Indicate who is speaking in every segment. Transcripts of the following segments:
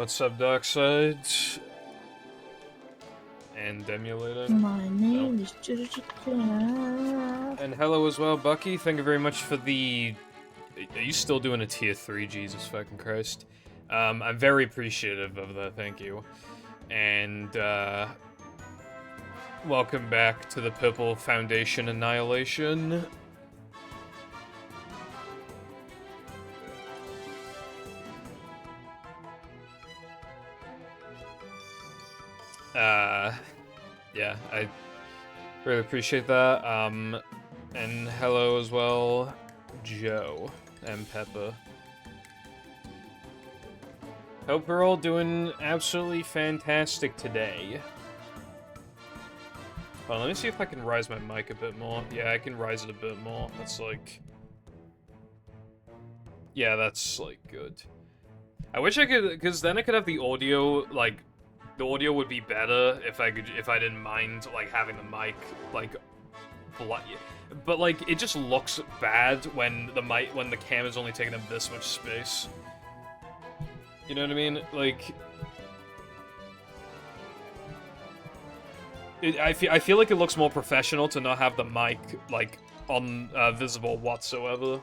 Speaker 1: What's up, Darkside? And emulating.
Speaker 2: My name is Jujutsu.
Speaker 1: And hello as well, Bucky. Thank you very much for the... Are you still doing a tier 3? Jesus fucking Christ. I'm very appreciative of that, thank you. And, welcome back to the Purple Foundation Annihilation. Yeah, I really appreciate that. And hello as well, Joe and Peppa. Hope we're all doing absolutely fantastic today. Hold on, let me see if I can rise my mic a bit more. Yeah, I can rise it a bit more. That's like... Yeah, that's like good. I wish I could, because then I could have the audio, like, the audio would be better if I didn't mind, like, having the mic, like, but, like, it just looks bad when the camera's only taking up this much space. You know what I mean? Like, I feel like it looks more professional to not have the mic, like, visible whatsoever.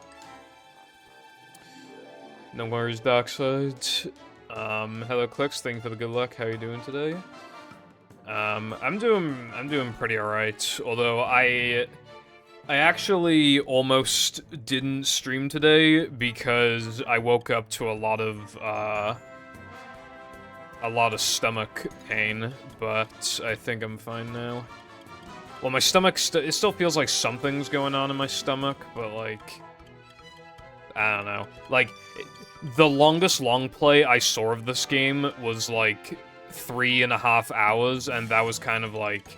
Speaker 1: No worries, Darkside. Hello, Clicks. Thank you for the good luck. How are you doing today? I'm doing pretty alright. Although I actually almost didn't stream today because I woke up to a lot of stomach pain, but I think I'm fine now. Well, my stomach it still feels like something's going on in my stomach, but like I don't know. Like, the longest long play I saw of this game was like 3.5 hours, and that was kind of like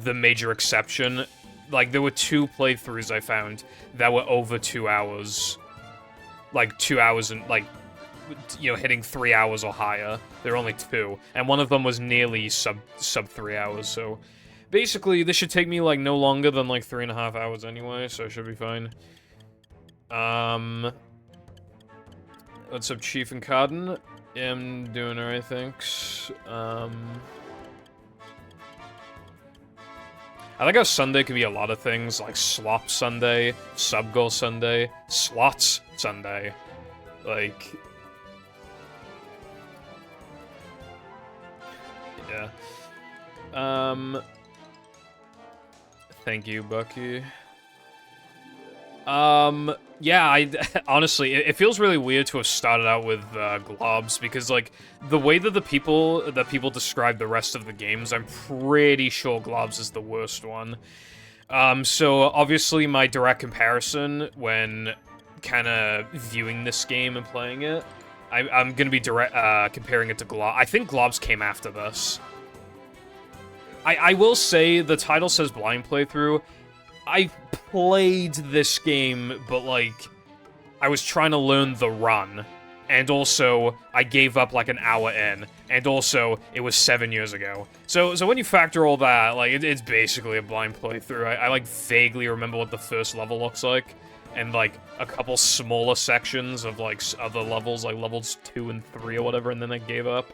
Speaker 1: the major exception. Like, there were 2 playthroughs I found that were over 2 hours. Like, 2 hours and, like, you know, hitting 3 hours or higher. There were only 2. And one of them was nearly sub 3 hours, so... Basically, this should take me, like, no longer than, like, 3.5 hours anyway, so it should be fine. What's up, Chief and Carden? Yeah, I'm doing alright, thanks. I like how Sunday can be a lot of things, like Slop Sunday, Subgoal Sunday, Slots Sunday. Like... Yeah. Thank you, Bucky. Yeah, honestly, it feels really weird to have started out with, globs, because, like, the way that people describe the rest of the games, I'm pretty sure globs is the worst one. So, obviously, my direct comparison when kinda viewing this game and playing it, I'm gonna be comparing it to globs. I think globs came after this. I will say, the title says blind playthrough. I played this game, but, like, I was trying to learn the run. And also, I gave up, like, an hour in. And also, it was 7 years ago. So when you factor all that, like, it's basically a blind playthrough. I, like, vaguely remember what the first level looks like. And, like, a couple smaller sections of, like, other levels, like, levels 2 and 3 or whatever, and then I gave up.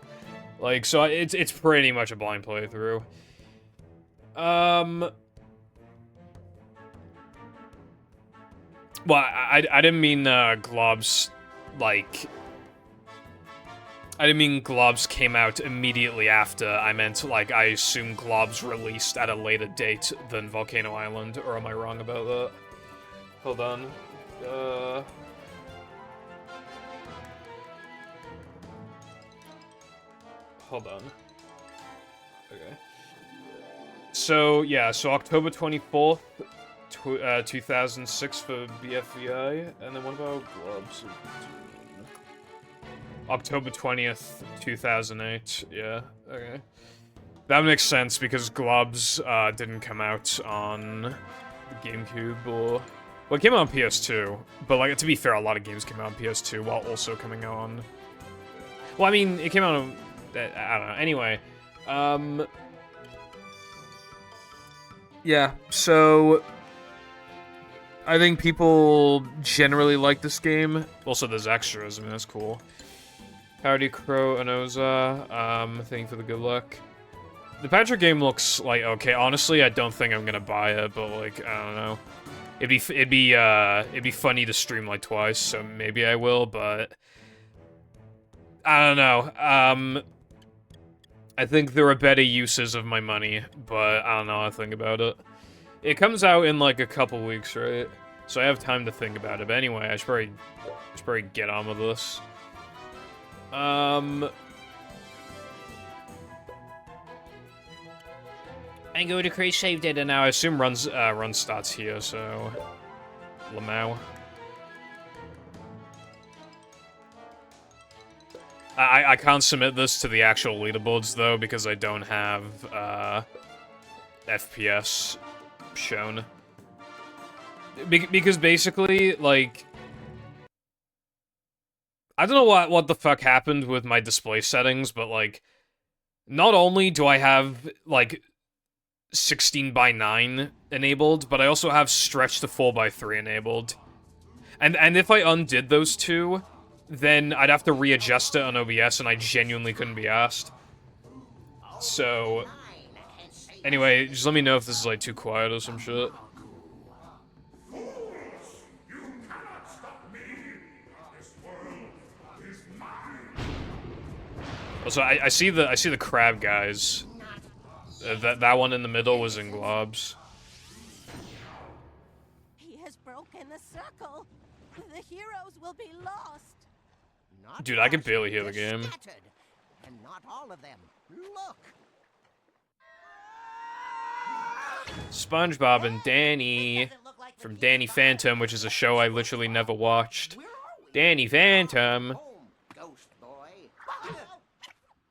Speaker 1: Like, so it's pretty much a blind playthrough. Well, I didn't mean, globs, like... I didn't mean globs came out immediately after. I meant, like, I assume globs released at a later date than Volcano Island, or am I wrong about that? Hold on. Hold on. Okay. So, yeah, so October 24th, 2006 for BFVI, and then what about globs? October 20th, 2008, yeah, okay. That makes sense, because globs, didn't come out on the GameCube, or... Well, it came out on PS2, but, like, to be fair, a lot of games came out on PS2 while also coming out on... Well, I mean, it came out on... I don't know, anyway, yeah, so... I think people generally like this game. Also, there's extras, I mean, that's cool. Howdy, Crow Anoza. Thank you for the good luck. The Patrick game looks like okay. Honestly, I don't think I'm gonna buy it, but like I don't know. It'd be funny to stream like twice, so maybe I will. But I don't know. I think there are better uses of my money, but I don't know how to think about it. It comes out in like a couple weeks, right? So I have time to think about it. But anyway, I should probably get on with this. I go to create save data now. I assume run starts here, so Lamau. I can't submit this to the actual leaderboards though because I don't have FPS shown. Because basically, like, I don't know what the fuck happened with my display settings, but like, not only do I have like 16:9 enabled, but I also have stretch to 4:3 enabled. And if I undid those two, then I'd have to readjust it on OBS, and I genuinely couldn't be asked. So, anyway, just let me know if this is like too quiet or some shit. Also, I see the crab guys. That one in the middle was in globs.
Speaker 2: He has broken the circle. The heroes will be lost.
Speaker 1: Dude, I can barely hear the game.
Speaker 3: And not all of them. Look.
Speaker 1: SpongeBob and Danny from Danny Phantom, which is a show I literally never watched. Danny Phantom.
Speaker 3: Ghost boy.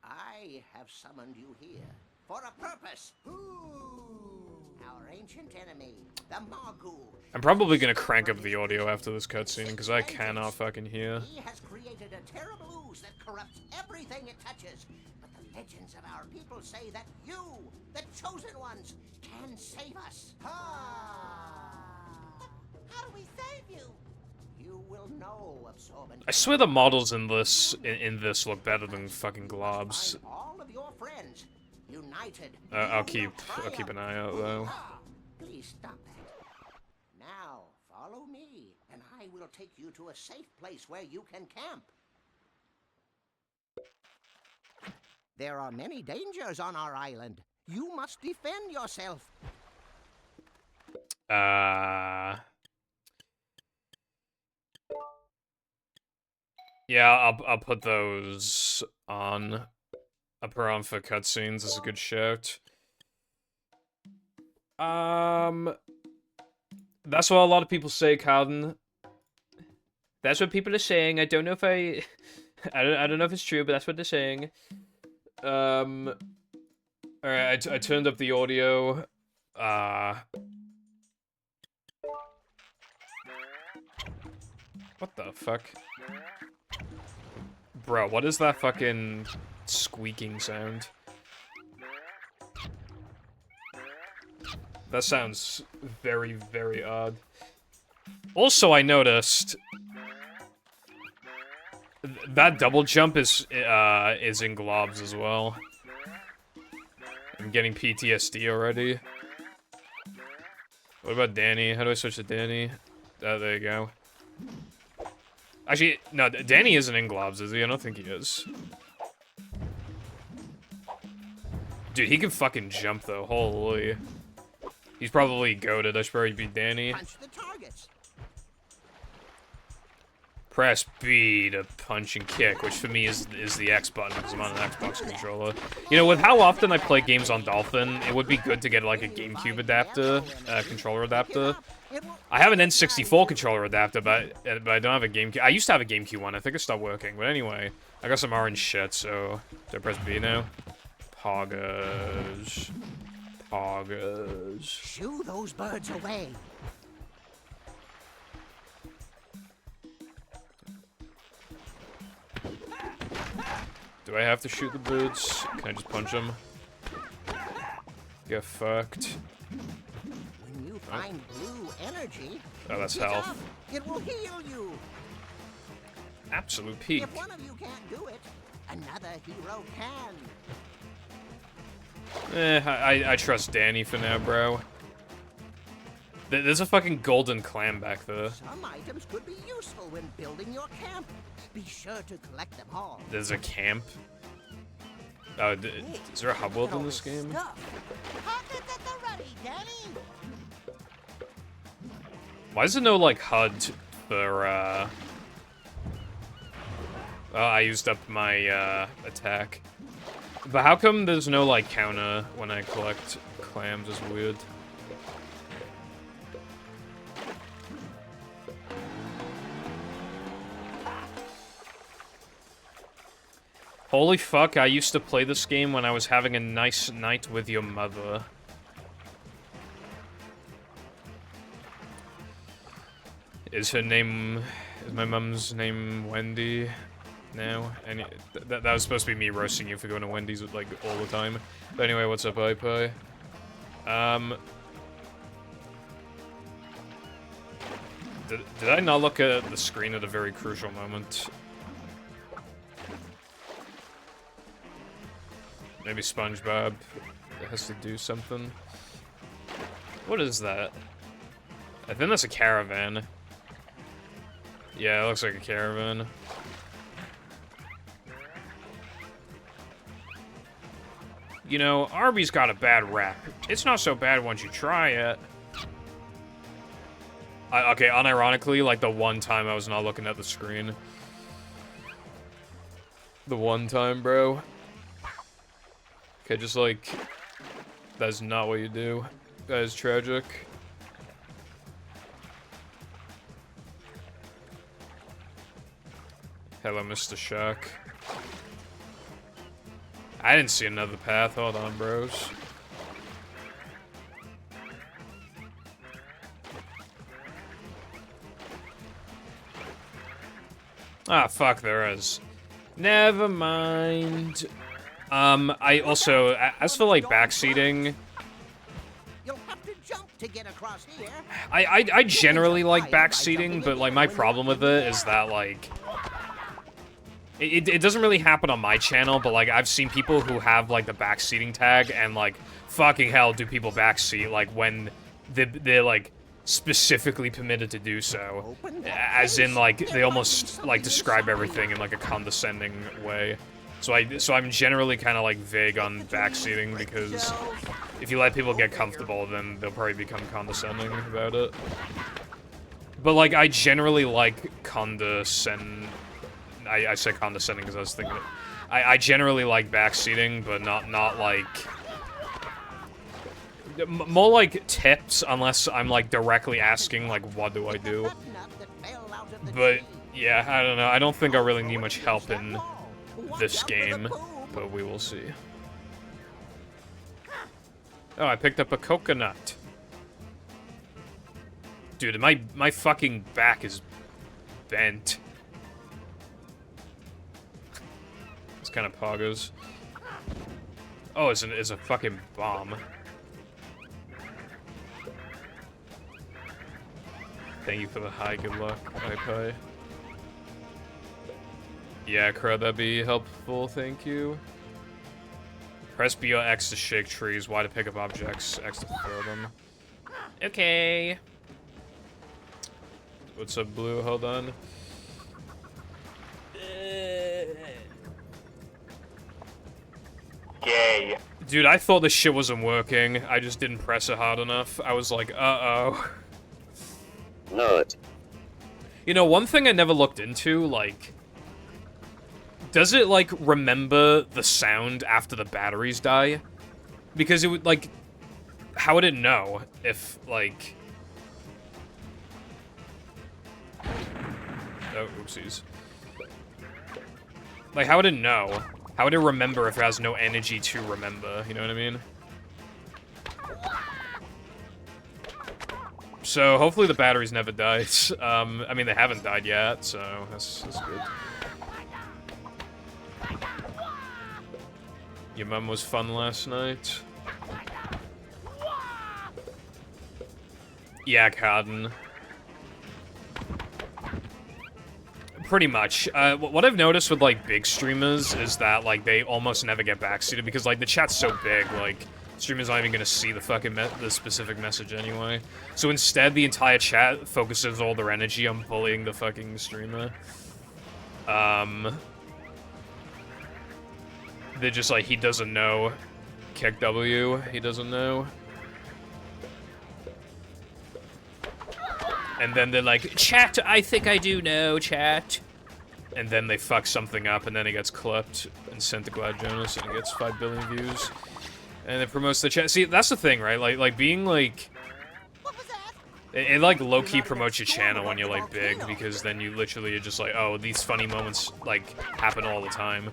Speaker 3: I have summoned you here for a purpose. Our ancient enemy, the Margul.
Speaker 1: I'm probably gonna crank up the audio after this cutscene because I cannot fucking hear.
Speaker 3: He has created a terrible ooze that corrupts everything it touches. But the legends of our people say that you, the chosen ones, can save us.
Speaker 2: How do we save you?
Speaker 3: You will know absorbent.
Speaker 1: I swear the models in this look better than fucking globs.
Speaker 3: All of your friends united.
Speaker 1: I'll keep an eye out though.
Speaker 3: Please stop that. Now follow me, and I will take you to a safe place where you can camp. There are many dangers on our island. You must defend yourself.
Speaker 1: Yeah, I'll put those on. I'll put on for cutscenes. This is a good shout. That's what a lot of people say, Calvin. That's what people are saying. I don't know if I don't know if it's true, but that's what they're saying. Alright, I turned up the audio. What the fuck? Bro, what is that fucking squeaking sound? That sounds very, very odd. Also, I noticed that double jump is in globs as well. I'm getting PTSD already. What about Danny? How do I switch to Danny? There you go. Actually, no, Danny isn't in globs, is he? I don't think he is. Dude, he can fucking jump, though. Holy. He's probably goated. I should probably beat Danny.
Speaker 3: Punch the targets.
Speaker 1: Press B to punch and kick, which for me is the X button because I'm on an Xbox controller. You know, with how often I play games on Dolphin, it would be good to get like a GameCube adapter, controller adapter. I have an N64 controller adapter, but I don't have a GameCube. I used to have a GameCube one. I think it stopped working. But anyway, I got some orange shit, so do I press B now? Poggers. Poggers.
Speaker 3: Shoo those birds away.
Speaker 1: Do I have to shoot the birds? Can I just punch them? Get fucked.
Speaker 3: When you find blue energy,
Speaker 1: Oh, that's
Speaker 3: get
Speaker 1: health.
Speaker 3: up. It will heal you.
Speaker 1: Absolute peak.
Speaker 3: If one of you can't do it, Another hero can.
Speaker 1: I trust Danny for now, bro. There's a fucking golden clam back there.
Speaker 3: Some items could be useful when building your camp. Be sure to collect them all.
Speaker 1: There's a camp? Oh, is there a hub world in this game?
Speaker 3: Pockets at the ready, Danny.
Speaker 1: Why is there no, like, HUD for, Oh, I used up my, attack. But how come there's no, like, counter when I collect clams? Is weird. Holy fuck, I used to play this game when I was having a nice night with your mother. Is my mum's name Wendy now? And that was supposed to be me roasting you for going to Wendy's, like, all the time. But anyway, what's up, iPie? Did I not look at the screen at a very crucial moment? Maybe SpongeBob has to do something. What is that? I think that's a caravan. Yeah, it looks like a caravan. You know, Arby's got a bad rap. It's not so bad once you try it. Okay, unironically, like the one time I was not looking at the screen. The one time, bro. Okay, just like, that's not what you do. That is tragic. Hello, Mr. Shark. I didn't see another path. Hold on, bros. Ah, fuck, there is. Never mind. I also, as for, like, backseating...
Speaker 3: You'll have to jump to get across here.
Speaker 1: I generally like backseating, but, like, my problem with it is that, like... It doesn't really happen on my channel, but, like, I've seen people who have, like, the backseating tag, and, like, fucking hell do people backseat, like, when they're, like, specifically permitted to do so. As in, like, they almost, like, describe everything in, like, a condescending way. So I'm generally kind of, like, vague on backseating, because if you let people get comfortable, then they'll probably become condescending about it. But, like, I generally like I say condescending because I was thinking I generally like backseating, but not like... More like tips, unless I'm, like, directly asking, like, what do I do? But, yeah, I don't know. I don't think I really need much help in this game, but we will see. Oh, I picked up a coconut. Dude, my fucking back is bent. It's kind of poggers. Oh, it's a fucking bomb. Thank you for the high good luck, iPie. Yeah, Crow, that'd be helpful, thank you. Press B or X to shake trees, Y to pick up objects, X to throw them. Okay. What's up, Blue? Hold on.
Speaker 4: Gay.
Speaker 1: Dude, I thought this shit wasn't working. I just didn't press it hard enough. I was like, uh-oh.
Speaker 4: Not.
Speaker 1: You know, one thing I never looked into, like... Does it, like, remember the sound after the batteries die? Because it would, like... How would it know if, like... Oh, oopsies. Like, how would it know? How would it remember if it has no energy to remember? You know what I mean? So, hopefully the batteries never died. I mean, they haven't died yet, so that's good. Your mum was fun last night. Yeah, Carden. Pretty much. What I've noticed with, like, big streamers is that, like, they almost never get backseated because, like, the chat's so big, like, streamers aren't even gonna see the fucking the specific message anyway. So instead, the entire chat focuses all their energy on bullying the fucking streamer. They're just like, he doesn't know. Kick W, he doesn't know. And then they're like, chat, I think I do know, chat. And then they fuck something up, and then it gets clipped and sent to Glad Jonas, and it gets 5 billion views. And it promotes the chat. See, that's the thing, right? Like being, like... It like, low-key promotes your channel when you're, like, big, because then you literally are just like, oh, these funny moments, like, happen all the time.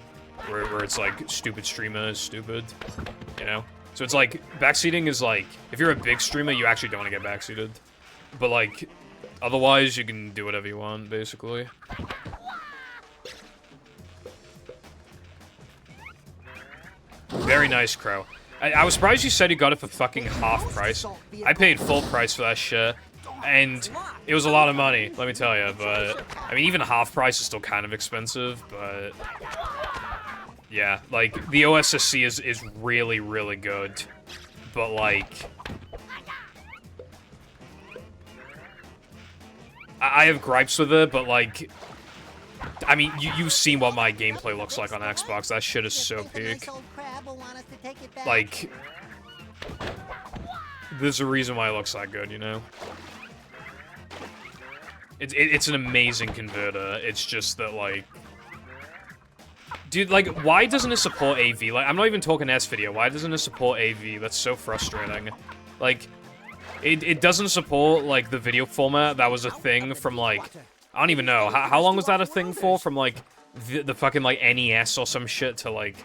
Speaker 1: Where it's, like, stupid streamer is stupid, you know? So it's like, backseating is, like, if you're a big streamer, you actually don't want to get backseated. But, like, otherwise, you can do whatever you want, basically. Very nice, Crow. I was surprised you said you got it for fucking half price. I paid full price for that shit, and it was a lot of money, let me tell you, but... I mean, even half price is still kind of expensive, but... Yeah, like, the OSSC is really, really good, but, like... I have gripes with it, but, like... I mean, you've seen what my gameplay looks like on Xbox. That shit is so peak. Like... There's a reason why it looks that good, you know? It's an amazing converter. It's just that, like... Dude, like, why doesn't it support AV? Like, I'm not even talking S-Video. Why doesn't it support AV? That's so frustrating. Like, it doesn't support, like, the video format that was a thing from, like... I don't even know. How long was that a thing for? From, like, the fucking, like, NES or some shit to, like...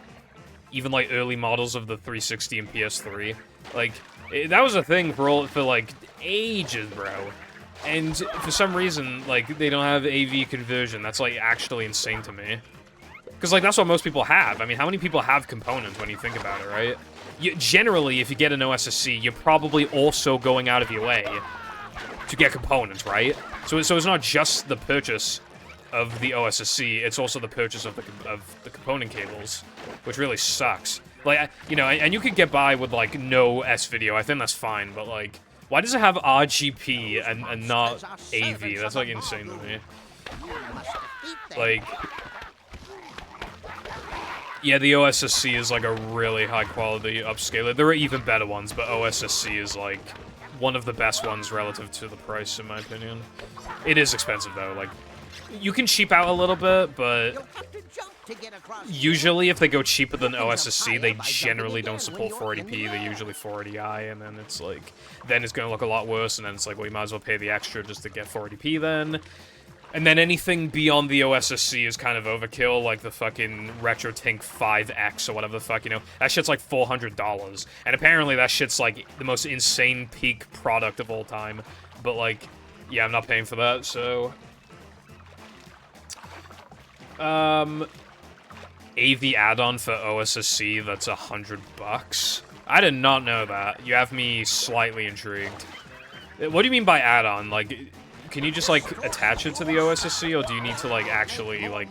Speaker 1: Even, like, early models of the 360 and PS3. Like, that was a thing for, like, ages, bro. And for some reason, like, they don't have AV conversion. That's, like, actually insane to me. Because, like, that's what most people have. I mean, how many people have components when you think about it, right? Generally, if you get an OSSC, you're probably also going out of your way to get components, right? So it's not just the purchase of the OSSC, it's also the purchase of the component cables, which really sucks. Like, you know, and you could get by with, like, no S-Video. I think that's fine, but, like, why does it have RGP and not AV? That's, like, insane to me. Like... Yeah, the OSSC is, like, a really high-quality upscaler. There are even better ones, but OSSC is, like, one of the best ones relative to the price, in my opinion. It is expensive, though. Like, you can cheap out a little bit, but usually if they go cheaper than OSSC, they generally don't support 480p. They're usually 480i, and then it's, like, then it's going to look a lot worse, and then it's like, well, you might as well pay the extra just to get 480p then. And then anything beyond the OSSC is kind of overkill, like the fucking RetroTink 5X or whatever the fuck, you know? That shit's like $400. And apparently that shit's like the most insane peak product of all time. But like, yeah, I'm not paying for that, so... AV add-on for OSSC, that's $100. I did not know that. You have me slightly intrigued. What do you mean by add-on? Like... Can you just, like, attach it to the OSSC, or do you need to, like, actually, like...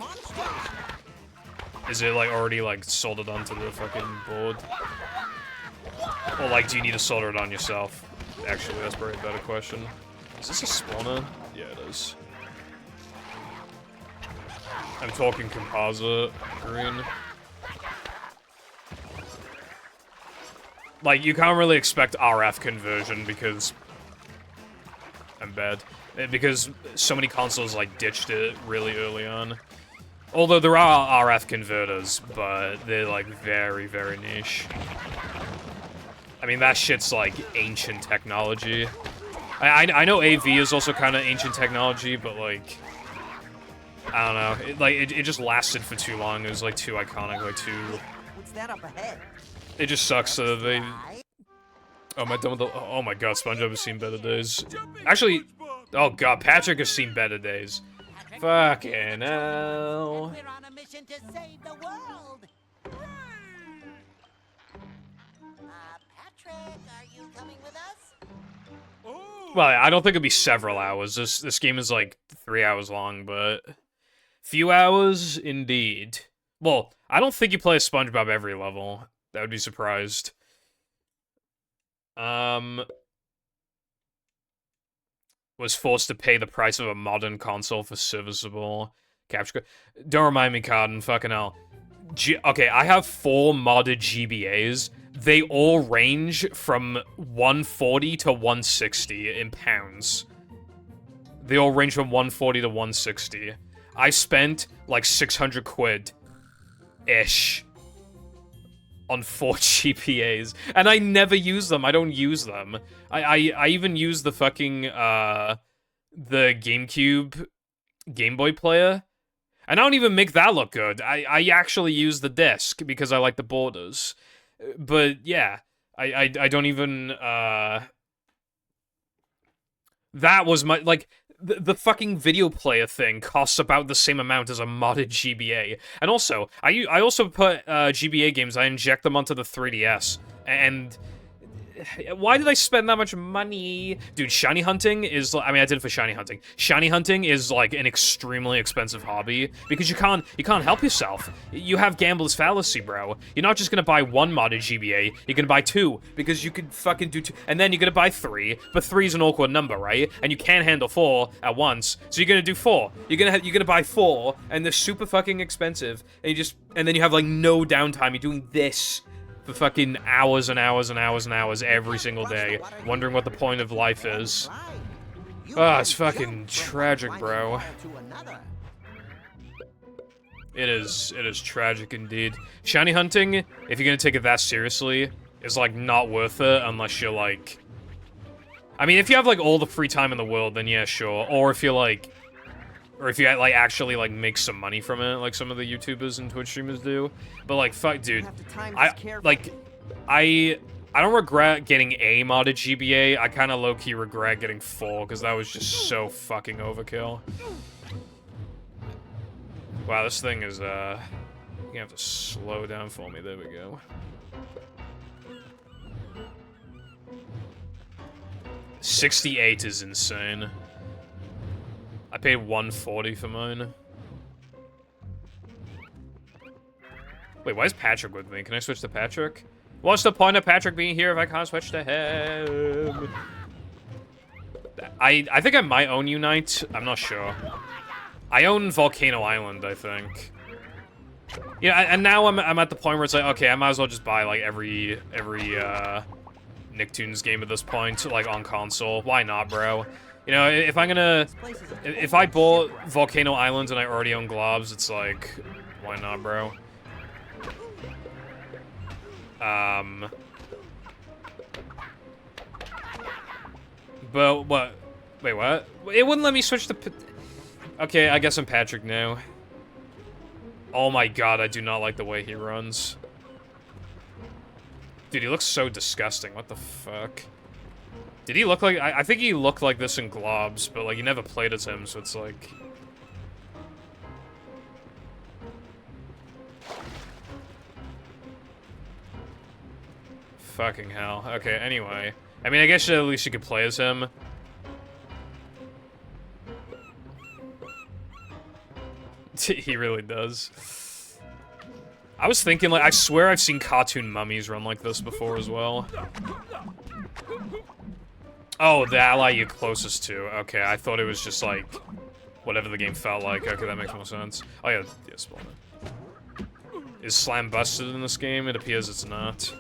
Speaker 1: Is it, like, already, like, soldered onto the fucking board? Or, like, do you need to solder it on yourself? Actually, that's probably a better question. Is this a spawner? Yeah, it is. I'm talking composite green. Like, you can't really expect RF conversion because... I'm bad. Because so many consoles, like, ditched it really early on. Although there are RF converters, but they're, like, very, very niche. I mean, that shit's, like, ancient technology. I know AV is also kind of ancient technology, but, like... I don't know. It just lasted for too long. It was, like, too iconic, like, too...
Speaker 3: What's that up ahead?
Speaker 1: It just sucks that they... Oh, am I done with the... Oh my god, SpongeBob has seen better days. Actually... Oh god, Patrick has seen better days. Fucking hell.
Speaker 2: We're on a mission to save the world. Patrick, are you coming with us?
Speaker 1: Well, I don't think it'll be several hours. This game is like 3 hours long, but Few hours, indeed. Well, I don't think you play a SpongeBob every level. That would be surprised. Was forced to pay the price of a modern console for serviceable capture. Don't remind me, Carden. Fucking hell. Okay, I have 4 modded GBAs. They all range from 140 to 160 in pounds. They all range from 140 to 160. I spent like 600 quid-ish on 4 GPAs, and I never use them. I don't use them. I even use the fucking, the GameCube Game Boy player, and I don't even make that look good. I actually use the disc because I like the borders. But, yeah, I don't even, that was my, like, the fucking video player thing costs about the same amount as a modded GBA. And also, I also put GBA games, I inject them onto the 3DS. And why did I spend that much money? Dude, shiny hunting is, I mean, I did it for shiny hunting. Shiny hunting is like an extremely expensive hobby because you can't help yourself. You have gambler's fallacy, bro. You're not just gonna buy 1 modded GBA, you're gonna buy 2 because you could fucking do 2, and then you're gonna buy 3, but 3 is an awkward number, right? And you can't handle 4 at once, so you're gonna do 4. You're gonna buy 4, and they're super fucking expensive, and and then you have like no downtime. You're doing this for fucking hours and hours and hours and hours every single day, wondering what the point of life is. Ah, it's fucking tragic, bro. It is tragic indeed. Shiny hunting, if you're gonna take it that seriously, is like not worth it unless you're like... I mean, if you have like all the free time in the world, then yeah, sure. Or if you're like... Or if you like actually like make some money from it, like some of the YouTubers and Twitch streamers do. But like, fuck, dude, I don't regret getting a modded GBA. I kind of low-key regret getting 4 because that was just so fucking overkill. Wow, this thing is you're gonna have to slow down for me. There we go. $68 is insane. I paid $140 for mine. Wait, why is Patrick with me? Can I switch to Patrick? What's the point of Patrick being here if I can't switch to him? I think I might own Unite. I'm not sure. I own Volcano Island, I think. Yeah, and now I'm at the point where it's like, okay, I might as well just buy like every Nicktoons game at this point, like on console. Why not, bro? You know, if I bought Volcano Island and I already own Globs, it's like, why not, bro? But what? Wait, what? It wouldn't let me switch to. Okay, I guess I'm Patrick now. Oh my god, I do not like the way he runs. Dude, he looks so disgusting. What the fuck? Did he look like... I think he looked like this in Globs, but, like, you never played as him, so it's like... Fucking hell. Okay, anyway. I mean, I guess at least you could play as him. He really does. I was thinking, like, I swear I've seen cartoon mummies run like this before as well. Oh, the ally you're closest to. Okay, I thought it was just, like, whatever the game felt like. Okay, that makes more sense. Oh, yeah, spawn it. Is Slam busted in this game? It appears it's not.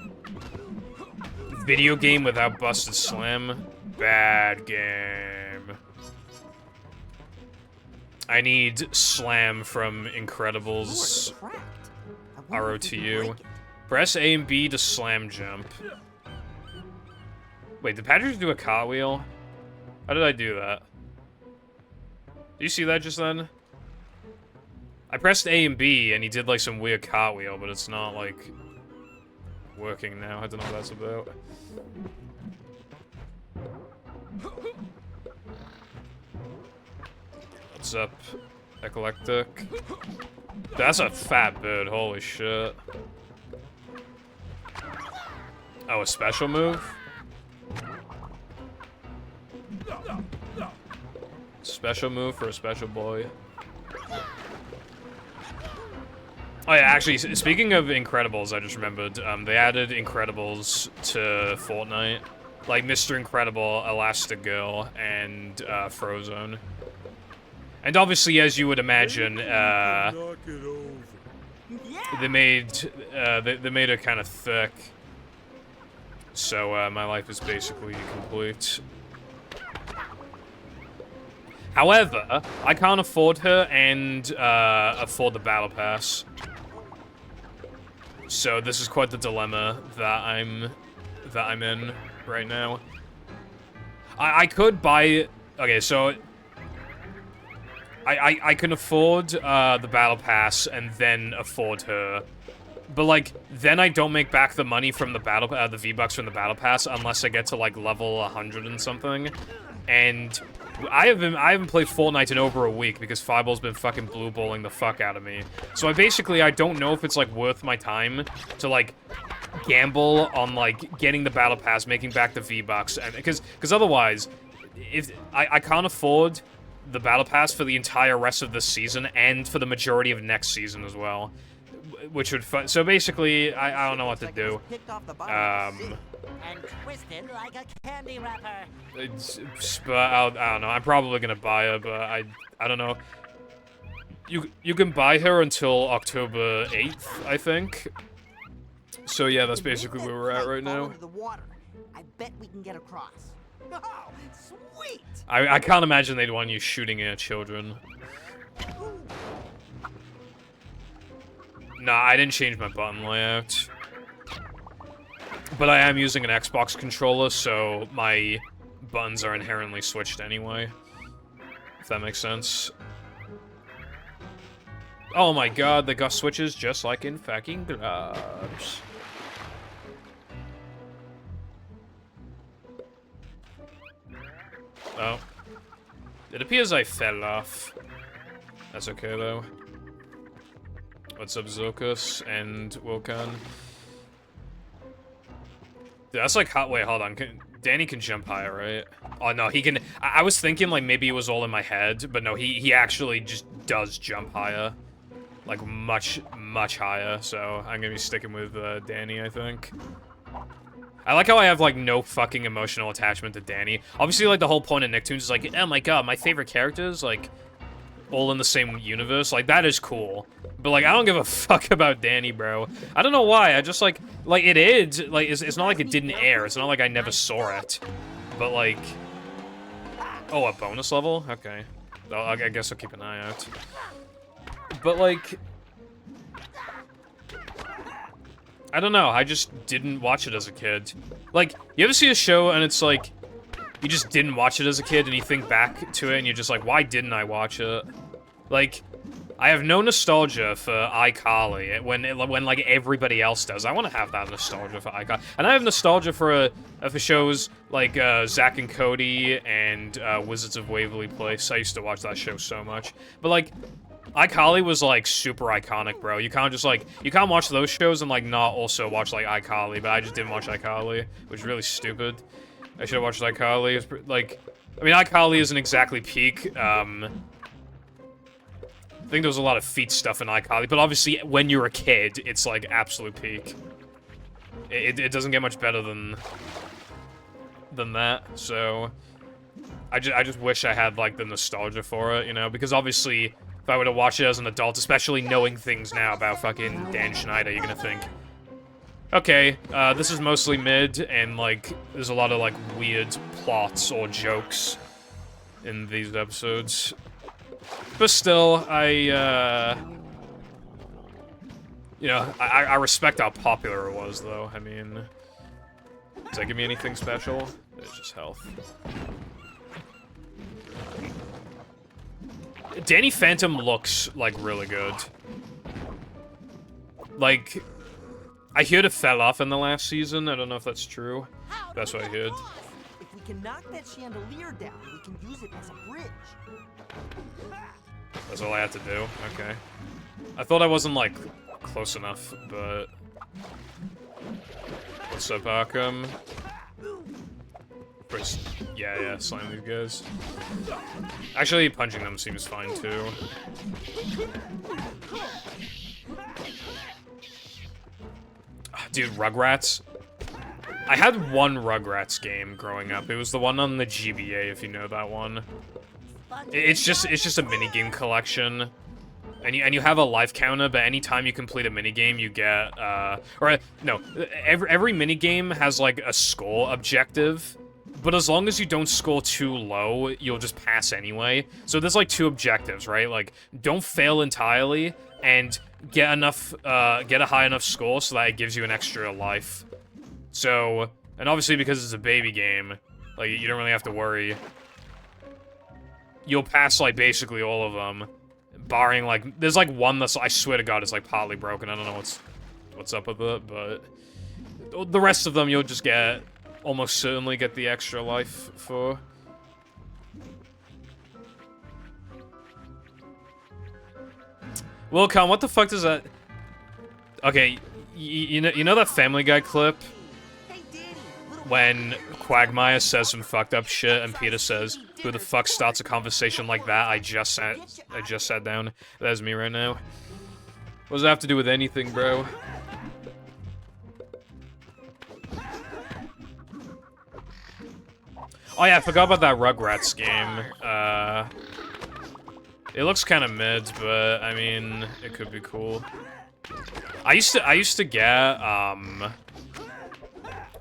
Speaker 1: Video game without busted Slam? Bad game. I need Slam from Incredibles ROTU. Press A and B to Slam jump. Wait, did Patrick do a cartwheel? How did I do that? Did you see that just then? I pressed A and B, and he did, like, some weird cartwheel, but it's not, like, working now. I don't know what that's about. What's up, Eclectic? That's a fat bird, holy shit. Oh, a special move? Special move for a special boy. Oh yeah, actually, speaking of Incredibles, I just remembered, they added Incredibles to Fortnite. Like Mr. Incredible, Elastigirl, and, Frozone. And obviously, as you would imagine, they made her kind of thick. So, my life is basically complete. However, I can't afford her and, afford the Battle Pass. So this is quite the dilemma that I'm in right now. I could buy... Okay, so... I can afford, the Battle Pass and then afford her. But, like, then I don't make back the money from the the V-Bucks from the Battle Pass unless I get to, like, level 100 and something. And I haven't played Fortnite in over a week because Fireball's been fucking blue-balling the fuck out of me. So I don't know if it's, like, worth my time to, like, gamble on, like, getting the Battle Pass, making back the V-Bucks, and because otherwise, if I can't afford the Battle Pass for the entire rest of this season and for the majority of next season as well, which would so basically I don't know what to do.
Speaker 2: And twisted like a candy wrapper.
Speaker 1: But I don't know. I'm probably gonna buy her, but I don't know. You can buy her until October 8th, I think. So yeah, that's basically where we're at right now.
Speaker 3: I bet we can get across. Oh, sweet!
Speaker 1: I can't imagine they'd want you shooting at children. Nah, I didn't change my button layout. But I am using an Xbox controller, so my buttons are inherently switched anyway. If that makes sense. Oh my god, they got switches just like in fucking gloves. Oh. It appears I fell off. That's okay, though. What's up, Zokus and Volcano? Dude, that's like hot. Wait, hold on. Danny can jump higher, right? Oh, no, he can... I was thinking, like, maybe it was all in my head, but no, he actually just does jump higher. Like, much, much higher, so I'm gonna be sticking with Danny, I think. I like how I have, like, no fucking emotional attachment to Danny. Obviously, like, the whole point of Nicktoons is, like, oh my god, my favorite characters, like, all in the same universe. Like, that is cool. But, like, I don't give a fuck about Danny, bro. I don't know why. I just, like, it is. Like, it's not like it didn't air. It's not like I never saw it. But, like... Oh, a bonus level? Okay. Well, I guess I'll keep an eye out. But, like... I don't know, I just didn't watch it as a kid. Like, you ever see a show and it's like, you just didn't watch it as a kid and you think back to it and you're just like, why didn't I watch it? Like, I have no nostalgia for iCarly when like everybody else does. I want to have that nostalgia for iCarly. And I have nostalgia for shows like Zack and Cody and Wizards of Waverly Place. I used to watch that show so much. But like, iCarly was, like, super iconic, bro. You can't just, like... You can't watch those shows and, like, not also watch, like, iCarly, but I just didn't watch iCarly, which is really stupid. I should have watched iCarly. It's, like... I mean, iCarly isn't exactly peak. I think there was a lot of feet stuff in iCarly, but obviously, when you're a kid, it's, like, absolute peak. It doesn't get much better than that, so... I just wish I had, like, the nostalgia for it, you know? Because obviously... If I were to watch it as an adult, especially knowing things now about fucking Dan Schneider, you're gonna think, okay, this is mostly mid, and, like, there's a lot of, like, weird plots or jokes in these episodes. But still, you know, I respect how popular it was, though. I mean, does that give me anything special? It's just health. Danny Phantom looks, like, really good. Like, I heard it fell off in the last season. I don't know if that's true. That's what I heard.
Speaker 3: If we can knock that chandelier down, we can use it as a bridge.
Speaker 1: That's all I had to do? Okay. I thought I wasn't, like, close enough, but... What's up, Arkham? First, yeah, slam these guys. Actually, punching them seems fine, too. Dude, Rugrats. I had one Rugrats game growing up. It was the one on the GBA, if you know that one. It's just a minigame collection. And you have a life counter, but anytime you complete a minigame, you get, no, every minigame has, like, a score objective, but as long as you don't score too low, you'll just pass anyway. So there's, like, 2 objectives, right? Like, don't fail entirely, and get a high enough score so that it gives you an extra life. So, and obviously because it's a baby game, like, you don't really have to worry. You'll pass, like, basically all of them. Barring, like, there's, like, one that's, I swear to God, it's, like, partly broken. I don't know what's up with it, but the rest of them you'll just almost certainly get the extra life for. Wilcon, what the fuck does that... Okay, you know that Family Guy clip? When Quagmire says some fucked up shit and Peter says, "Who the fuck starts a conversation like that?" I just sat down. That's me right now. What does that have to do with anything, bro? Oh yeah, I forgot about that Rugrats game. It looks kind of mid, but I mean, it could be cool. I used to get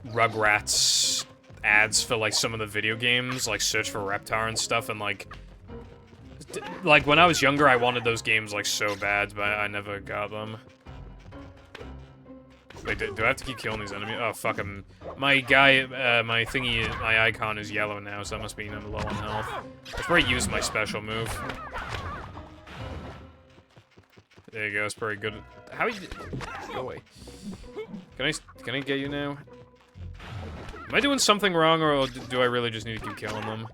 Speaker 1: Rugrats ads for, like, some of the video games, like Search for Reptar and stuff, and, like, when I was younger, I wanted those games, like, so bad, but I never got them. Wait, do I have to keep killing these enemies? Oh, fuck, my guy, my thingy, my icon is yellow now, so that must mean I'm low on health. I should probably use my special move. There you go, it's pretty good. How you... Go away. Can I get you now? Am I doing something wrong, or do I really just need to keep killing them?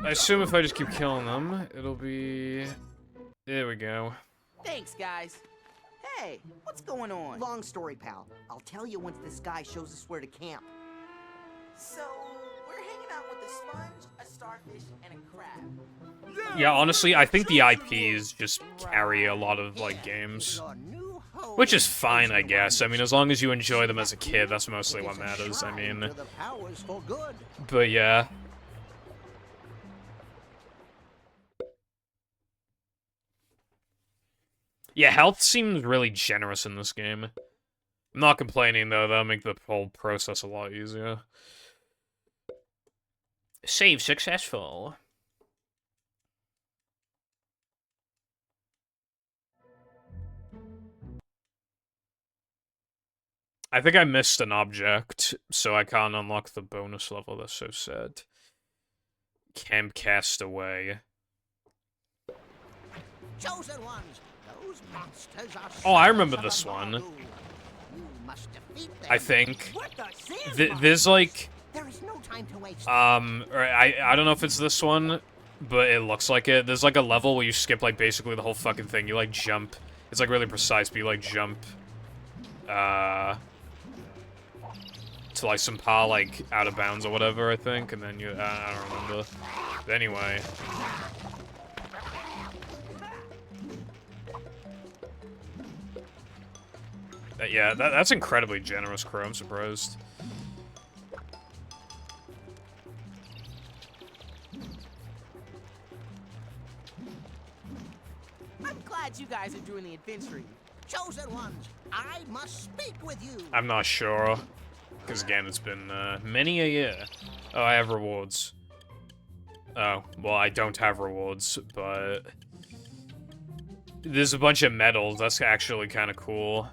Speaker 1: I assume if I just keep killing them, it'll be... There we go.
Speaker 5: Thanks, guys. Hey, what's going on?
Speaker 3: Long story, pal. I'll tell you once this guy shows us where to camp.
Speaker 5: So, we're hanging out with a sponge, a starfish, and a crab.
Speaker 1: Yeah, honestly, I think the IPs just carry a lot of, like, games. Which is fine, I guess. I mean, as long as you enjoy them as a kid, that's mostly what matters, I mean. But yeah. Yeah, health seems really generous in this game. I'm not complaining, though. That'll make the whole process a lot easier. Save successful. I think I missed an object, so I can't unlock the bonus level. That's so sad. Camp Castaway.
Speaker 3: Chosen ones, those monsters are
Speaker 1: Oh, I remember this one.
Speaker 3: You must defeat them.
Speaker 1: I think.
Speaker 3: What the
Speaker 1: There's like...
Speaker 3: There is no time to waste.
Speaker 1: I don't know if it's this one, but it looks like it. There's like a level where you skip like basically the whole fucking thing. You like jump. It's like really precise, but you like jump. To like some part like out of bounds or whatever, I think, and then you I don't remember. But anyway. Yeah, that's incredibly generous, Crow. I'm surprised.
Speaker 5: I'm glad you guys are doing the adventuring.
Speaker 3: Chosen ones, I must speak with you.
Speaker 1: I'm not sure. Because again, it's been many a year. Oh, I have rewards. Oh, well, I don't have rewards, but... There's a bunch of medals. That's actually kind of cool.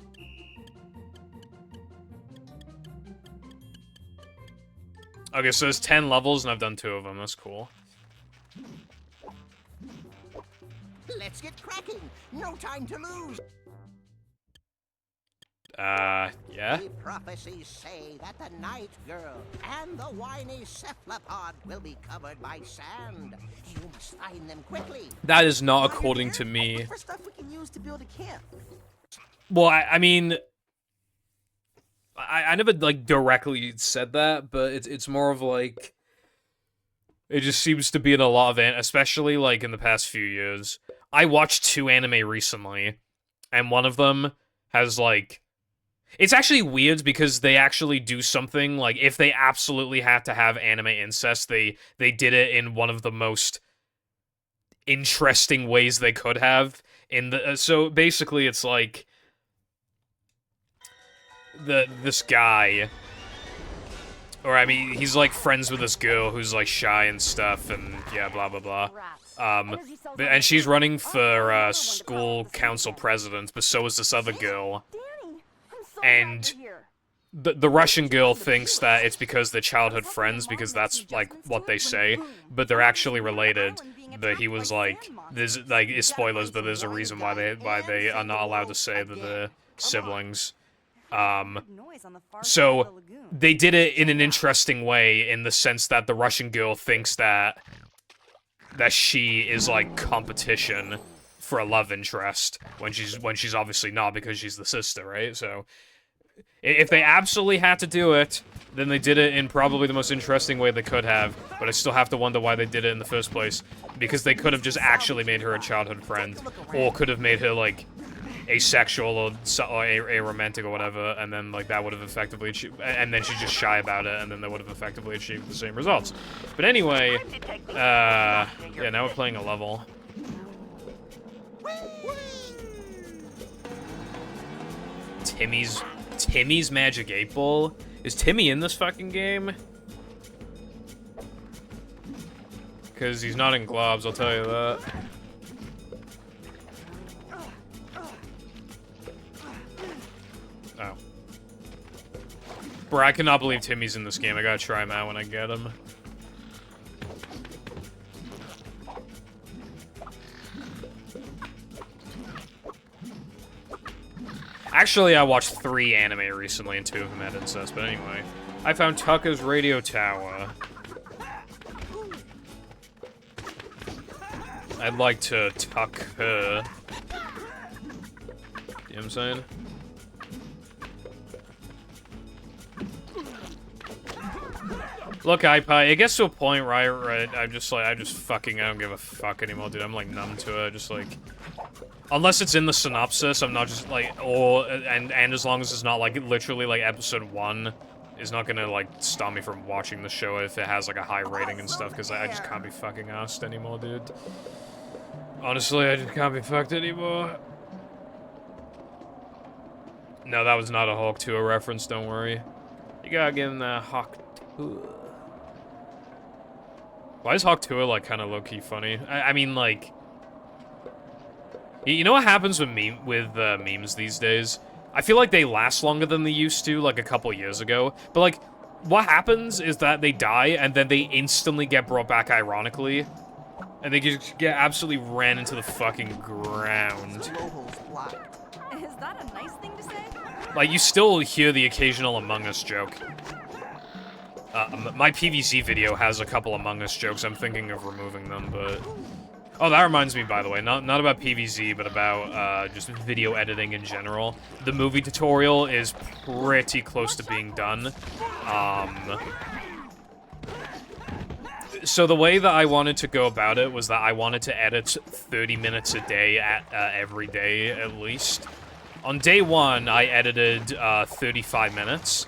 Speaker 1: Okay, so there's 10 levels, and I've done 2 of them. That's cool.
Speaker 3: Let's get cracking. No time to lose.
Speaker 1: Yeah?
Speaker 3: The prophecies say that the night girl and the whiny cephalopod will be covered by sand. You must find them quickly.
Speaker 1: That is not according to me.
Speaker 5: Look for stuff we can use to build a camp.
Speaker 1: Well, I mean... I never, like, directly said that, but it's more of, like... It just seems to be in a lot of... Especially, like, in the past few years. I watched 2 anime recently, and one of them has, like... It's actually weird because they actually do something, like, if they absolutely had to have anime incest, they did it in one of the most interesting ways they could have. So basically it's like, this guy, or I mean, he's like friends with this girl who's like shy and stuff, and yeah, blah blah blah. And she's running for school council president, but so is this other girl. And the Russian girl thinks that it's because they're childhood friends, because that's like what they say, but they're actually related. But he was like, there's like, it's spoilers, but there's a reason why they are not allowed to say that they're siblings. So they did it in an interesting way, in the sense that the Russian girl thinks that she is like competition for a love interest, when she's obviously not, because she's the sister, right? So if they absolutely had to do it, then they did it in probably the most interesting way they could have, but I still have to wonder why they did it in the first place, because they could have just actually made her a childhood friend, or could have made her like asexual or aromantic or whatever, and then like that would have effectively achieved, and then she's just shy about it, and then they would have effectively achieved the same results. But anyway, yeah, now we're playing a level. Timmy's Magic 8 Ball? Is Timmy in this fucking game? Because he's not in globs, I'll tell you that. Oh. Bro, I cannot believe Timmy's in this game. I gotta try him out when I get him. Actually, I watched 3 anime recently, and 2 of them had incest, but anyway. I found Tucker's radio tower. I'd like to tuck her. You know what I'm saying? Look, iPie, it gets to a point where I just fucking, I don't give a fuck anymore, dude. I'm like numb to it, just like... Unless it's in the synopsis, I'm not just like, and as long as it's not like literally like episode 1 is not gonna like stop me from watching the show if it has like a high rating and stuff, because I just can't be fucking asked anymore, dude. Honestly, I just can't be fucked anymore. No, that was not a Hawk Tuah reference, don't worry. You gotta give him that Hawk Tuah. Why is Hawk Tuah like kind of low-key funny? I mean, like... You know what happens with memes these days? I feel like they last longer than they used to, like a couple years ago. But like, what happens is that they die, and then they instantly get brought back ironically. And they just get absolutely ran into the fucking ground.
Speaker 5: Is that a nice thing to say?
Speaker 1: Like, you still hear the occasional Among Us joke. My PVZ video has a couple Among Us jokes. I'm thinking of removing them, but... Oh, that reminds me, by the way, not about PVZ, but about just video editing in general. The movie tutorial is pretty close to being done. So the way that I wanted to go about it was that I wanted to edit 30 minutes a day every day, at least. On day 1, I edited 35 minutes.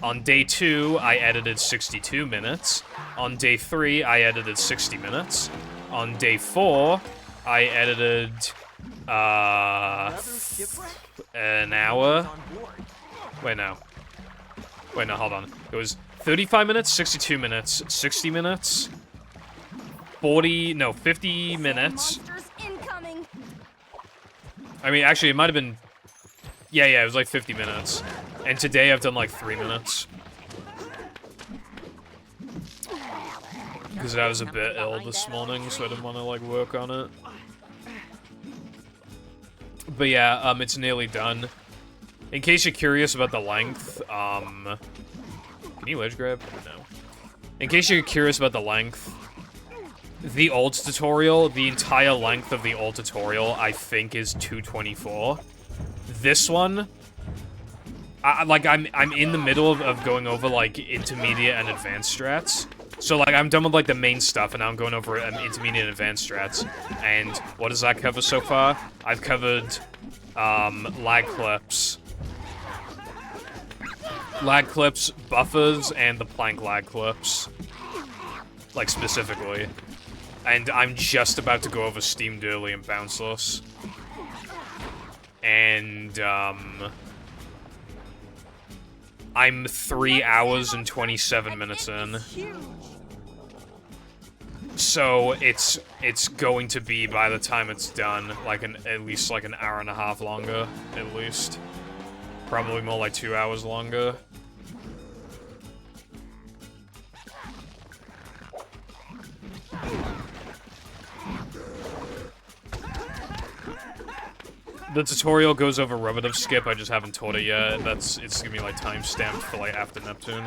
Speaker 1: On day 2, I edited 62 minutes. On day 3, I edited 60 minutes. On day 4, I edited, an hour. Wait, no, hold on. It was 35 minutes, 62 minutes, 60 minutes, 50 minutes. I mean, actually, it might have been... Yeah, it was like 50 minutes. And today I've done like 3 minutes. Because I was a bit ill this morning, so I didn't want to, like, work on it. But yeah, it's nearly done. In case you're curious about the length, can you ledge grab? No. In case you're curious about the length, the old tutorial, the entire length of the old tutorial, I think is 224. This one, I'm in the middle of going over, like, intermediate and advanced strats. So, like, I'm done with, like, the main stuff, and now I'm going over intermediate and advanced strats. And what does that cover so far? I've covered, lag clips. lag clips buffers and the plank lag clips. Like, specifically. And I'm just about to go over Steamed Early and Bounceless. And, I'm 3 hours and 27 minutes in. So, it's going to be, by the time it's done, like, at least, like, an hour and a half longer, at least. Probably more like 2 hours longer. The tutorial goes over Rubbertive Skip, I just haven't taught it yet. It's gonna be like time-stamped for like after Neptune.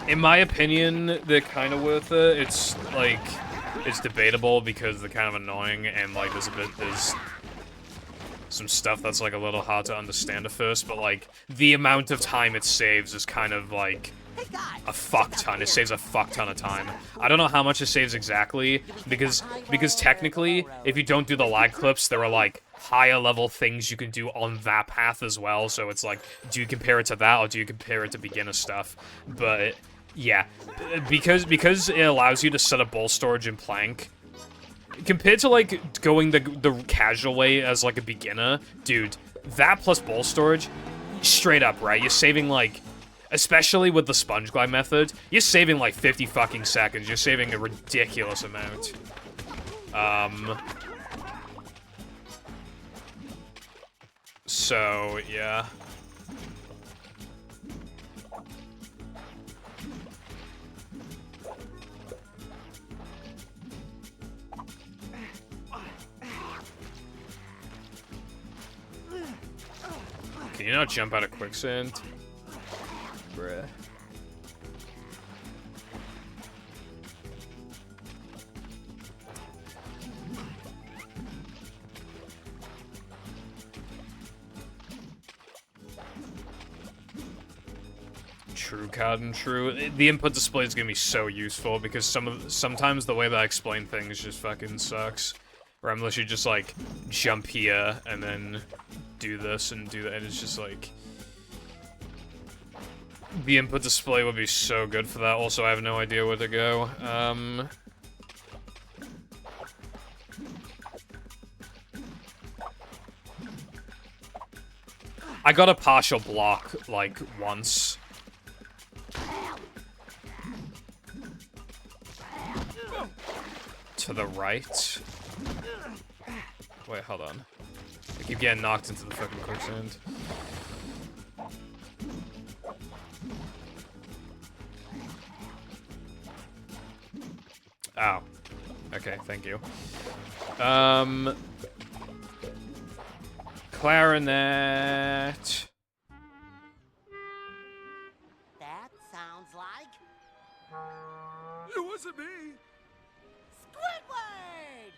Speaker 1: In my opinion, they're kind of worth it. It's like, it's debatable because they're kind of annoying and like there's some stuff that's like a little hard to understand at first, but like the amount of time it saves is kind of like a fuck ton. It saves a fuck ton of time. I don't know how much it saves exactly, because technically, if you don't do the lag clips, there are like higher level things you can do on that path as well, so it's like, do you compare it to that, or do you compare it to beginner stuff? But, yeah. Because it allows you to set up bowl storage in Plank, compared to, like, going the casual way as, like, a beginner, dude, that plus bowl storage, straight up, right? You're saving, like, especially with the sponge glide method, you're saving like 50 fucking seconds. You're saving a ridiculous amount. So, yeah. Can you not jump out of quicksand? Bruh. True, Cotton, true. The input display is gonna be so useful because sometimes the way that I explain things just fucking sucks. Or unless you just like jump here and then do this and do that, and it's just like the input display would be so good for that. Also, I have no idea where to go. I got a partial block, like, once. To the right. Wait, hold on. I keep getting knocked into the fucking quicksand. Oh. Okay, thank you. Clarinet.
Speaker 3: That sounds like
Speaker 6: It wasn't me.
Speaker 3: Squidward!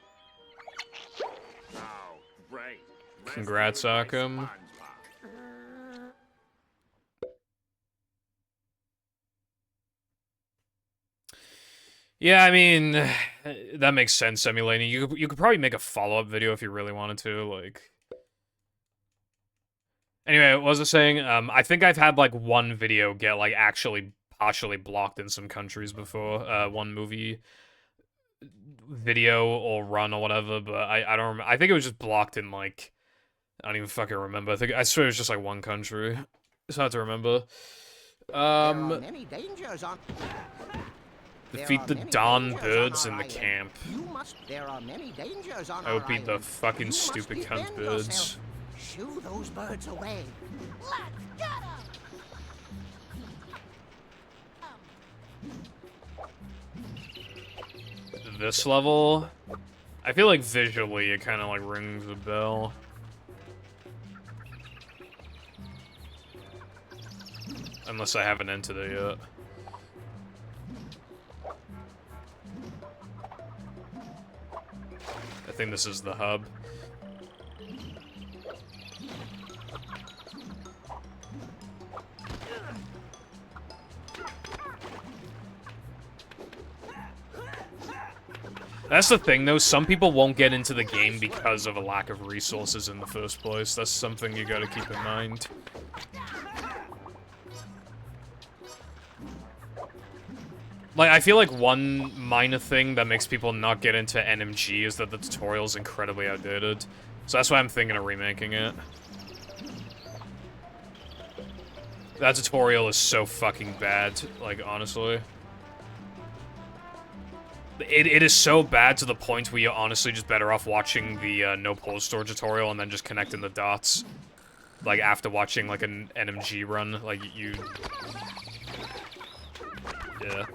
Speaker 6: Oh, great.
Speaker 1: Congrats, Arkham. Yeah, I mean, that makes sense, Emulating. You could probably make a follow-up video if you really wanted to, like... Anyway, what was I saying? I think I've had, like, one video get, like, actually partially blocked in some countries before. One movie video or run or whatever, but I don't remember. I think it was just blocked in, like... I don't even fucking remember. I swear it was just, like, one country. It's hard to remember.
Speaker 3: There are many dangers on...
Speaker 1: Defeat the Dawn birds in the camp.
Speaker 3: There are many dangers on
Speaker 1: I would
Speaker 3: our
Speaker 1: beat the
Speaker 3: island.
Speaker 1: fucking
Speaker 3: You must
Speaker 1: stupid cunt
Speaker 3: defend
Speaker 1: birds.
Speaker 3: yourself. Shoo those birds away. Let's get 'em!
Speaker 1: This level, I feel like visually it kind of like rings a bell. Unless I haven't entered it yet. I think this is the hub. That's the thing, though. Some people won't get into the game because of a lack of resources in the first place. That's something you gotta keep in mind. Like, I feel like one minor thing that makes people not get into NMG is that the tutorial's incredibly outdated. So that's why I'm thinking of remaking it. That tutorial is so fucking bad, like, honestly. It is so bad to the point where you're honestly just better off watching the no pause store tutorial and then just connecting the dots. Like, after watching, like, an NMG run, like, you... Yeah.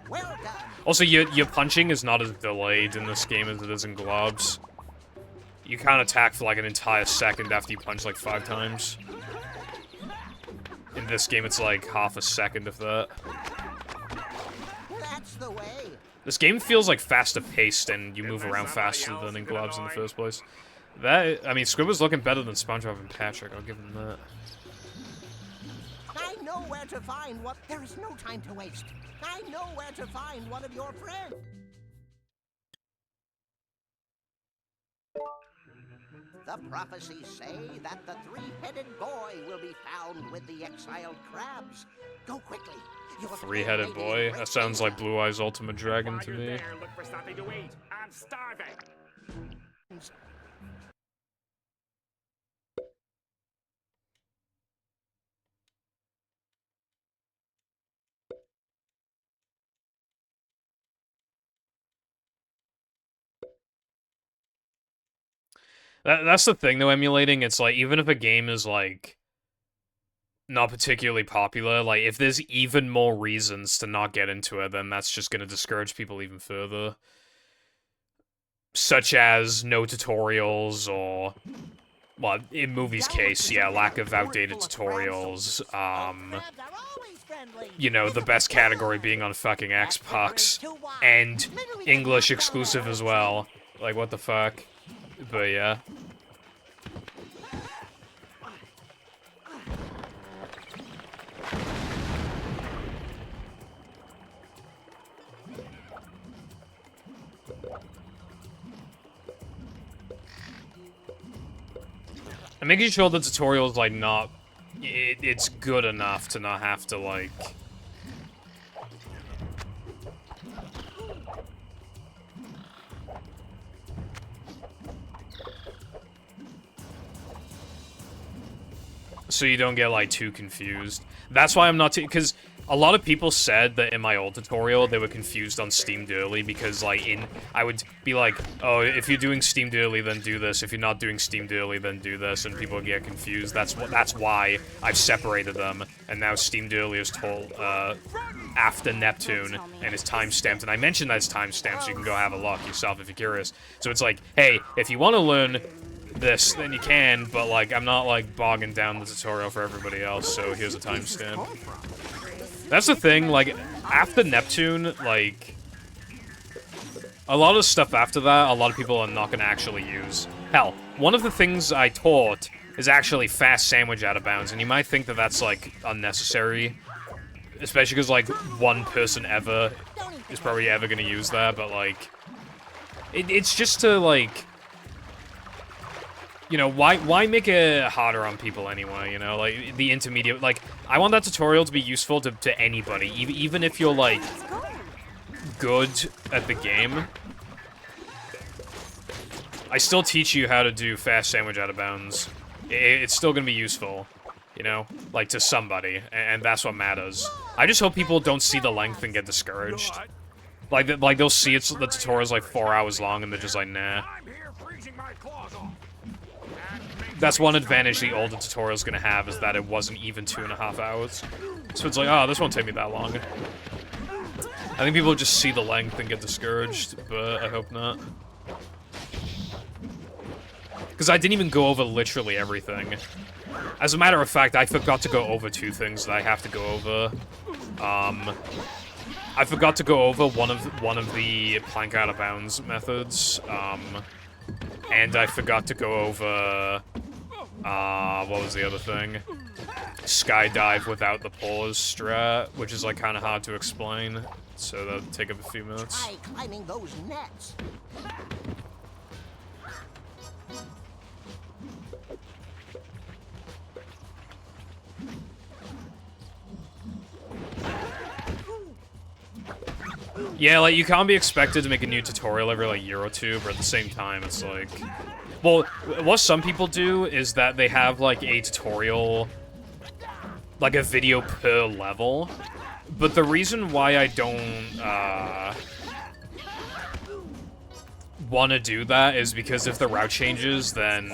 Speaker 3: Well done.
Speaker 1: Also, your punching is not as delayed in this game as it is in Globs. You can't attack for, like, an entire second after you punch, like, 5 times. In this game, it's, like, half a second, if that.
Speaker 3: That's the way.
Speaker 1: This game feels, like, faster paced, and you move around faster than in Globs in the first place. That, I mean, Squibber's looking better than SpongeBob and Patrick, I'll give him that.
Speaker 3: I know where to find what. There is no time to waste. I know where to find one of your friends. The prophecies say that the three-headed boy will be found with the exiled crabs. Go quickly. Your
Speaker 1: Three-headed boy? That sounds like Blue Eye's Ultimate Dragon to me.
Speaker 6: There, look for something to eat. I'm starving.
Speaker 1: That's the thing, though, emulating. It's like, even if a game is, like, not particularly popular, like, if there's even more reasons to not get into it, then that's just gonna discourage people even further. Such as no tutorials, or, well, in Movie's case, yeah, lack of outdated tutorials, you know, the best category being on fucking Xbox, and English exclusive as well. Like, what the fuck? But yeah. And making sure the tutorial is, like, not... It's good enough to not have to, like... So you don't get, like, too confused. That's why I'm not too... Because a lot of people said that in my old tutorial, they were confused on Steamed Early, because, like, I would be like, oh, if you're doing Steamed Early, then do this. If you're not doing Steamed Early, then do this, and people would get confused. That's why I've separated them, and now Steamed Early is told, after Neptune, and it's time-stamped. And I mentioned that it's time-stamped, so you can go have a look yourself if you're curious. So it's like, hey, if you want to learn this, then you can, but, like, I'm not, like, bogging down the tutorial for everybody else, so here's a timestamp. That's the thing, like, after Neptune, like, a lot of stuff after that, a lot of people are not gonna actually use. Hell, one of the things I taught is actually fast sandwich out of bounds, and you might think that that's, like, unnecessary, especially because, like, one person ever is probably ever gonna use that, but, like, it's just to, like... You know, why make it harder on people anyway, you know? Like, the intermediate... Like, I want that tutorial to be useful to anybody, even if you're, like, good at the game. I still teach you how to do fast sandwich out of bounds. It's still gonna be useful, you know? Like, to somebody, and that's what matters. I just hope people don't see the length and get discouraged. Like they'll see the tutorial's, like, 4 hours long, and they're just like, nah.
Speaker 6: I'm here freezing my claws off.
Speaker 1: That's one advantage the older tutorial's gonna have, is that it wasn't even 2.5 hours. So it's like, oh, this won't take me that long. I think people just see the length and get discouraged, but I hope not. Because I didn't even go over literally everything. As a matter of fact, I forgot to go over 2 things that I have to go over. I forgot to go over one of the plank out of bounds methods, and I forgot to go over What was the other thing? Skydive without the pause strat, which is like kind of hard to explain, so that'll take up a few minutes.
Speaker 3: Try climbing those nets.
Speaker 1: Yeah, like, you can't be expected to make a new tutorial every, like, year or two, but at the same time, it's like... Well, what some people do is that they have, like, a tutorial... like, a video per level. But the reason why I don't, want to do that is because if the route changes, then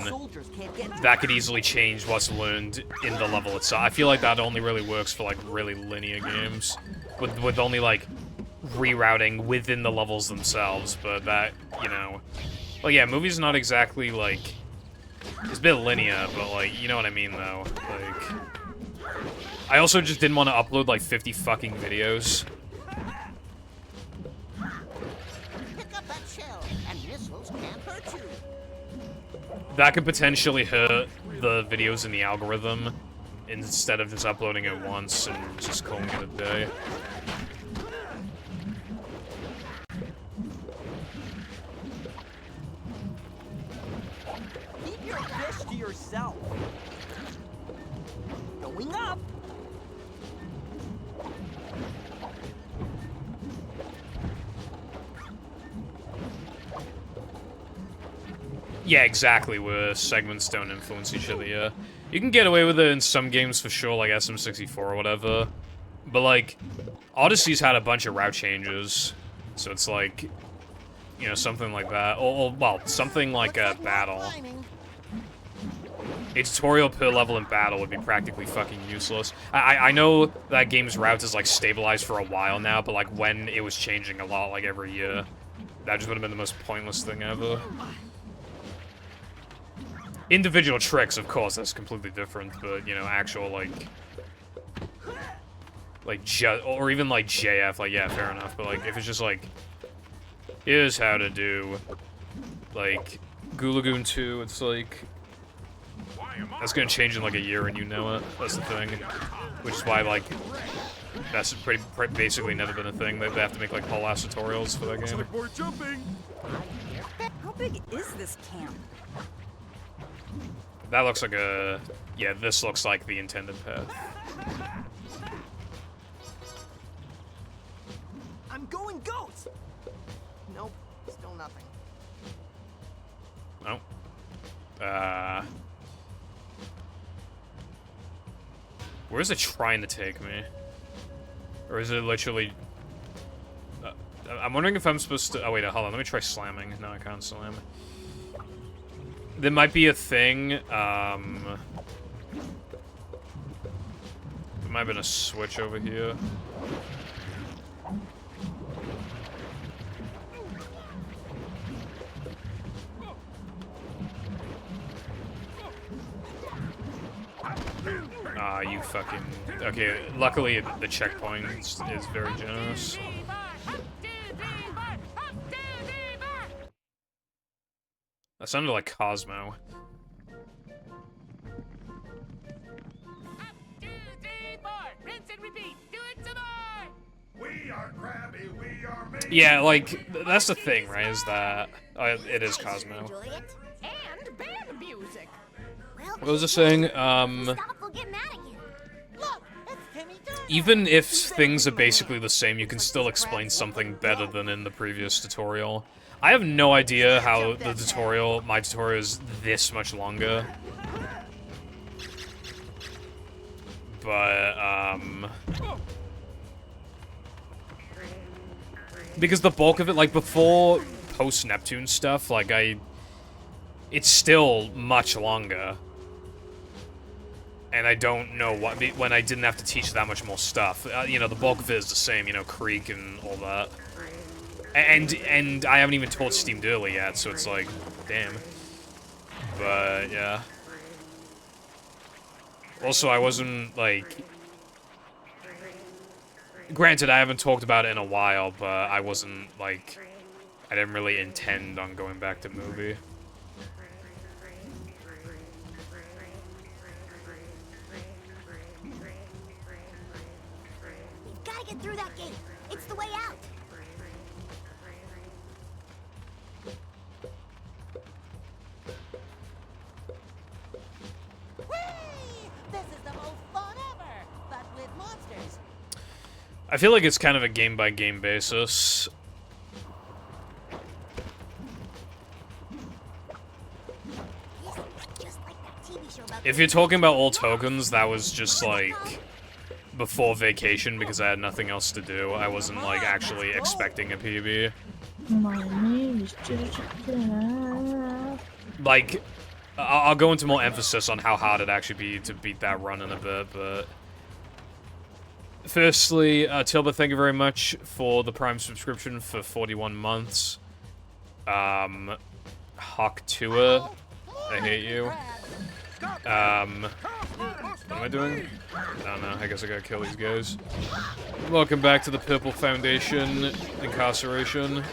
Speaker 1: that could easily change what's learned in the level itself. I feel like that only really works for, like, really linear games. With only, like... rerouting within the levels themselves, but that, you know... Well, yeah, movie's not exactly, like... It's a bit linear, but, like, you know what I mean, though. Like... I also just didn't want to upload, like, 50 fucking videos.
Speaker 3: Pick up that shell, and missiles can't hurt you.
Speaker 1: That could potentially hurt the videos in the algorithm, instead of just uploading it once and just calling it a day.
Speaker 5: To yourself. Going up.
Speaker 1: Yeah, exactly, where segments don't influence each other, yeah. You can get away with it in some games for sure, like SM64 or whatever. But, like, Odyssey's had a bunch of route changes. So it's like, you know, something like that. Or well, something like a battle. A tutorial per level in battle would be practically fucking useless. I know that game's routes is, like, stabilized for a while now, but, like, when it was changing a lot, like, every year, that just would have been the most pointless thing ever. Individual tricks, of course, that's completely different, but, you know, actual, like, or even, like, JF, like, yeah, fair enough, but, like, if it's just, like, here's how to do, like, Gulagoon 2, it's, like... That's gonna change in like a year and you know it. That's the thing. Which is why, like, that's basically never been a thing. They have to make, like, whole ass tutorials for that game.
Speaker 7: How big is this camp?
Speaker 1: That looks like a... Yeah, this looks like the intended path.
Speaker 5: I'm going ghost. Nope, still nothing.
Speaker 1: Oh. Where's it trying to take me? Or is it literally... I'm wondering if I'm supposed to... Oh, wait, hold on. Let me try slamming. No, I can't slam. There might be a thing, there might have been a switch over here. Ah, you fucking... Okay, luckily the checkpoint is very generous. That sounded like Cosmo. Yeah, like, that's the thing, right, is that... it is Cosmo.
Speaker 2: And band music.
Speaker 1: What was I saying? Even if things are basically the same, you can still explain something better than in the previous tutorial. I have no idea how the tutorial, my tutorial, is this much longer. But, because the bulk of it, like, before post-Nicktoons stuff, like, it's still much longer. And I don't know what, when I didn't have to teach that much more stuff. You know, the bulk of it is the same, you know, Creek and all that. And I haven't even taught Steamed Early yet, so it's like, damn. But, yeah. Also, I wasn't, like... Granted, I haven't talked about it in a while, but I wasn't, like... I didn't really intend on going back to movie.
Speaker 8: get through that gate. It's the way out.
Speaker 2: Whee! This is the most fun ever, but with monsters.
Speaker 1: I feel like it's kind of a game-by-game basis.
Speaker 8: Just like that TV show about
Speaker 1: If you're talking about all tokens, that was just like before vacation because I had nothing else to do. I wasn't like actually expecting a PB.
Speaker 9: My name is
Speaker 1: Like, I'll go into more emphasis on how hard it'd actually be to beat that run in a bit, but... Firstly, Tilba, thank you very much for the Prime subscription for 41 months. Hawk Tua, I hate you. What am I doing? I don't know, I guess I gotta kill these guys. Welcome back to the Purple Foundation incarceration.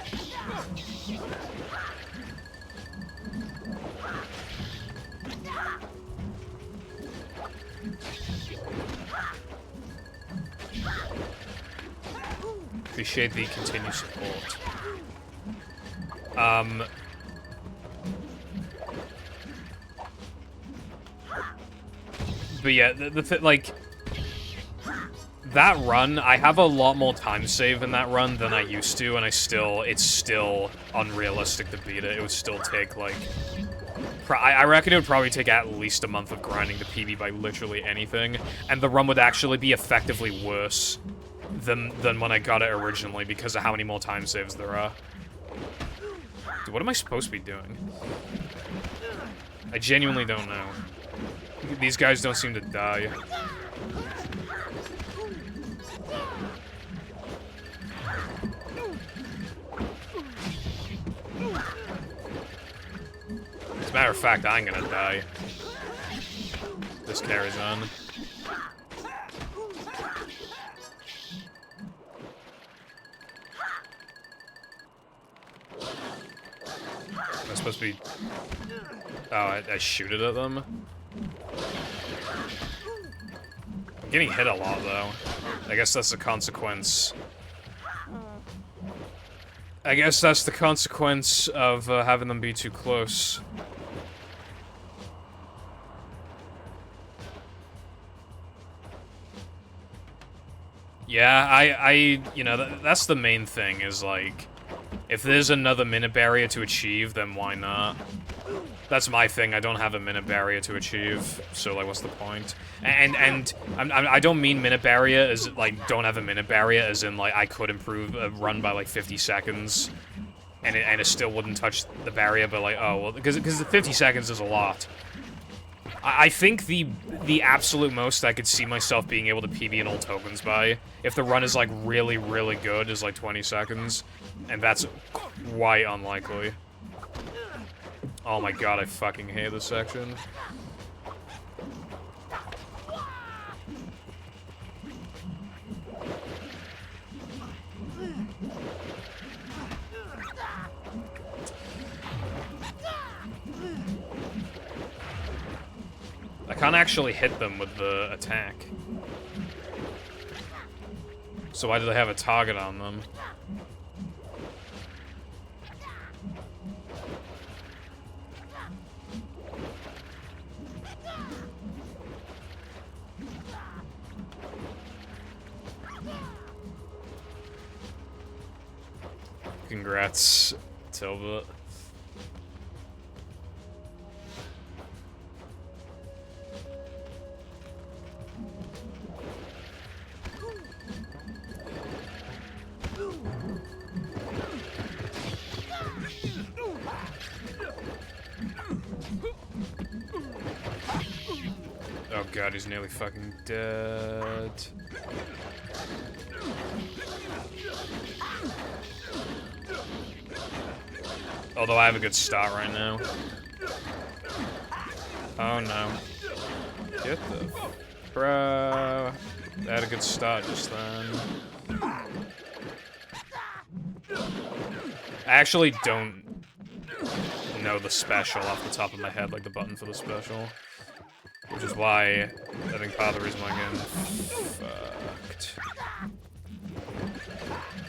Speaker 1: Appreciate the continued support. But yeah, like, that run, I have a lot more time save in that run than I used to, and it's still unrealistic to beat it. It would still take, like, I reckon it would probably take at least a month of grinding the PB by literally anything, and the run would actually be effectively worse than when I got it originally because of how many more time saves there are. Dude, what am I supposed to be doing? I genuinely don't know. These guys don't seem to die. As a matter of fact, I'm gonna die. This carries on. Am I supposed to be... Oh, I shoot it at them? I'm getting hit a lot, though. I guess that's the consequence. I guess that's the consequence of having them be too close. Yeah, you know, that's the main thing, is, like, if there's another minute barrier to achieve, then why not? That's my thing, I don't have a minute barrier to achieve, so, like, what's the point? And I don't mean minute barrier as, like, don't have a minute barrier, as in, like, I could improve a run by, like, 50 seconds, and it still wouldn't touch the barrier, but, like, oh, well, because the 50 seconds is a lot. I think the absolute most I could see myself being able to PB in all tokens by, if the run is, like, really, really good, is, like, 20 seconds, and that's quite unlikely. Oh my god, I fucking hate this section. I can't actually hit them with the attack. So why do they have a target on them? Congrats, Tilba. Oh god, he's nearly fucking dead. Although I have a good start right now. Oh no. Get the... Bro. I had a good start just then. I actually don't know the special off the top of my head, like the button for the special. Which is why I think part of the reason why I'm getting fucked.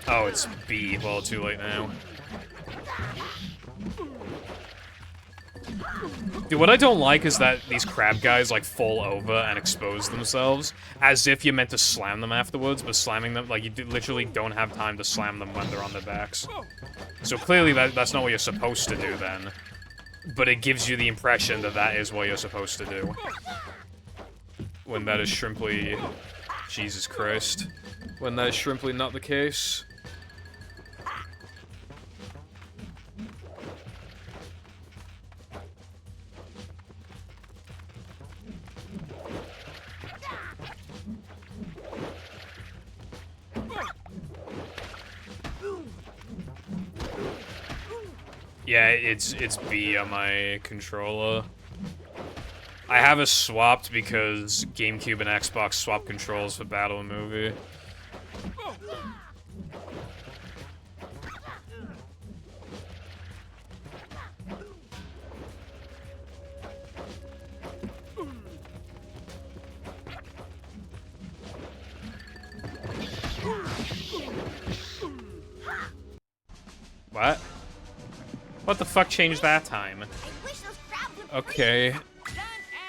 Speaker 1: Oh, it's B. Well, too late now. Dude, what I don't like is that these crab guys, like, fall over and expose themselves, as if you're meant to slam them afterwards, but slamming them, like, you literally don't have time to slam them when they're on their backs. So clearly that's not what you're supposed to do, then. But it gives you the impression that that is what you're supposed to do. When that is shrimply... Jesus Christ. When that is shrimply not the case. Yeah, it's B on my controller. I have it swapped because GameCube and Xbox swap controls for Battle and Movie. What? What the fuck changed that time? Okay.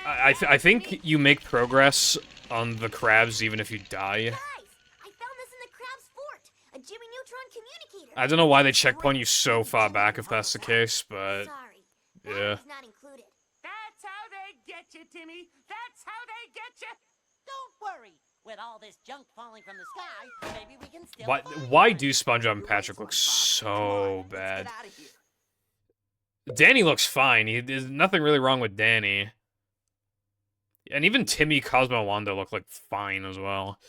Speaker 1: I think you make progress on the crabs even if you die.
Speaker 8: Guys, I found this in the crab's fort. A Jimmy Neutron communicator.
Speaker 1: I don't know why they checkpoint you so far back if that's the case, but
Speaker 8: Sorry.
Speaker 1: yeah.
Speaker 8: Battery's not included.
Speaker 5: That's how they get you, Timmy. That's how they get you.
Speaker 3: Don't worry. With all this junk falling from the sky, maybe we can still
Speaker 1: Why do SpongeBob and Patrick look so bad?
Speaker 3: Get out of here.
Speaker 1: Danny looks fine. There's nothing really wrong with Danny. And even Timmy, Cosmo, and Wanda look like fine as well.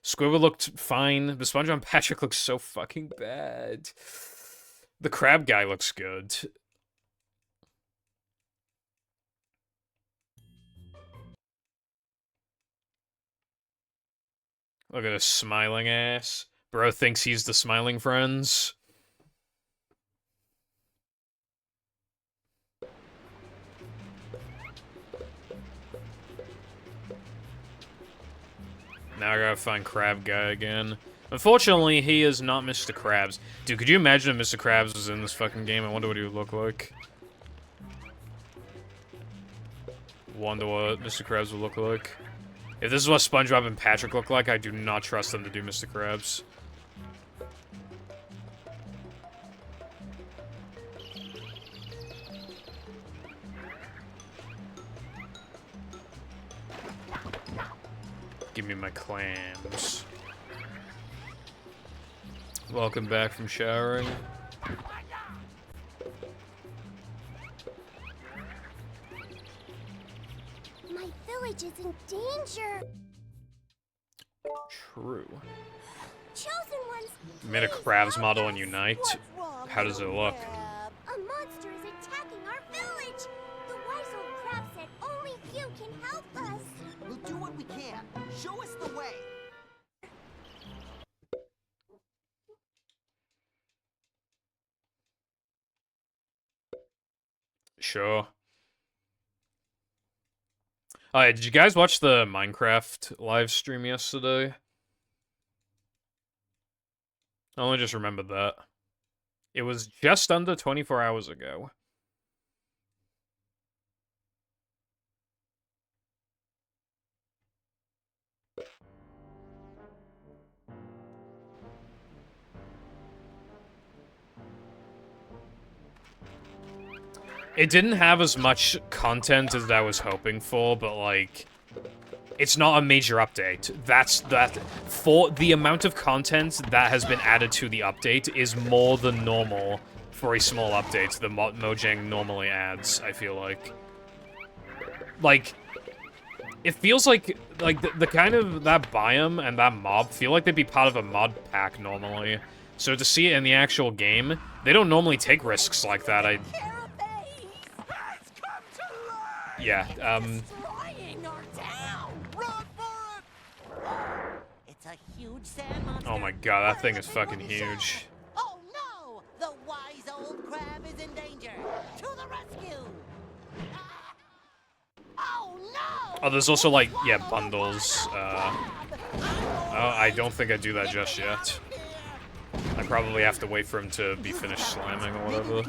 Speaker 1: Squidward looked fine, but SpongeBob and Patrick look so fucking bad. The crab guy looks good. Look at his smiling ass. Bro thinks he's the smiling friends. Now I gotta find Crab Guy again. Unfortunately, he is not Mr. Krabs. Dude, could you imagine if Mr. Krabs was in this fucking game? I wonder what he would look like. Wonder what Mr. Krabs would look like. If this is what SpongeBob and Patrick look like, I do not trust them to do Mr. Krabs. Give me my clams. Welcome back from showering.
Speaker 8: My village is in danger.
Speaker 1: True.
Speaker 8: Chosen ones.
Speaker 1: Made a Krabs model and Unite.
Speaker 2: What's wrong,
Speaker 1: How does it
Speaker 2: little
Speaker 1: look?
Speaker 2: crab?
Speaker 8: A monster is attacking our village. The wise old crab said only you can help us.
Speaker 3: We'll do what we can. Show us the way.
Speaker 1: Sure. Alright, did you guys watch the Minecraft live stream yesterday? I only just remembered that. It was just under 24 hours ago. It didn't have as much content as I was hoping for, but, like, it's not a major update. For the amount of content that has been added to the update is more than normal for a small update that Mojang normally adds, I feel like. Like, it feels like the kind of, that biome and that mob feel like they'd be part of a mod pack normally. So to see it in the actual game, they don't normally take risks like that. Yeah,
Speaker 3: Destroying our town. Run for it. It's a huge sand monster.
Speaker 1: oh my god, that thing is fucking huge.
Speaker 3: Oh no! The wise old crab is in danger. To the rescue! Oh no!
Speaker 1: Oh, there's also, like, yeah, bundles. I don't think I do that just yet. I probably have to wait for him to be finished slamming or whatever.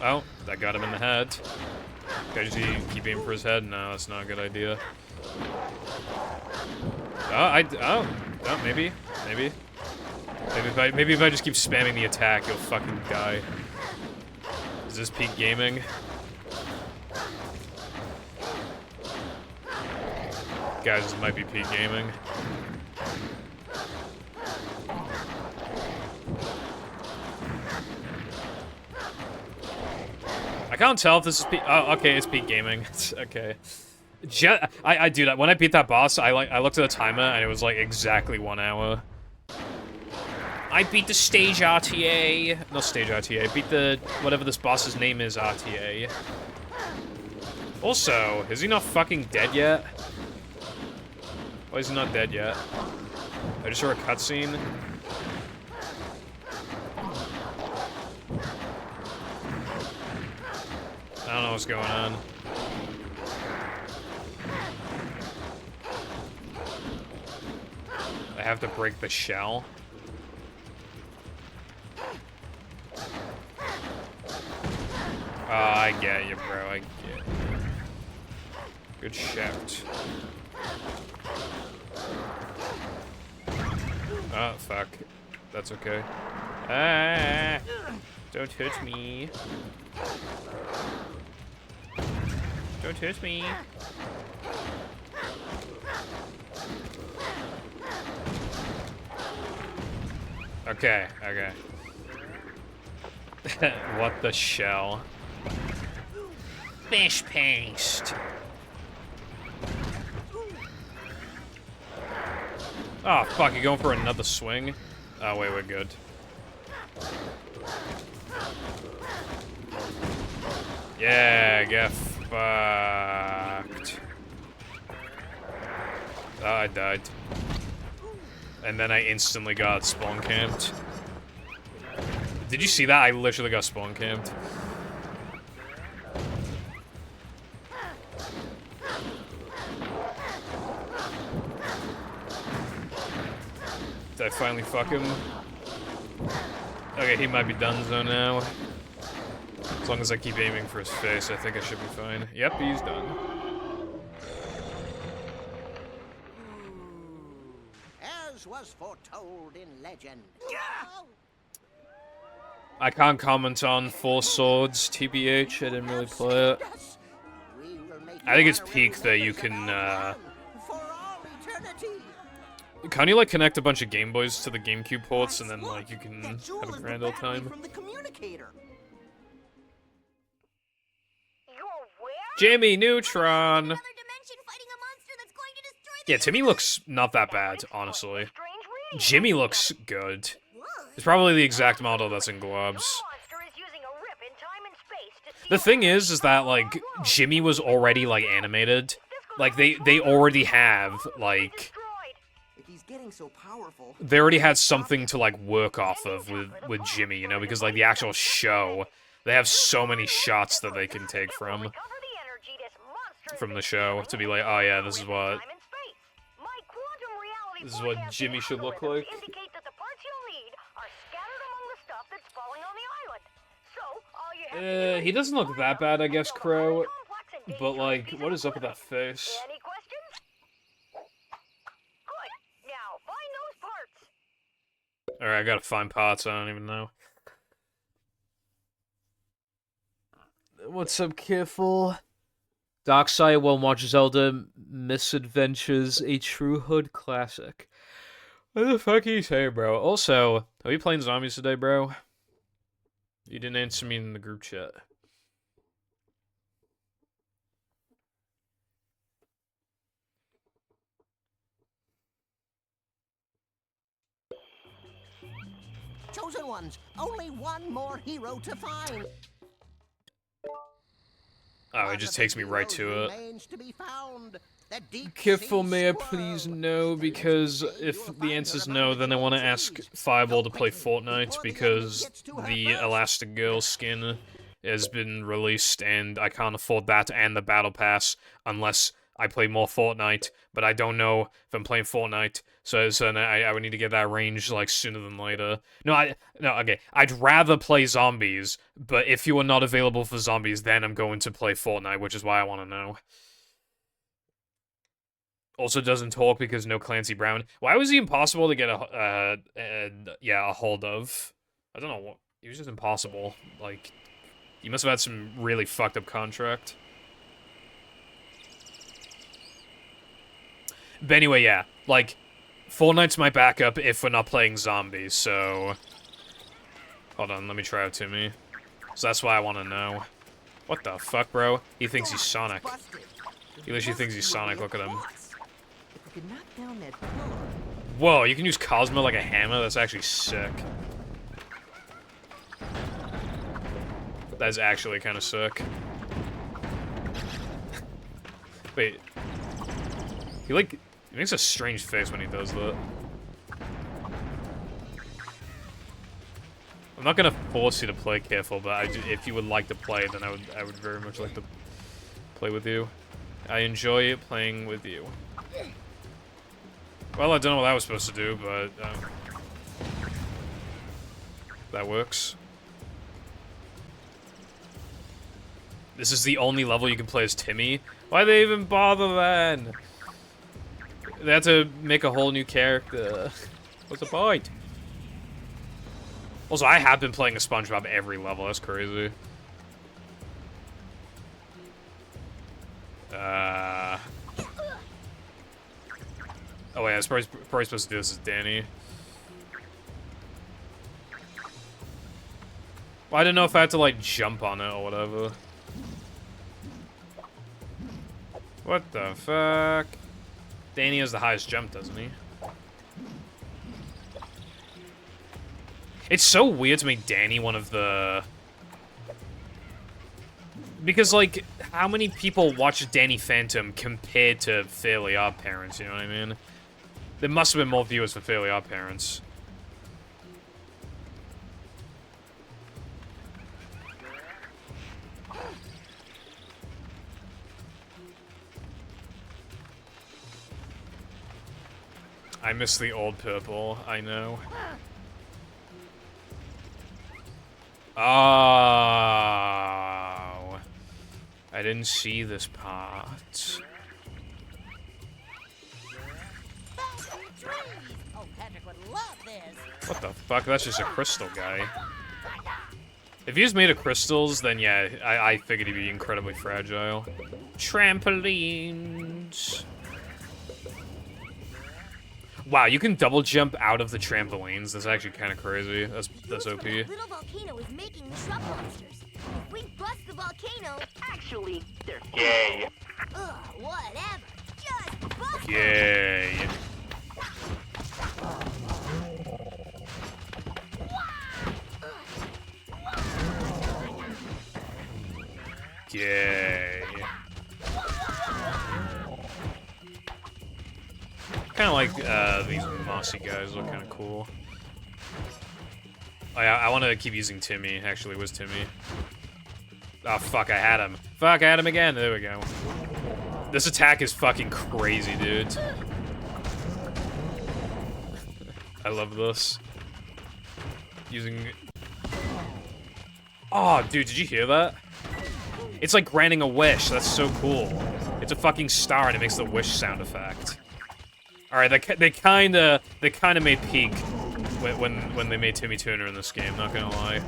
Speaker 1: Oh, that got him in the head. Guys, do you keep aiming for his head? No, that's not a good idea. Oh, maybe. Maybe if I just keep spamming the attack, you'll fucking die. Is this peak gaming? Guys, this might be peak gaming. I can't tell if this is peak. Oh, okay, it's peak gaming. It's okay. I do that when I beat that boss. I looked at the timer and it was like exactly 1 hour. I beat the stage RTA. Not stage RTA. I beat the whatever this boss's name is RTA. Also, is he not fucking dead yet? Why is he not dead yet? I just saw a cutscene. I don't know what's going on. I have to break the shell. Oh, I get you, bro. I get you. Good shout. Oh, fuck. That's okay. Ah! Don't hurt me. Don't hurt me. Okay, okay. What the shell? Fish paste. Oh, fuck, you going for another swing? Oh, wait, we're good. Yeah, get fucked. Oh, I died. And then I instantly got spawn camped. Did you see that? I literally got spawn camped. Did I finally fuck him? Okay, he might be donezo now. As long as I keep aiming for his face, I think I should be fine. Yep, he's done.
Speaker 3: As was foretold in legend.
Speaker 1: I can't comment on Four Swords, TBH, I didn't really play it. I think it's peak that you can, Can't you, like, connect a bunch of Game Boys to the GameCube ports and then, like, you can have a grand old time? Jimmy Neutron! Yeah, Timmy looks not that bad, honestly. Jimmy looks good. It's probably the exact model that's in Globs. The thing is that, like, Jimmy was already, like, animated. Like, they already have, like... They already had something to, like, work off of with Jimmy, you know? Because, like, the actual show, they have so many shots that they can take from the show to be like, oh yeah, this is what Jimmy should look like. He doesn't look that bad, I guess, Crow. But, like, what is up with that face? Alright, I gotta find parts, I don't even know. What's up, Careful? Darkside will watch Zelda Misadventures, a true hood classic. What the fuck are you saying, bro? Also, are you playing zombies today, bro? You didn't answer me in the group chat.
Speaker 3: Chosen ones, only one more hero to find.
Speaker 1: Oh, it just takes me right to it. Careful, may I please no, because if the answer's no, then I want to ask Fireball to play Fortnite, because the Elastic Girl skin has been released, and I can't afford that and the Battle Pass unless I play more Fortnite, but I don't know if I'm playing Fortnite, so I would need to get that range, like, sooner than later. No, okay, I'd rather play zombies, but if you are not available for zombies, then I'm going to play Fortnite, which is why I want to know. Also doesn't talk because no Clancy Brown. Why was he impossible to get a hold of? I don't know what, he was just impossible. Like, he must have had some really fucked up contract. But anyway, yeah, like, Fortnite's my backup if we're not playing zombies, so... Hold on, let me try out Timmy. So that's why I want to know. What the fuck, bro? He thinks he's Sonic. He literally thinks he's Sonic, look at him. Whoa, you can use Cosmo like a hammer? That's actually sick. That's actually kind of sick. Wait. He makes a strange face when he does that. I'm not gonna force you to play careful, but if you would like to play, then I would very much like to play with you. I enjoy playing with you. Well, I don't know what that was supposed to do, but that works. This is the only level you can play as Timmy? Why'd they even bother then? They had to make a whole new character. What's the point? Also, I have been playing a SpongeBob every level. That's crazy. Oh wait, I was probably supposed to do this as Danny. Well, I didn't know if I had to, like, jump on it or whatever. What the fuck? Danny has the highest jump, doesn't he? It's so weird to make Danny one of the... Because, like, how many people watch Danny Phantom compared to Fairly Odd Parents, you know what I mean? There must have been more viewers for Fairly Odd Parents. I miss the old purple, I know. Oh, I didn't see this part.
Speaker 2: Oh, Patrick would love this.
Speaker 1: What the fuck? That's just a crystal guy. If he was made of crystals, then yeah, I figured he'd be incredibly fragile. Trampolines. Wow, you can double jump out of the trampolines. That's actually kind of crazy. That's OP.
Speaker 8: The little volcano is making the shrub monsters. If we bust the volcano, actually, they're
Speaker 4: Yay.
Speaker 8: ugh, whatever. Just bust them.
Speaker 1: Yay. Yay. Kind of like these mossy guys look kind of cool. Oh yeah, I want to keep using Timmy. Actually, it was Timmy. Oh fuck, I had him. Fuck, I had him again. There we go. This attack is fucking crazy, dude. I love this. Using... Oh, dude, did you hear that? It's like granting a wish. That's so cool. It's a fucking star and it makes the wish sound effect. All right, they kind of made peak when they made Timmy Turner in this game. Not gonna lie,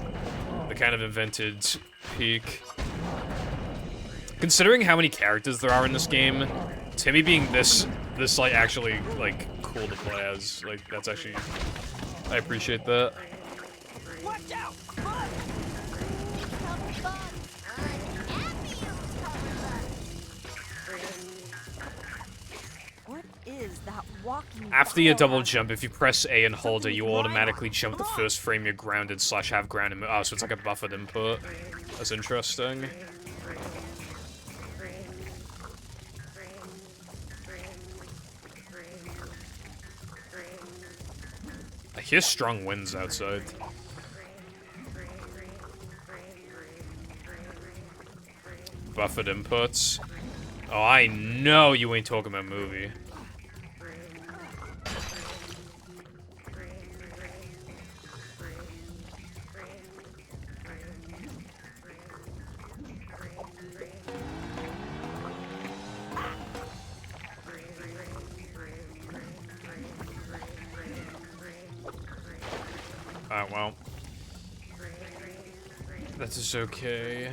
Speaker 1: they kind of invented peak. Considering how many characters there are in this game, Timmy being this like actually like cool to play as, like that's actually, I appreciate that.
Speaker 5: Watch out! Bud!
Speaker 7: What is that walking?
Speaker 1: After your double jump, if you press A and hold it, you automatically jump the first frame you're grounded / have grounded. Oh, so it's like a buffered input. That's interesting. I hear strong winds outside. buffered inputs. Oh, I know you ain't talking about movie. Alright, well. That is okay.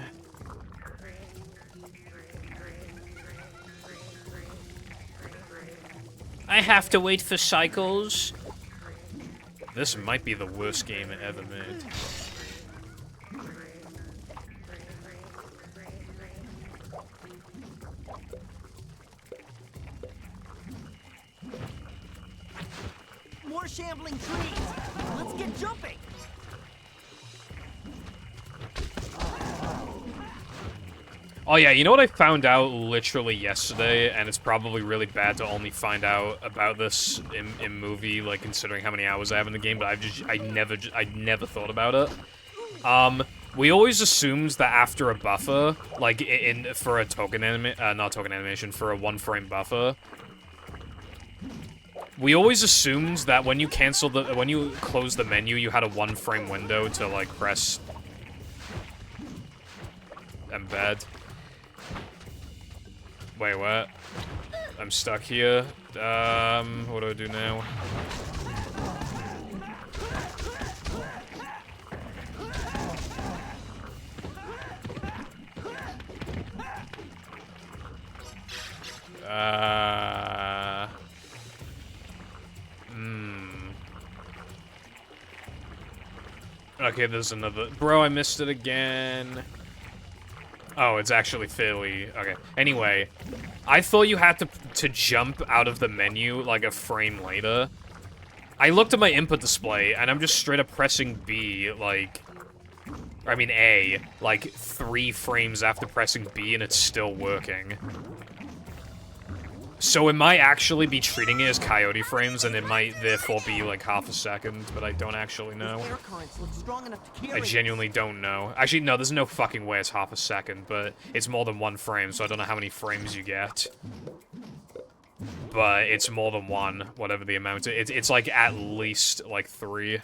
Speaker 1: I have to wait for cycles. This might be the worst game ever made.
Speaker 5: More shambling trees. Let's get jumping.
Speaker 1: Oh yeah, you know what I found out literally yesterday, and it's probably really bad to only find out about this in movie, like considering how many hours I have in the game, but I never thought about it. We always assumed that after a buffer, like for a not token animation, for a 1-frame buffer, we always assumed that when you close the menu, you had a 1-frame window to like press embed. Wait, what? I'm stuck here. What do I do now? Okay, there's another. Bro, I missed it again. Oh, it's actually fairly... Okay. Anyway, I thought you had to jump out of the menu, like, a frame later. I looked at my input display, and I'm just straight up pressing B, like... I mean, A, like, 3 frames after pressing B, and it's still working. So it might actually be treating it as coyote frames, and it might therefore be like half a second, but I don't actually know. I genuinely don't know. Actually, no, there's no fucking way it's half a second, but it's more than 1 frame, so I don't know how many frames you get. But it's more than 1, whatever the amount. It's like at least like 3.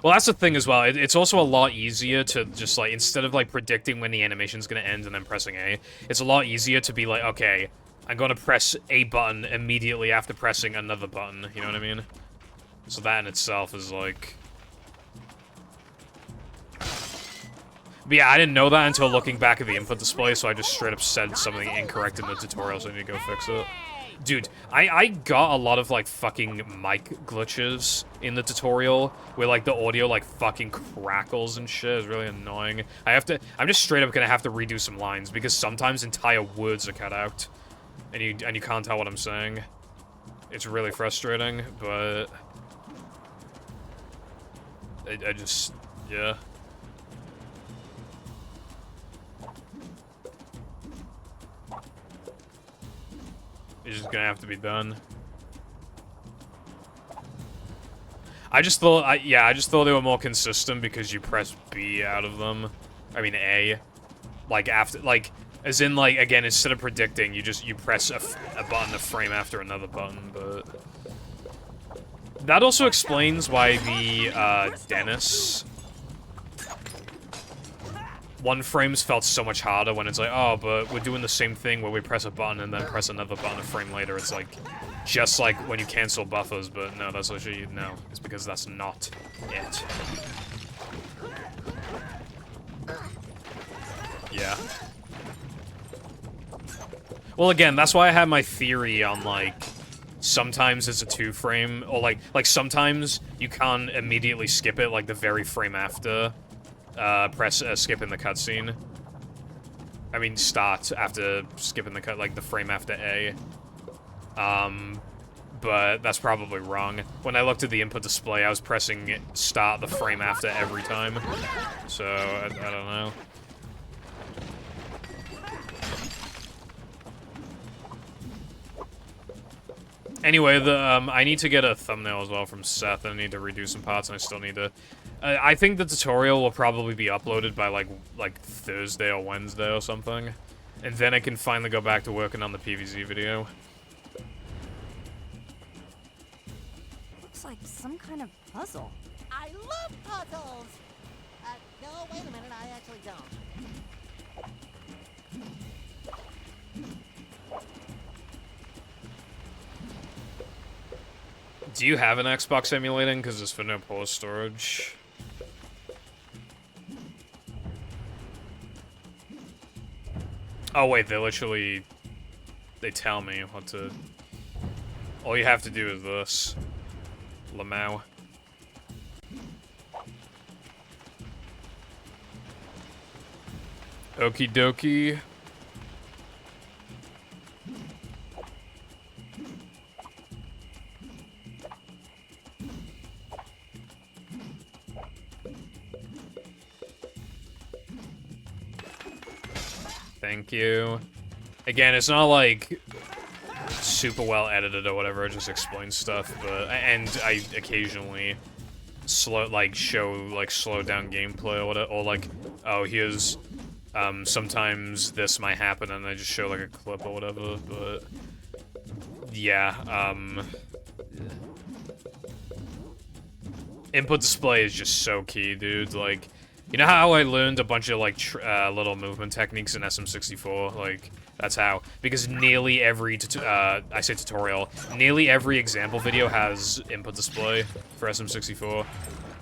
Speaker 1: Well, that's the thing as well. It's also a lot easier to just, like, instead of, like, predicting when the animation's gonna end and then pressing A, it's a lot easier to be like, okay, I'm gonna press a button immediately after pressing another button, you know what I mean? So that in itself is, like... But yeah, I didn't know that until looking back at the input display, so I just straight up said something incorrect in the tutorial, so I need to go fix it. Dude, I got a lot of, like, fucking mic glitches in the tutorial, where, like, the audio, like, fucking crackles and shit. It's really annoying. I'm just straight up gonna have to redo some lines, because sometimes entire words are cut out, and you can't tell what I'm saying. It's really frustrating, but... I just... yeah. It's just gonna have to be done. I just thought they were more consistent because you press B out of them. I mean A. Like after, like, as in, like, again, instead of predicting, you press a button a frame after another button, but... That also explains why the, Dennis... 1 frames felt so much harder when it's like, oh, but we're doing the same thing where we press a button and then press another button a frame later. It's like, just like when you cancel buffers, but no, that's actually, no. It's because that's not it. Yeah. Well, again, that's why I had my theory on, like, sometimes it's a 2-frame, or like sometimes you can't immediately skip it, like, the very frame after. Press skip in the cutscene. I mean, start after skipping the cut, like the frame after A. But that's probably wrong. When I looked at the input display, I was pressing start the frame after every time. So, I don't know. Anyway, I need to get a thumbnail as well from Seth, and I need to redo some parts, and I still need to... I think the tutorial will probably be uploaded by, like Thursday or Wednesday or something. And then I can finally go back to working on the PvZ video.
Speaker 7: Looks like some kind of puzzle.
Speaker 2: I love puzzles! No, wait a minute, I actually don't.
Speaker 1: Do you have an Xbox emulating? Because it's for no pause storage. Oh wait, they tell me what to... All you have to do is this. Lamau. Okie dokie. Thank you. Again, it's not like super well edited or whatever, it just explains stuff, but and I occasionally slow down gameplay or whatever, or like, oh, here's sometimes this might happen and I just show like a clip or whatever, but yeah, input display is just so key, dude. Like, you know how I learned a bunch of, like, little movement techniques in SM64? Like, that's how. Because nearly every, I say tutorial, nearly every example video has input display for SM64.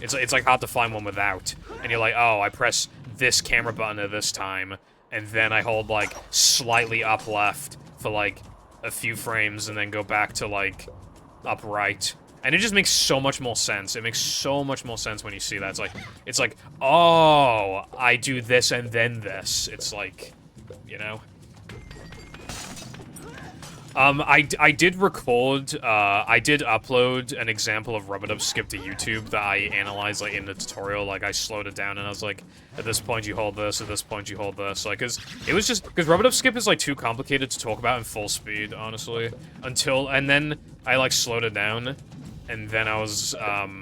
Speaker 1: It's like, hard to find one without. And you're like, oh, I press this camera button at this time, and then I hold, like, slightly up left for, like, a few frames, and then go back to, like, up right. And it just makes so much more sense. It makes so much more sense when you see that. It's like, oh, I do this and then this. It's like, you know? I did record, I did upload an example of rub-a-dub skip to YouTube that I analyzed, like, in the tutorial. Like, I slowed it down and I was like, at this point you hold this, at this point you hold this. Like, because rub-a-dub skip is, like, too complicated to talk about in full speed, honestly. And then I, like, slowed it down. And then I was, oh,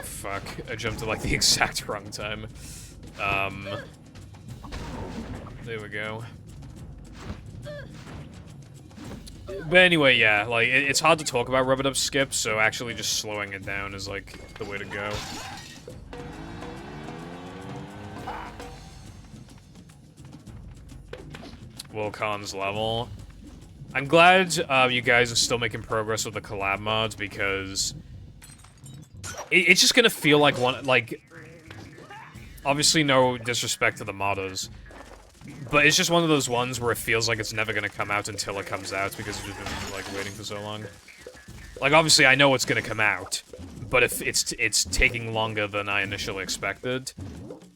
Speaker 1: fuck. I jumped at, like, the exact wrong time. There we go. But anyway, yeah, like, it's hard to talk about rub-a-dub skip, so actually just slowing it down is, like, the way to go. Volcan's level. I'm glad you guys are still making progress with the collab mods, because it's just gonna feel like one, like, obviously no disrespect to the modders, but it's just one of those ones where it feels like it's never gonna come out until it comes out, because we've been, like, waiting for so long. Like, obviously I know it's gonna come out, but if it's taking longer than I initially expected,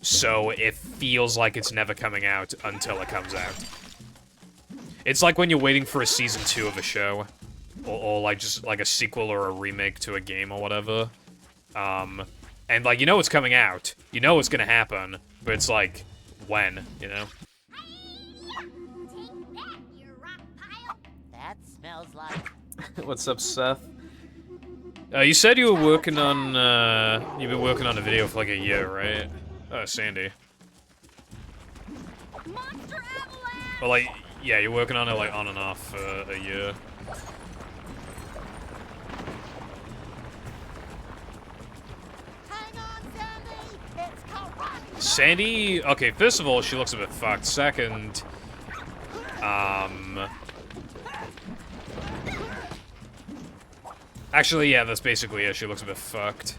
Speaker 1: so it feels like it's never coming out until it comes out. It's like when you're waiting for a season 2 of a show, or like just like a sequel or a remake to a game or whatever. And like, you know it's coming out, you know it's gonna happen, but it's like, when, you know?
Speaker 8: Take that, you rock pile.
Speaker 2: That smells like...
Speaker 1: What's up, Seth? You said you were working on, you've been working on a video for like a year, right? Oh, Sandy.
Speaker 8: Monster avalanche.
Speaker 1: Well, like, yeah, you're working on it, like, on and off for a year.
Speaker 2: Hang on, Sandy! It's karate!
Speaker 1: Sandy, okay, first of all, she looks a bit fucked. Second, actually, yeah, that's basically it. She looks a bit fucked.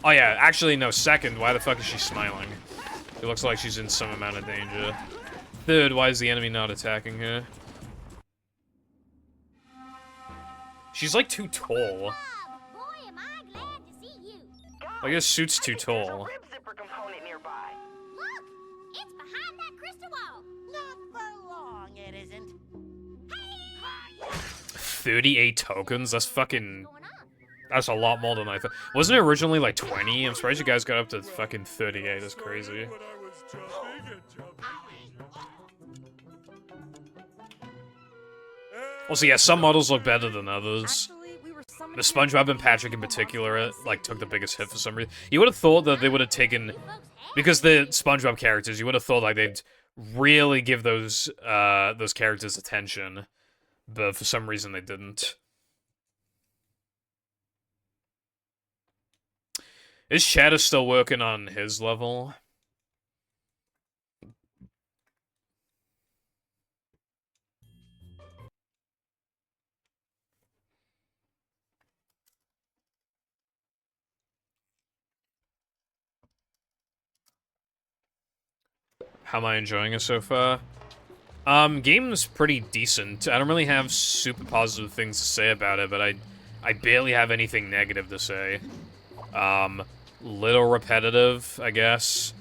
Speaker 1: Oh yeah, actually, no, second, why the fuck is she smiling? It looks like she's in some amount of danger. Third, why is the enemy not attacking her? She's like too tall.
Speaker 8: Boy, am I glad to see you.
Speaker 1: Like, this suit's too
Speaker 5: There's a
Speaker 1: tall.
Speaker 5: rib zipper component nearby.
Speaker 8: Look, it's behind that crystal wall.
Speaker 2: Not for long, it isn't.
Speaker 1: 38 tokens? That's fucking... That's a lot more than I thought. Wasn't it originally like 20? I'm surprised you guys got up to fucking 38. That's crazy. Also, yeah, some models look better than others. The SpongeBob and Patrick in particular, like, took the biggest hit for some reason. You would have thought that they would have taken... Because the SpongeBob characters, you would have thought, like, they'd really give those characters attention. But for some reason, they didn't. Is Shadow still working on his level? How am I enjoying it so far? Game's pretty decent. I don't really have super positive things to say about it, but I barely have anything negative to say. Little repetitive, I guess.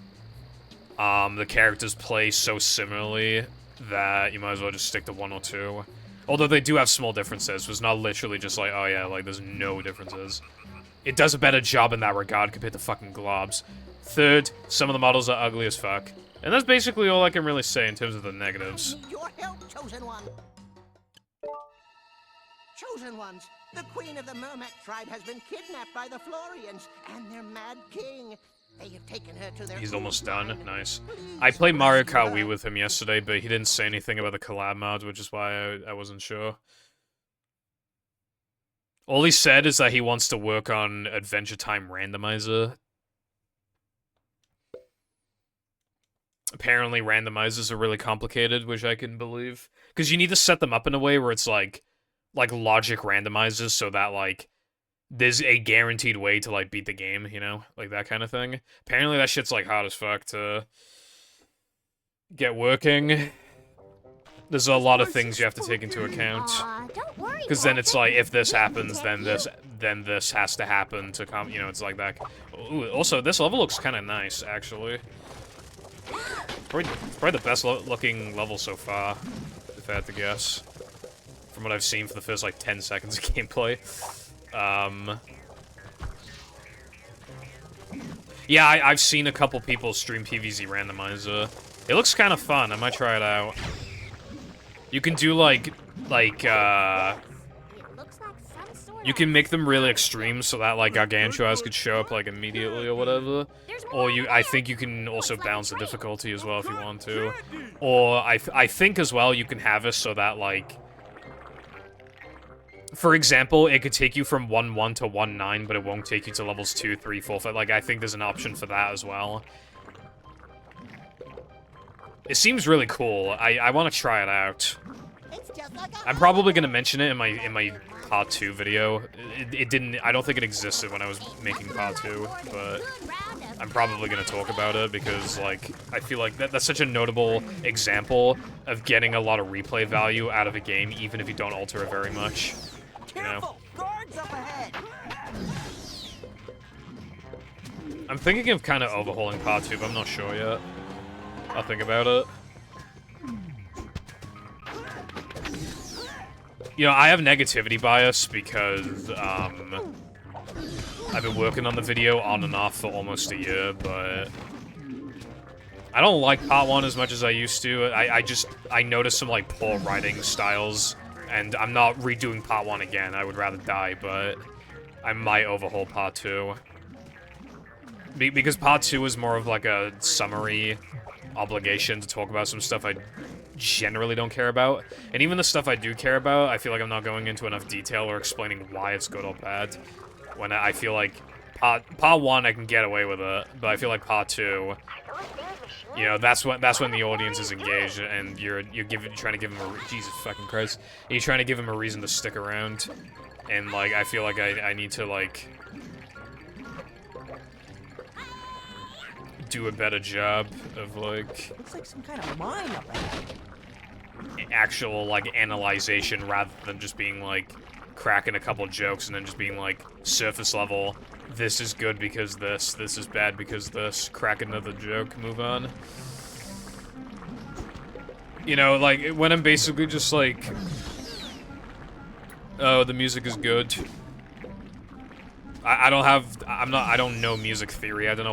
Speaker 1: The characters play so similarly that you might as well just stick to one or two. Although they do have small differences. It's not literally just like, oh yeah, like there's no differences. It does a better job in that regard compared to fucking globs. Third, some of the models are ugly as fuck. And that's basically all I can really say in terms of the negatives.
Speaker 3: Need your help, Chosen One. Chosen Ones, the Queen of the Mermac tribe has been kidnapped by the Florians and their mad king. They have taken her to their...
Speaker 1: He's almost done. Nice. I played Mario Kart Wii with him yesterday, but he didn't say anything about the collab mod, which is why I wasn't sure. All he said is that he wants to work on Adventure Time Randomizer. Apparently randomizers are really complicated, which I can believe. Because you need to set them up in a way where it's like logic randomizers so that, like, there's a guaranteed way to, like, beat the game, you know? Like, that kind of thing. Apparently that shit's, like, hard as fuck to get working. There's a lot of things you have to take into account. Because then it's like, if this happens, then this has to happen to come, you know, it's like that. Ooh, also, this level looks kind of nice, actually. Probably the best looking level so far, if I had to guess. From what I've seen for the first, like, 10 seconds of gameplay. Yeah, I've seen a couple people stream PvZ Randomizer. It looks kind of fun. I might try it out. You can do, you can make them really extreme so that, like, Gargantuas could show up, like, immediately or whatever. Or I think you can also balance the difficulty as well if you want to. Or I think as well you can have it so that, like... For example, it could take you from 1-1 to 1-9, but it won't take you to levels 2, 3, 4, 5. Like, I think there's an option for that as well. It seems really cool. I want to try it out. I'm probably gonna mention it in my Part 2 video. It didn't. I don't think it existed when I was making Part 2, but I'm probably gonna talk about it because, like, I feel like that's such a notable example of getting a lot of replay value out of a game, even if you don't alter it very much. You know? I'm thinking of kind of overhauling Part 2, but I'm not sure yet. I'll think about it. You know, I have negativity bias because, I've been working on the video on and off for almost a year, but I don't like Part 1 as much as I used to. I noticed some, like, poor writing styles, and I'm not redoing Part 1 again. I would rather die, but I might overhaul Part 2. Because Part 2 is more of, like, a summary obligation to talk about some stuff I generally don't care about. And even the stuff I do care about, I feel like I'm not going into enough detail or explaining why it's good or bad. When I feel like Part 1 I can get away with it, but I feel like Part 2, you know, that's when the audience is engaged and you're trying to give them a Jesus fucking Christ. You're trying to give them a reason to stick around. And, like, I feel like I need to, like, do a better job of, like...
Speaker 5: Looks like some kind of mine up ahead.
Speaker 1: Actual, like, analyzation rather than just being, like, cracking a couple jokes and then just being, like, surface level. This is good because this is bad because this. Crack another joke, move on. You know, like, when I'm basically just, like... Oh, the music is good. I don't know music theory. I don't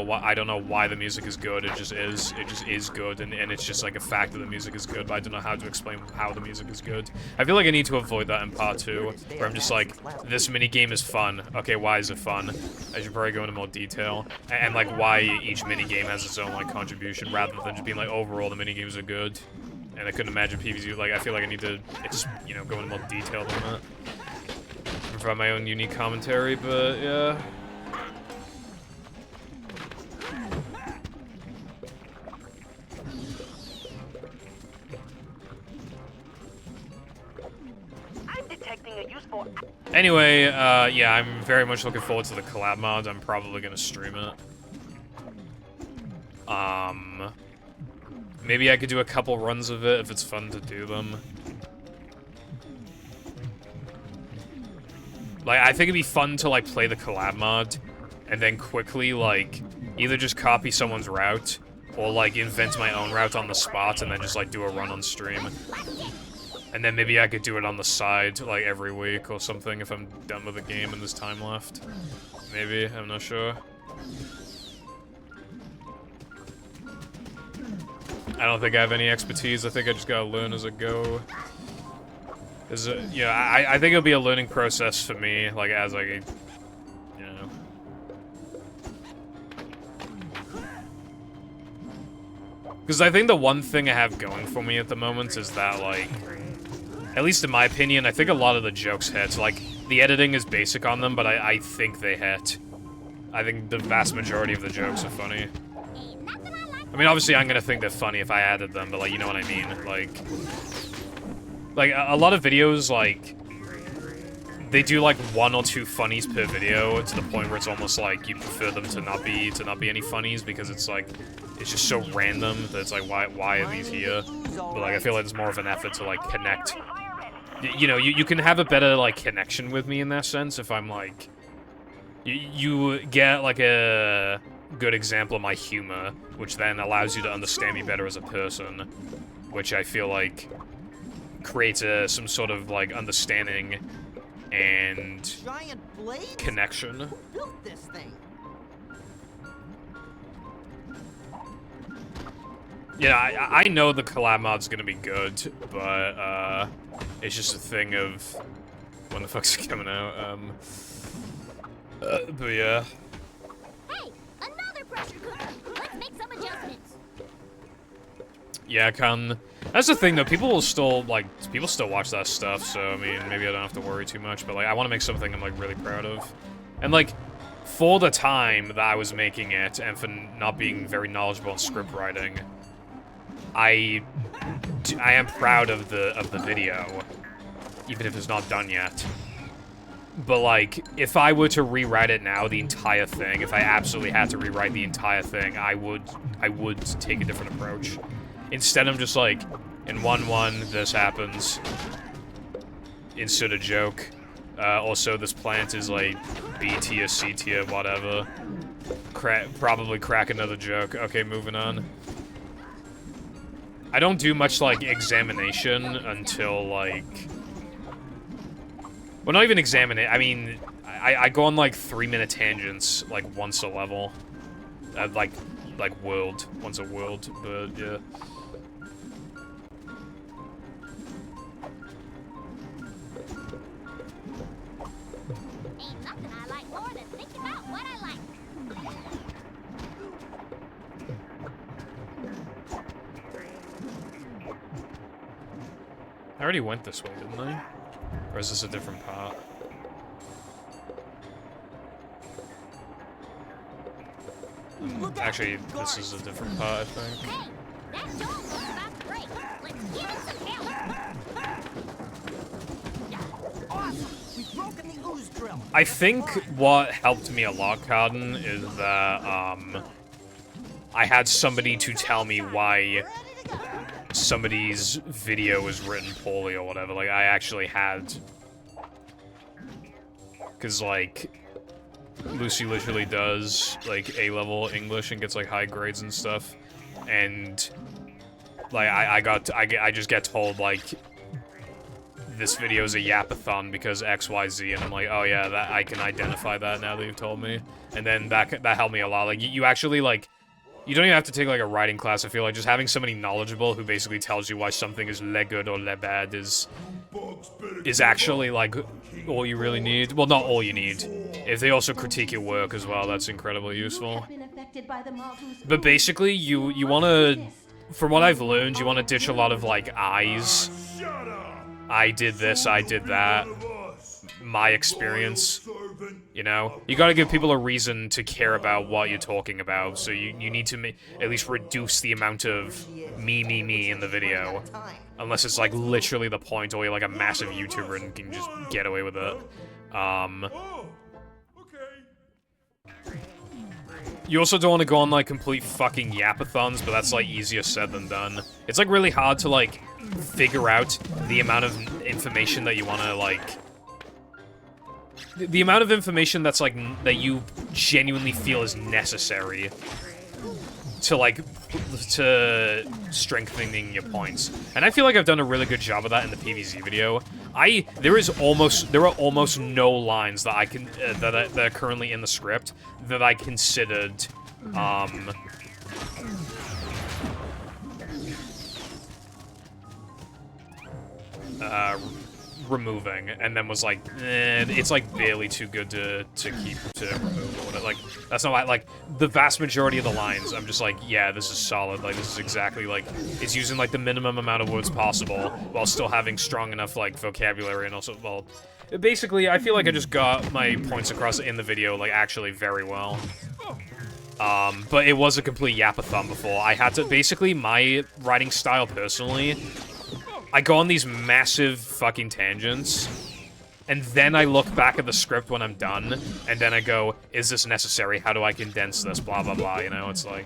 Speaker 1: know why the music is good. It just is good, and it's just like a fact that the music is good, but I don't know how to explain how the music is good. I feel like I need to avoid that in part 2, where I'm just like, this minigame is fun. Okay, why is it fun? I should probably go into more detail. And like, why each minigame has its own, like, contribution, rather than just being like, overall, the minigames are good. And I couldn't imagine PvZ, like, I feel like I need to, just, you know, go into more detail than that. Provide my own unique commentary, but yeah.
Speaker 10: I'm detecting a useful.
Speaker 1: Anyway, yeah, I'm very much looking forward to the collab mod. I'm probably gonna stream it. Maybe I could do a couple runs of it if it's fun to do them. Like, I think it'd be fun to, like, play the collab mod, and then quickly, like, either just copy someone's route, or, like, invent my own route on the spot, and then just, like, do a run on stream. And then maybe I could do it on the side, like, every week or something if I'm done with the game and there's time left. Maybe, I'm not sure. I don't think I have any expertise. I think I just gotta learn as I go. Yeah, I think it'll be a learning process for me, like, as I, you know. Because I think the one thing I have going for me at the moment is that, like, at least in my opinion, I think a lot of the jokes hit. Like, the editing is basic on them, but I think they hit. I think the vast majority of the jokes are funny. I mean, obviously I'm gonna think they're funny if I added them, but, like, you know what I mean? Like, a lot of videos, like, they do, like, 1 or 2 funnies per video to the point where it's almost like you prefer them to not be any funnies because it's, like, it's just so random that it's like, why are these here? But, like, I feel like there's more of an effort to, like, connect. You know, you can have a better, like, connection with me in that sense if I'm, like... You get, like, a good example of my humor, which then allows you to understand me better as a person, which I feel like creates some sort of, like, understanding and connection.
Speaker 3: Who built this thing?
Speaker 1: Yeah, I know the collab mod's gonna be good, but, it's just a thing of when the fuck's it coming out, but yeah.
Speaker 8: Hey, another pressure cooker. Let's make some adjustments.
Speaker 1: Yeah, that's the thing, though. People still watch that stuff, so, I mean, maybe I don't have to worry too much, but, like, I want to make something I'm, like, really proud of. And, like, for the time that I was making it, and for not being very knowledgeable in script writing, I am proud of the video, even if it's not done yet. But, like, if I were to rewrite it now, the entire thing, if I absolutely had to rewrite the entire thing, I would take a different approach. Instead, I'm just like, in 1-1, this happens. Insert a joke. Also, this plant is, like, B tier, C tier, whatever. Probably crack another joke. Okay, moving on. I don't do much, like, examination until, like... Well, not even examine it. I mean, I go on, like, 3-minute tangents, like, once a level. Like world. Once a world, but, yeah.
Speaker 8: Ain't nothing I like more than thinking about what I like.
Speaker 1: I already went this way, didn't I? Or is this a different part? Actually, this is a different part, I think.
Speaker 8: Hey, that dog looks about to break. Let's give it some help.
Speaker 3: Awesome! We've broken the ooze drill.
Speaker 1: I think what helped me a lot, Carden, is that, I had somebody to tell me why somebody's video was written poorly or whatever. Like, I actually had... Because, like, Lucy literally does, like, A-level English and gets, like, high grades and stuff. And, like, I just get told, like, this video is a yapathon because XYZ, and I'm like, oh yeah, that I can identify that now that you've told me. And then that helped me a lot. Like, you actually, like, you don't even have to take, like, a writing class, I feel like. Just having somebody knowledgeable who basically tells you why something is le good or le bad is actually, like, all you really need. Well, not all you need. If they also critique your work as well, that's incredibly useful. But basically, you want to... From what I've learned, you want to ditch a lot of, like, I's. I did this, I did that. My experience. You know? You gotta give people a reason to care about what you're talking about, so you need to at least reduce the amount of me in the video. Unless it's, like, literally the point, or you're, like, a massive YouTuber and can just get away with it. You also don't want to go on, like, complete fucking yapathons, but that's, like, easier said than done. It's, like, really hard to, like, figure out the amount of information that you want to, like... The amount of information that's, like, that you genuinely feel is necessary to, like, to strengthening your points. And I feel like I've done a really good job of that in the PvZ video. There are almost no lines that I can, that are currently in the script that I considered, removing, and then was like, it's like barely too good to remove or whatever. Like, that's not why, like, the vast majority of the lines, I'm just like, yeah, this is solid, like, this is exactly, like, it's using, like, the minimum amount of words possible, while still having strong enough, like, vocabulary, and also, well, basically, I feel like I just got my points across in the video, like, actually very well. But it was a complete yapathon before. I had to, basically, my writing style, personally, I go on these massive fucking tangents, and then I look back at the script when I'm done, and then I go, is this necessary? How do I condense this? Blah, blah, blah, you know? It's like...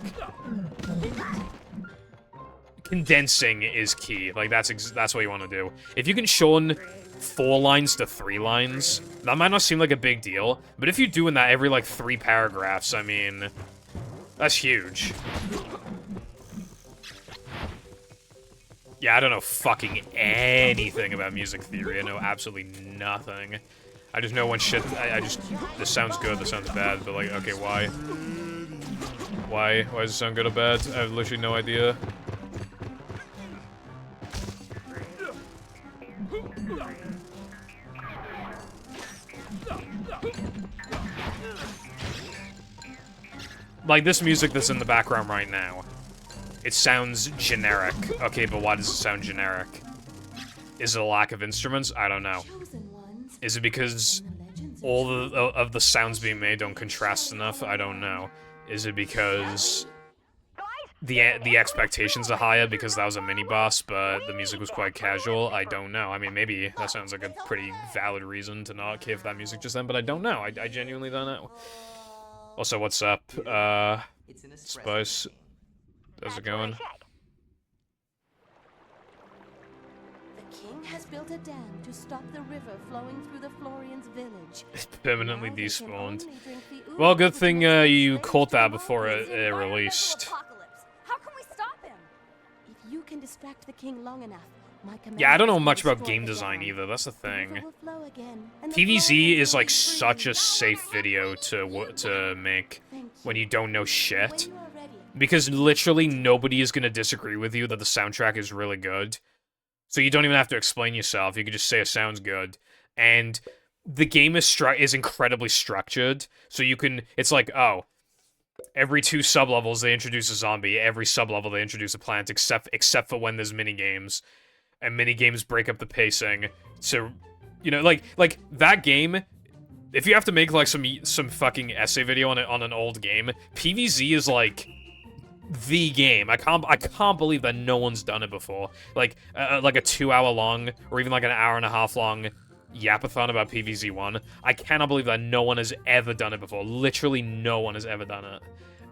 Speaker 1: Condensing is key. Like, that's what you want to do. If you can shorten 4 lines to 3 lines, that might not seem like a big deal, but if you're doing that every, like, 3 paragraphs, I mean... That's huge. Yeah, I don't know fucking anything about music theory. I know absolutely nothing. I just know when shit... I just... This sounds good, this sounds bad, but like, okay, why? Why? Why does it sound good or bad? I have literally no idea. Like, this music that's in the background right now. It sounds generic. Okay, but why does it sound generic? Is it a lack of instruments? I don't know. Is it because all of the sounds being made don't contrast enough? I don't know. Is it because the expectations are higher because that was a mini-boss, but the music was quite casual? I don't know. I mean, maybe that sounds like a pretty valid reason to not care for that music just then, but I don't know. I genuinely don't know. Also, what's up, Spice? How's it going?
Speaker 2: The king has built a dam to stop the river flowing through the Florians' village.
Speaker 1: It's permanently despawned. Well, good thing you caught that before it released.
Speaker 7: How can we stop him?
Speaker 2: If you can distract the king long enough,
Speaker 1: yeah, I don't know much about game design either, that's the thing. PvZ is like such a safe video to make when you don't know shit. Because literally nobody is gonna disagree with you that the soundtrack is really good. So you don't even have to explain yourself, you can just say it sounds good. And the game is incredibly structured, so you can, it's like, oh, every 2 sublevels they introduce a zombie, every sublevel they introduce a plant, except for when there's minigames. And minigames break up the pacing, so, you know, like, that game, if you have to make, like, some fucking essay video on an old game, PvZ is, like, the game. I can't believe that no one's done it before. Like a 2-hour long, or even like an hour and a half long yapathon about PvZ1. I cannot believe that no one has ever done it before. Literally no one has ever done it.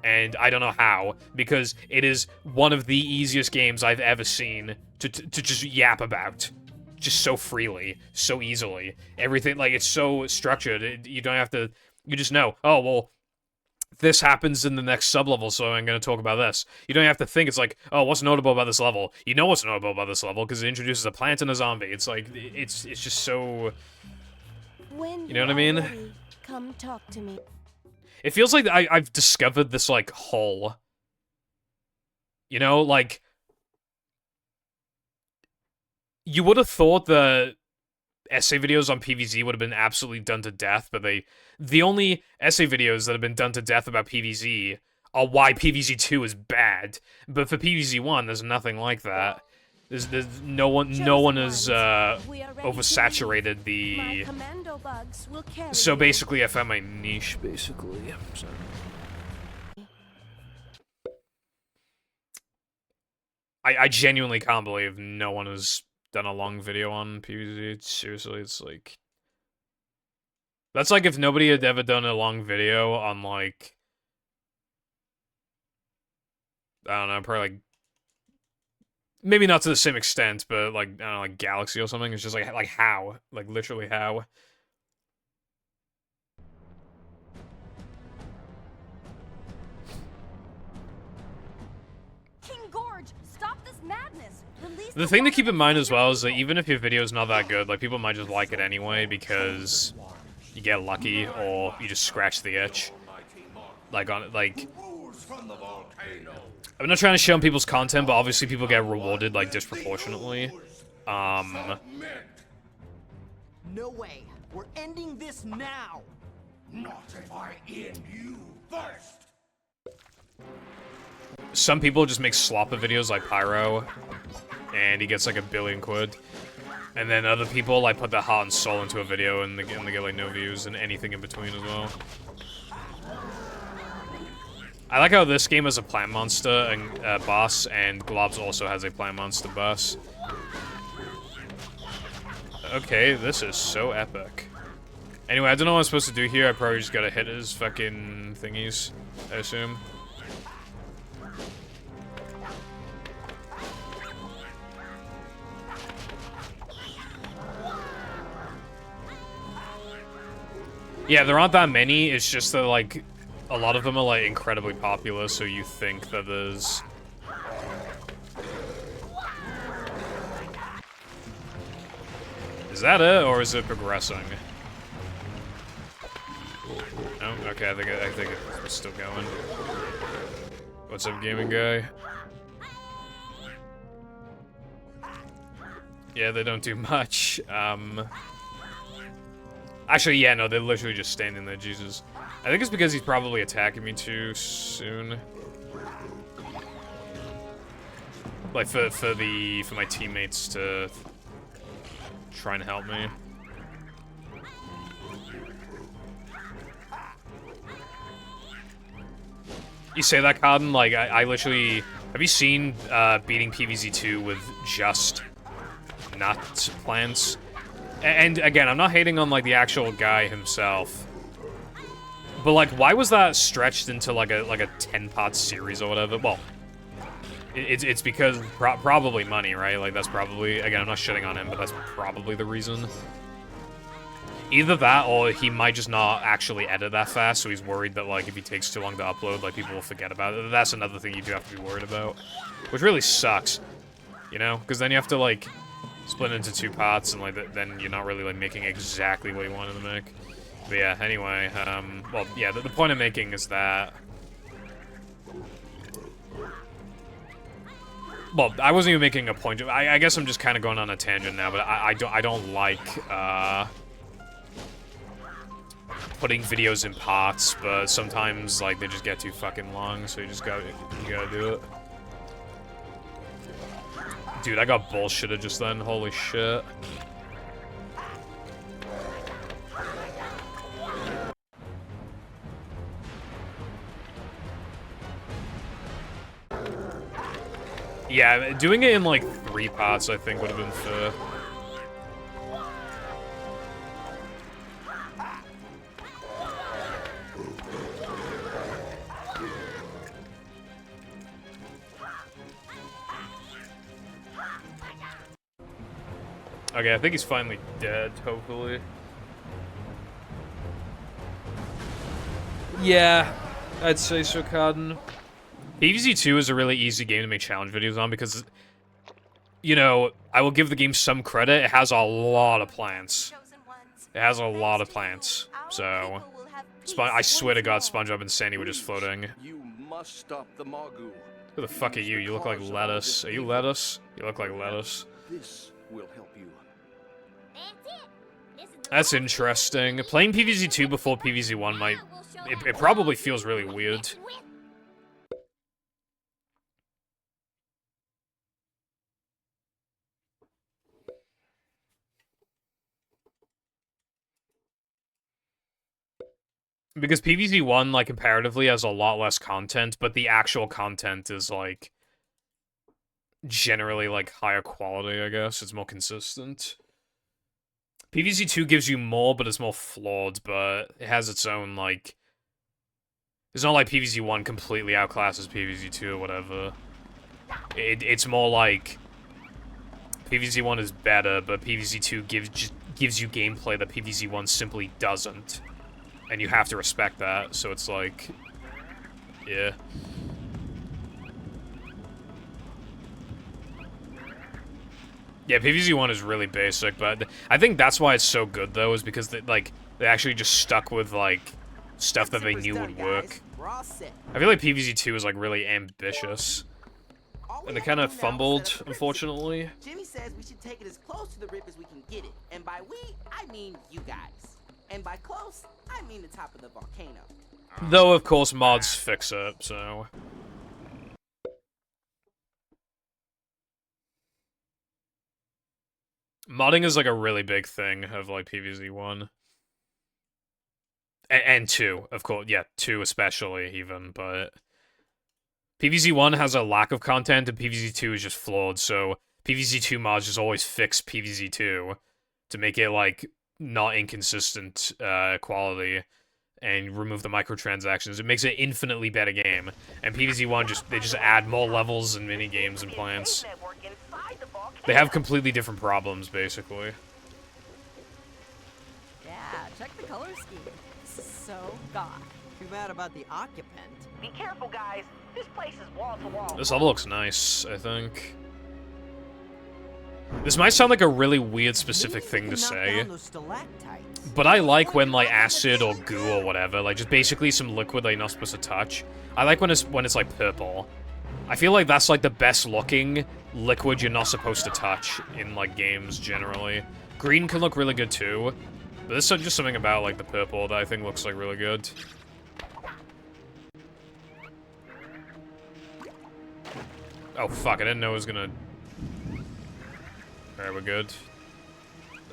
Speaker 1: And I don't know how, because it is one of the easiest games I've ever seen to just yap about. Just so freely, so easily. Everything, like, it's so structured, you don't have to, you just know, oh, well, this happens in the next sublevel, so I'm going to talk about this. You don't have to think it's like, oh, what's notable about this level? You know what's notable about this level because it introduces a plant and a zombie. It's like, it's just so...
Speaker 2: When
Speaker 1: You know what I mean?
Speaker 2: ready, come talk to me.
Speaker 1: It feels like I've discovered this, like, hole. You know, like... You would have thought that essay videos on PvZ would have been absolutely done to death, but the only essay videos that have been done to death about PvZ are why PvZ 2 is bad. But for PvZ 1, there's nothing like that. There's no one has oversaturated the. So basically, I found my niche. Basically, so. I genuinely can't believe no one has done a long video on PvZ. Seriously, it's like... That's like if nobody had ever done a long video on, like... I don't know, probably, like... Maybe not to the same extent, but, like, I don't know, like Galaxy or something. It's just like how? Like, literally how? The thing to keep in mind as well is that even if your video is not that good, like, people might just like it anyway because you get lucky or you just scratch the itch. Like, I'm not trying to shit on people's content, but obviously people get rewarded, like, disproportionately.
Speaker 5: No way. We're ending this now.
Speaker 6: Not if I end you first.
Speaker 1: Some people just make slopper videos like Pyro, and he gets like 1 billion quid. And then other people like put their heart and soul into a video and they get like no views and anything in between as well. I like how this game has a plant monster and boss, and Globs also has a plant monster boss. Okay, this is so epic. Anyway, I don't know what I'm supposed to do here. I probably just gotta hit his fucking thingies, I assume. Yeah, there aren't that many, it's just that, like, a lot of them are, like, incredibly popular, so you think that there's... Is that it, or is it progressing? No? Okay, I think it's still going. What's up, gaming guy? Yeah, they don't do much, Actually, yeah, no, they're literally just standing there, Jesus. I think it's because he's probably attacking me too soon. Like, for my teammates to try and help me. You say that, Cotton? Like, I literally... Have you seen beating PvZ 2 with just nut plants? And again, I'm not hating on, like, the actual guy himself. But, like, why was that stretched into, like a 10-part series or whatever? Well, it's because probably money, right? Like, that's probably... Again, I'm not shitting on him, but that's probably the reason. Either that, or he might just not actually edit that fast, so he's worried that, like, if he takes too long to upload, like, people will forget about it. That's another thing you do have to be worried about. Which really sucks, you know? Because then you have to, like... split into 2 parts, and like then you're not really like making exactly what you wanted to make. But yeah, anyway, well, yeah, the point I'm making is that... Well, I wasn't even making a point. I guess I'm just kind of going on a tangent now, but I don't like putting videos in parts, but sometimes like they just get too fucking long, so you gotta do it. Dude, I got bullshitted just then. Holy shit. Yeah, doing it in like 3 parts, I think, would have been fair. Okay, I think he's finally dead, hopefully. Yeah. I'd say so, Carden. PvZ 2 is a really easy game to make challenge videos on because, you know, I will give the game some credit. It has a lot of plants. It has a lot of plants. So, I swear to God, SpongeBob and Sandy were just floating.
Speaker 6: You must stop the Magu.
Speaker 1: Who the fuck are you? You look like lettuce. Are you lettuce? You look like lettuce.
Speaker 6: This will help you.
Speaker 1: That's interesting. Playing PvZ 2 before PvZ 1 might... It probably feels really weird. Because PvZ 1, like, comparatively has a lot less content, but the actual content is, like, generally, like, higher quality, I guess. It's more consistent. PvZ 2 gives you more, but it's more flawed, but it has its own, like... It's not like PvZ 1 completely outclasses PvZ 2 or whatever. It's more like... PvZ 1 is better, but PvZ 2 gives you gameplay that PvZ 1 simply doesn't. And you have to respect that, so it's like... Yeah. Yeah, PvZ 1 is really basic, but I think that's why it's so good, though, is because, they actually just stuck with, like, stuff that they knew would work. I feel like PvZ 2 is, like, really ambitious. And they kind of fumbled, unfortunately.
Speaker 5: Jimmy says we should take it as close to the rip as we can get it. And by we, I mean you guys. And by close, I mean the top of the volcano.
Speaker 1: Though, of course, mods fix it, so... Modding is, like, a really big thing of, like, PvZ 1. And 2, of course. Yeah, 2 especially, even, but... PvZ 1 has a lack of content, and PvZ 2 is just flawed, so... PvZ 2 mods just always fix PvZ 2 to make it, like, not inconsistent quality, and remove the microtransactions. It makes it an infinitely better game. And PvZ 1, they just add more levels and mini-games and plants. They have completely different problems, basically.
Speaker 7: Yeah, check the color scheme. This is so goth.
Speaker 5: Too bad about the occupant.
Speaker 10: Be careful, guys. This place is wall to wall.
Speaker 1: This level looks nice, I think. This might sound like a really weird specific thing to say, but I like when, like, acid or goo or whatever, like, just basically some liquid that you're not supposed to touch. I like when it's like, purple. I feel like that's, like, the best-looking liquid you're not supposed to touch in, like, games, generally. Green can look really good, too, but there's just something about, like, the purple that I think looks, like, really good. Oh, fuck, I didn't know it was gonna... Alright, we're good.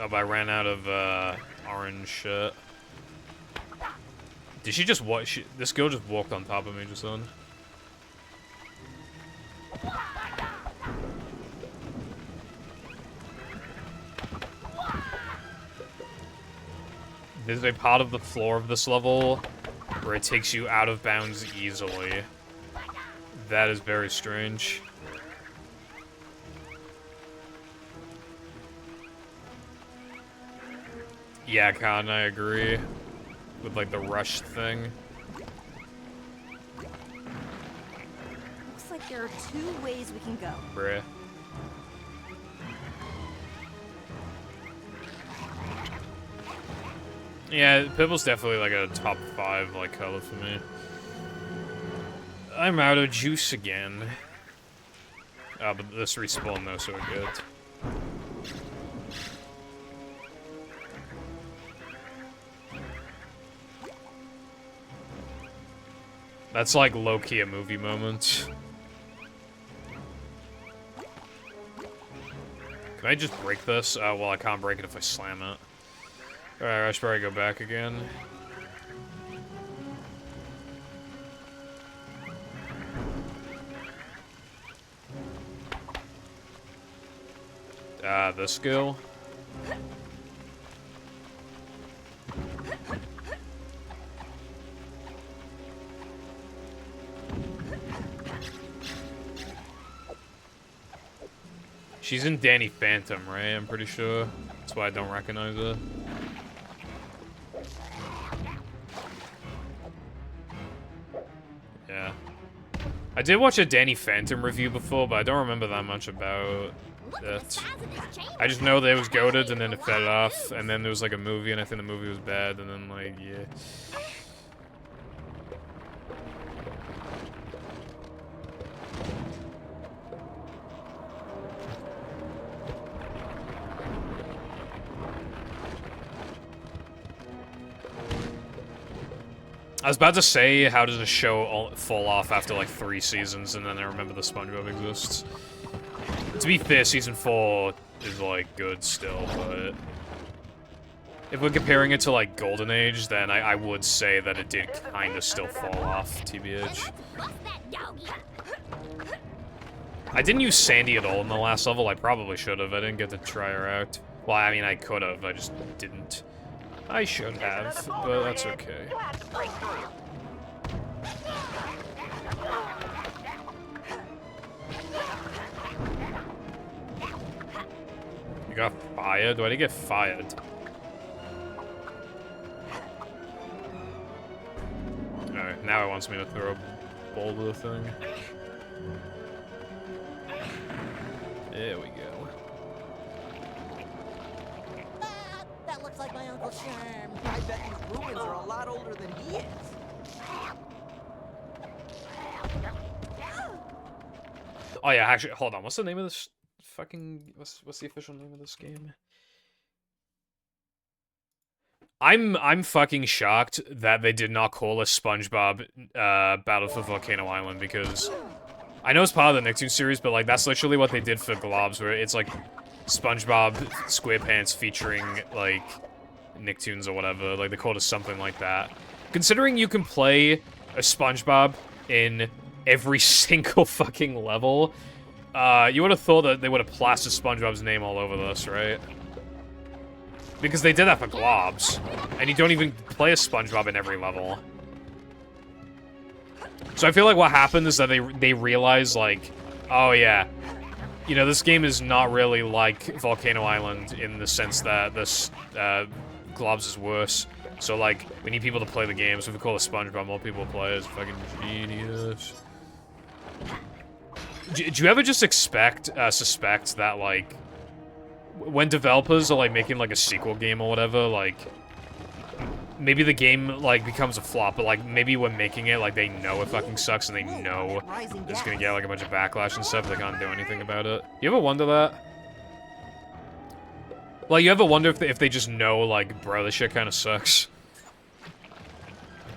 Speaker 1: Oh, but I ran out of, orange shit. Did she just this girl just walked on top of me just then. There's a part of the floor of this level where it takes you out of bounds easily. That is very strange. Yeah, Con, I agree. With, like, the rush thing.
Speaker 7: Looks like there are 2 ways we can go.
Speaker 1: Bruh. Yeah, purple's definitely, like, a top 5, like, color for me. I'm out of juice again. Oh, but this respawn, though, so we're good. That's like low-key a movie moment. Can I just break this? Oh, well, I can't break it if I slam it. Alright, I should probably go back again. This skill. She's in Danny Phantom, right? I'm pretty sure. That's why I don't recognize her. Yeah. I did watch a Danny Phantom review before, but I don't remember that much about it. I just know that it was goated, and then it fell off, and then there was like a movie, and I think the movie was bad, and then like, yeah. I was about to say, how does a show fall off after like 3 seasons, and then I remember the SpongeBob exists. To be fair, season 4 is like good still, but if we're comparing it to like Golden Age, then I would say that it did kind of still fall off, TBH. I didn't use Sandy at all in the last level. I probably should have. I didn't get to try her out. Well, I mean, I could have. I just didn't. I should have, but that's okay. You got fired? Why did you get fired? Alright, now it wants me to throw a ball to the thing. There we go.
Speaker 3: That looks like my Uncle Sherm.
Speaker 5: I bet these ruins are a lot older than he is.
Speaker 1: Oh yeah, actually, hold on. What's the name of this fucking... What's the official name of this game? I'm fucking shocked that they did not call it SpongeBob Battle for Volcano Island, because I know it's part of the Nicktoons series, but like that's literally what they did for Globs, where it's like SpongeBob SquarePants featuring like Nicktoons or whatever. Like they called it something like that. Considering you can play a SpongeBob in every single fucking level, you would have thought that they would have plastered SpongeBob's name all over this, right? Because they did that for Globs, and you don't even play a SpongeBob in every level. So I feel like what happened is that they realized, like, oh yeah, you know, this game is not really like Volcano Island in the sense that this Globs is worse. So like, we need people to play the game, so if we call it SpongeBob, more people will play it. It's fucking genius. Do you ever just suspect that, like, when developers are, like, making, like, a sequel game or whatever, like, maybe the game, like, becomes a flop, but, like, maybe when making it, like, they know it fucking sucks and they know it's gonna get, like, a bunch of backlash and stuff, they can't do anything about it. You ever wonder that? Like, you ever wonder if they just know, like, bro, this shit kind of sucks?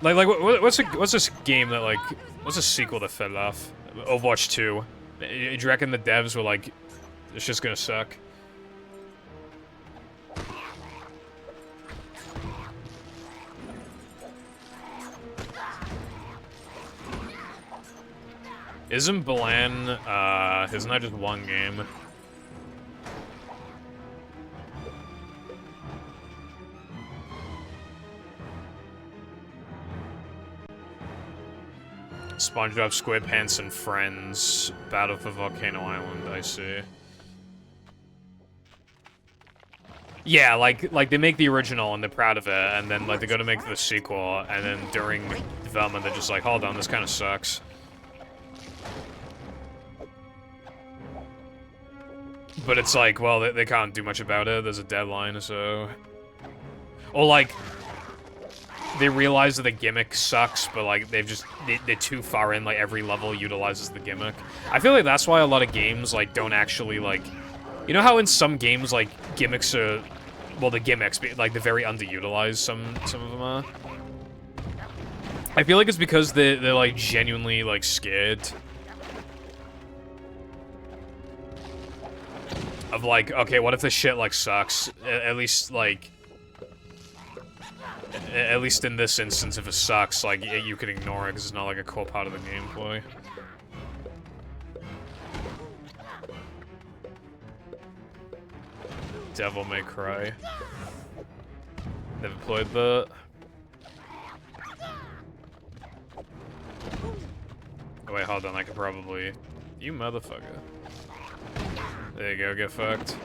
Speaker 1: Like, what's this game that, like, what's a sequel that fell off? Overwatch 2. Do you reckon the devs were like, it's just gonna suck? Isn't Balan, isn't that just one game? SpongeBob SquarePants and Friends Battle for Volcano Island, I see. Yeah, like they make the original and they're proud of it, and then like they go to make the sequel, and then during development they're just like, hold on, this kind of sucks. But it's like, well, they can't do much about it. There's a deadline, so... Or like, they realize that the gimmick sucks, but like they're too far in. Like every level utilizes the gimmick. I feel like that's why a lot of games like don't actually like, you know how in some games like gimmicks are, well, the gimmicks like they're very underutilized. Some of them are. I feel like it's because they're like genuinely like scared of like, okay, what if this shit like sucks? At least like. At least in this instance, if it sucks, like, you can ignore it because it's not, like, a core part of the gameplay. Devil May Cry. Never played that. Oh, wait, hold on, I could probably... You motherfucker. There you go, get fucked.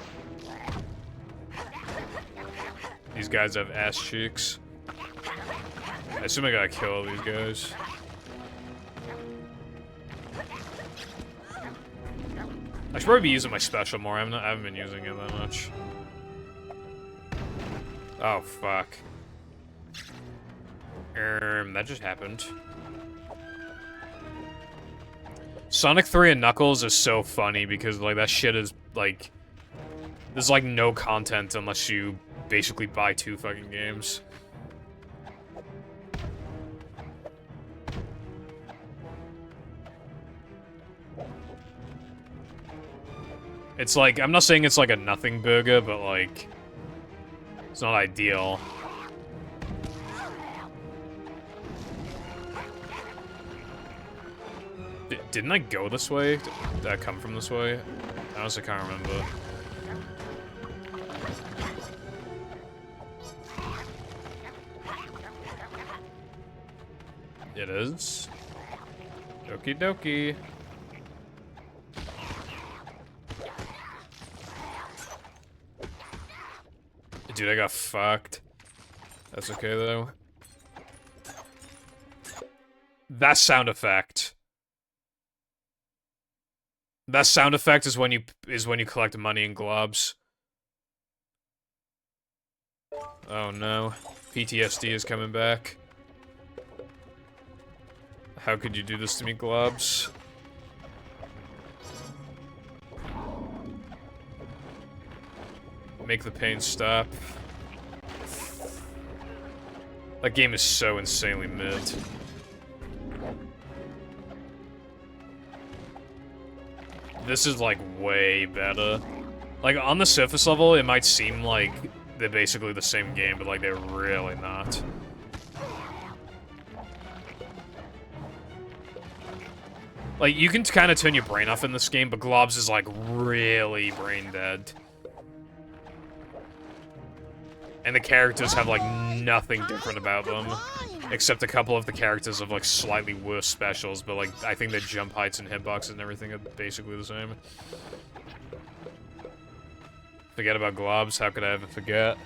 Speaker 1: These guys have ass cheeks. I assume I gotta kill all these guys. I should probably be using my special more. I haven't been using it that much. Oh, fuck. That just happened. Sonic 3 and Knuckles is so funny because, like, that shit is, like... There's, like, no content unless you basically buy 2 fucking games. It's like, I'm not saying it's like a nothing burger, but, like... It's not ideal. Didn't I go this way? Did I come from this way? I honestly can't remember. It is. Okie dokie. Dude, I got fucked. That's okay though. That sound effect. That sound effect is when you collect money in globs. Oh no. PTSD is coming back. How could you do this to me, globs? Make the pain stop. That game is so insanely mid. This is, like, way better. Like, on the surface level, it might seem like they're basically the same game, but, like, they're really not. Like, you can kind of turn your brain off in this game, but Globs is, like, really brain dead. And the characters have, like, nothing different about them. Except a couple of the characters have, like, slightly worse specials, but, like, I think their jump heights and hitboxes and everything are basically the same. Forget about Globs, how could I ever forget?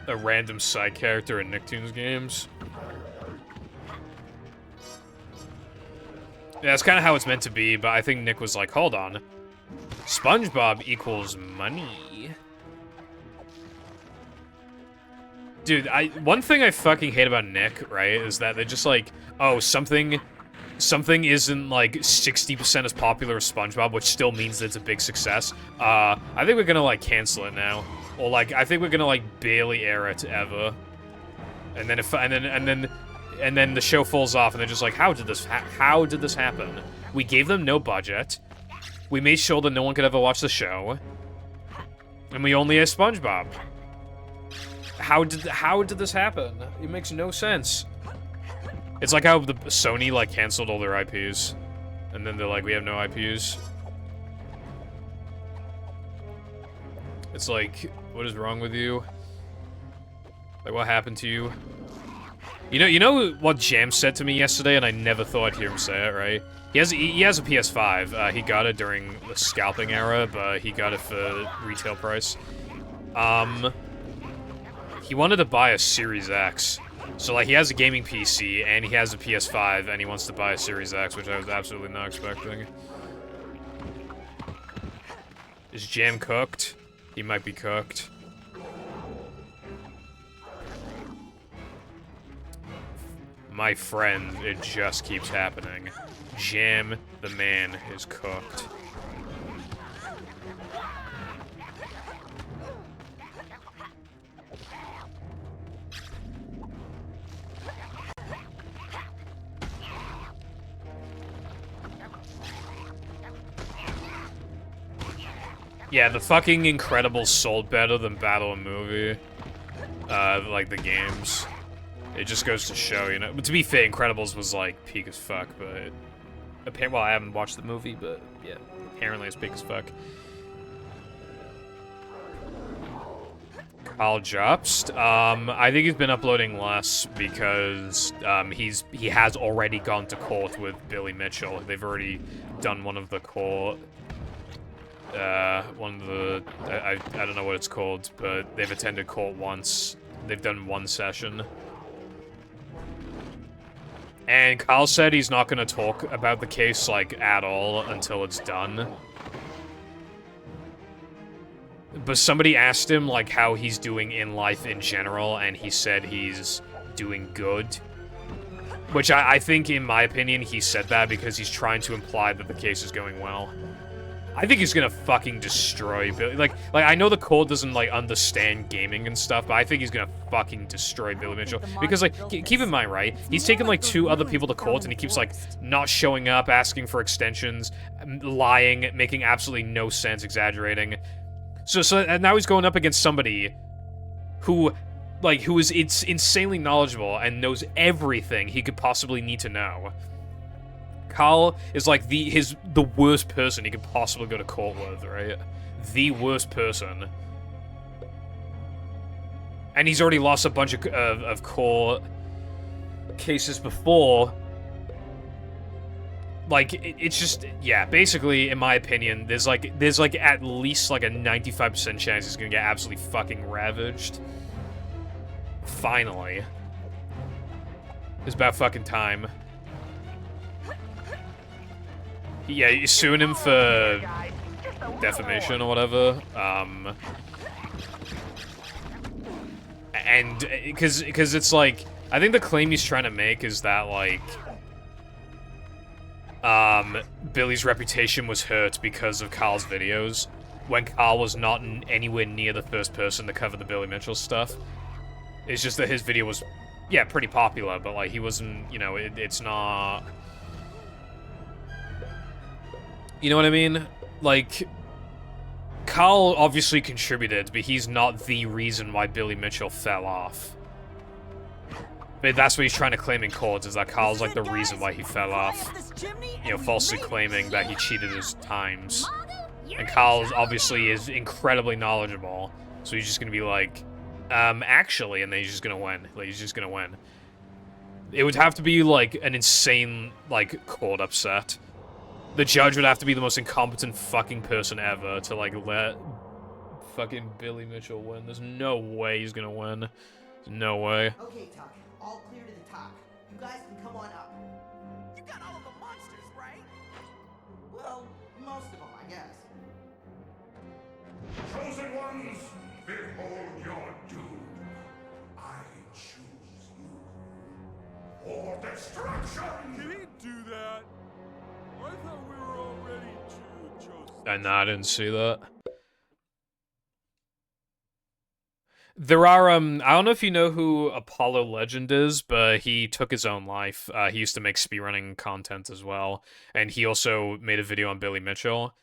Speaker 1: A random side character in Nicktoons games. Yeah, that's kind of how it's meant to be, but I think Nick was like, hold on. SpongeBob equals money. Dude, one thing I fucking hate about Nick, right, is that they're just like, oh, something isn't like 60% as popular as SpongeBob, which still means that it's a big success. I think we're gonna like cancel it now. Or like, I think we're gonna like barely air it ever. And then and then the show falls off and they're just like, how did this happen? We gave them no budget. We made sure that no one could ever watch the show. And we only had SpongeBob. How did this happen? It makes no sense. It's like how the Sony like canceled all their IPs. And then they're like, we have no IPs. It's like, what is wrong with you? Like, what happened to you? You know what Jam said to me yesterday, and I never thought I'd hear him say it, right? He has a PS5. He got it during the scalping era, but he got it for retail price. He wanted to buy a Series X. So, like, he has a gaming PC, and he has a PS5, and he wants to buy a Series X, which I was absolutely not expecting. Is Jam cooked? He might be cooked. My friend, it just keeps happening. Jam, the man, is cooked. Yeah, the fucking Incredibles sold better than Battle and Movie. Like the games. It just goes to show, you know. But to be fair, Incredibles was like peak as fuck, but well, I haven't watched the movie, but yeah, apparently it's peak as fuck. Kyle Jobst, I think he's been uploading less because he has already gone to court with Billy Mitchell. They've already done one of the court. I don't know what it's called, but they've attended court once. They've done one session. And Kyle said he's not gonna talk about the case, like, at all until it's done. But somebody asked him, like, how he's doing in life in general, and he said he's doing good. Which I think, in my opinion, he said that because he's trying to imply that the case is going well. I think he's gonna fucking destroy Billy. Like I know the court doesn't, like, understand gaming and stuff, but I think he's gonna fucking destroy Billy Mitchell. Because, like, keep in mind, right? He's taken, like, 2 other people to court, and he keeps, like, not showing up, asking for extensions, lying, making absolutely no sense, exaggerating. And now he's going up against somebody who is insanely knowledgeable and knows everything he could possibly need to know. Carl is like the worst person he could possibly go to court with, right? The worst person. And he's already lost a bunch of court cases before. Like, it's just, yeah, basically, in my opinion, there's like at least like a 95% chance he's gonna get absolutely fucking ravaged. Finally. It's about fucking time. Yeah, you're suing him for defamation or whatever. And because it's like, I think the claim he's trying to make is that, like, Billy's reputation was hurt because of Carl's videos, when Carl was not anywhere near the first person to cover the Billy Mitchell stuff. It's just that his video was, yeah, pretty popular, but, like, he wasn't, you know, it's not... You know what I mean? Like, Carl obviously contributed, but he's not the reason why Billy Mitchell fell off. But that's what he's trying to claim in court, is that Carl's, like, the reason why he fell off. You know, falsely claiming that he cheated his times. And Carl obviously is incredibly knowledgeable, so he's just gonna be like, actually, and then he's just gonna win. Like, he's just gonna win. It would have to be, like, an insane, like, court upset. The judge would have to be the most incompetent fucking person ever to, like, let fucking Billy Mitchell win. There's no way he's gonna win. There's no way.
Speaker 3: Okay, Tuck. All clear to the top. You guys can come on up.
Speaker 5: You got all of the monsters, right?
Speaker 3: Well, most of them, I guess.
Speaker 6: Chosen ones, behold your doom. I choose you. For destruction!
Speaker 11: Did he do that? I thought we were already chosen.
Speaker 1: I didn't see that. There are, I don't know if you know who Apollo Legend is, but he took his own life. He used to make speedrunning content as well, and he also made a video on Billy Mitchell.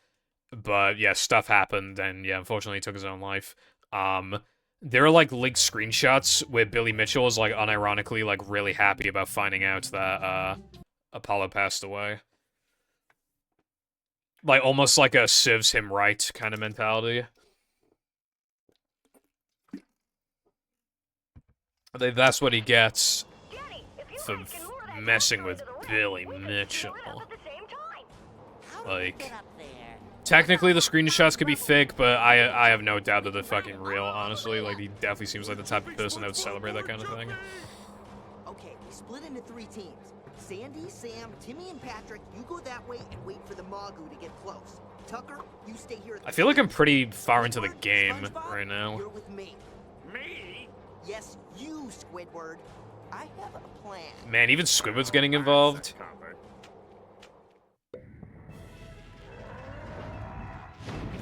Speaker 1: But, yeah, stuff happened, and, yeah, unfortunately he took his own life. There are, like, leaked screenshots where Billy Mitchell is, like, unironically, like, really happy about finding out that, Apollo passed away. Like, almost like a serves him right kind of mentality. That's what he gets for messing with Billy Mitchell. Like, technically the screenshots could be fake, but I have no doubt that they're fucking real, honestly. Like, he definitely seems like the type of person that would celebrate that kind of thing.
Speaker 3: Okay, we split into 3 teams. Sandy, Sam, Timmy, and Patrick, you go that way and wait for the Magu to get close. Tucker, you stay here at the
Speaker 1: I feel like I'm pretty far into the game right now.
Speaker 3: You're with me.
Speaker 6: Me?
Speaker 3: Yes, you, Squidward. I have a plan.
Speaker 1: Man, even Squidward's getting involved.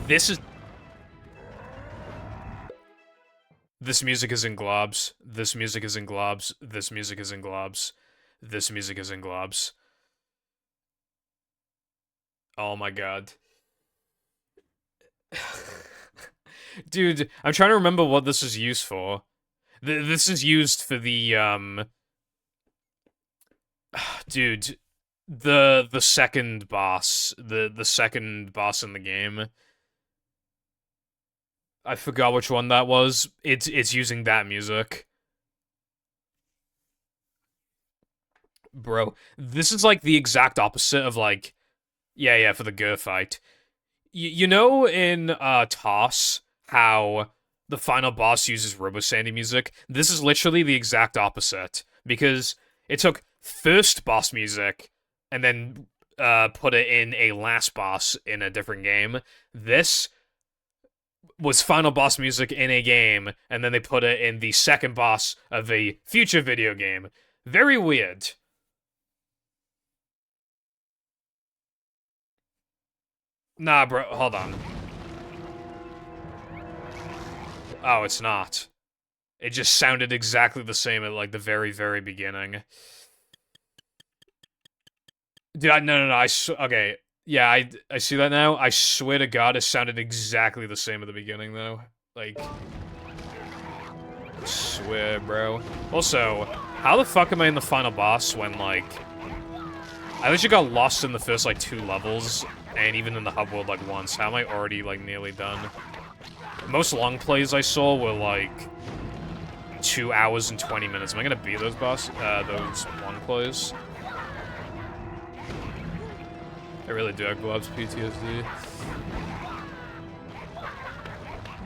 Speaker 1: This music is in globs. This music is in globs. This music is in globs. This music is in globs. Oh my god. Dude, I'm trying to remember what this is used for. This is used for the, dude, the second boss. The second boss in the game. I forgot which one that was. It's using that music. Bro, this is like the exact opposite of like, yeah, for the Gur fight. You know in Toss how the final boss uses Robo Sandy music? This is literally the exact opposite, because it took first boss music and then put it in a last boss in a different game. This was final boss music in a game, and then they put it in the second boss of a future video game. Very weird. Nah, bro, hold on. Oh, it's not. It just sounded exactly the same at, like, the very, very beginning. Dude, okay. Yeah, I see that now. I swear to God, it sounded exactly the same at the beginning, though. Like... I swear, bro. Also, how the fuck am I in the final boss when, like... I literally got lost in the first, like, 2 levels, and even in the hub world, like, once. How am I already, like, nearly done? Most long plays I saw were, like... 2 hours and 20 minutes. Am I gonna beat those those long plays? I really do have Glob's PTSD.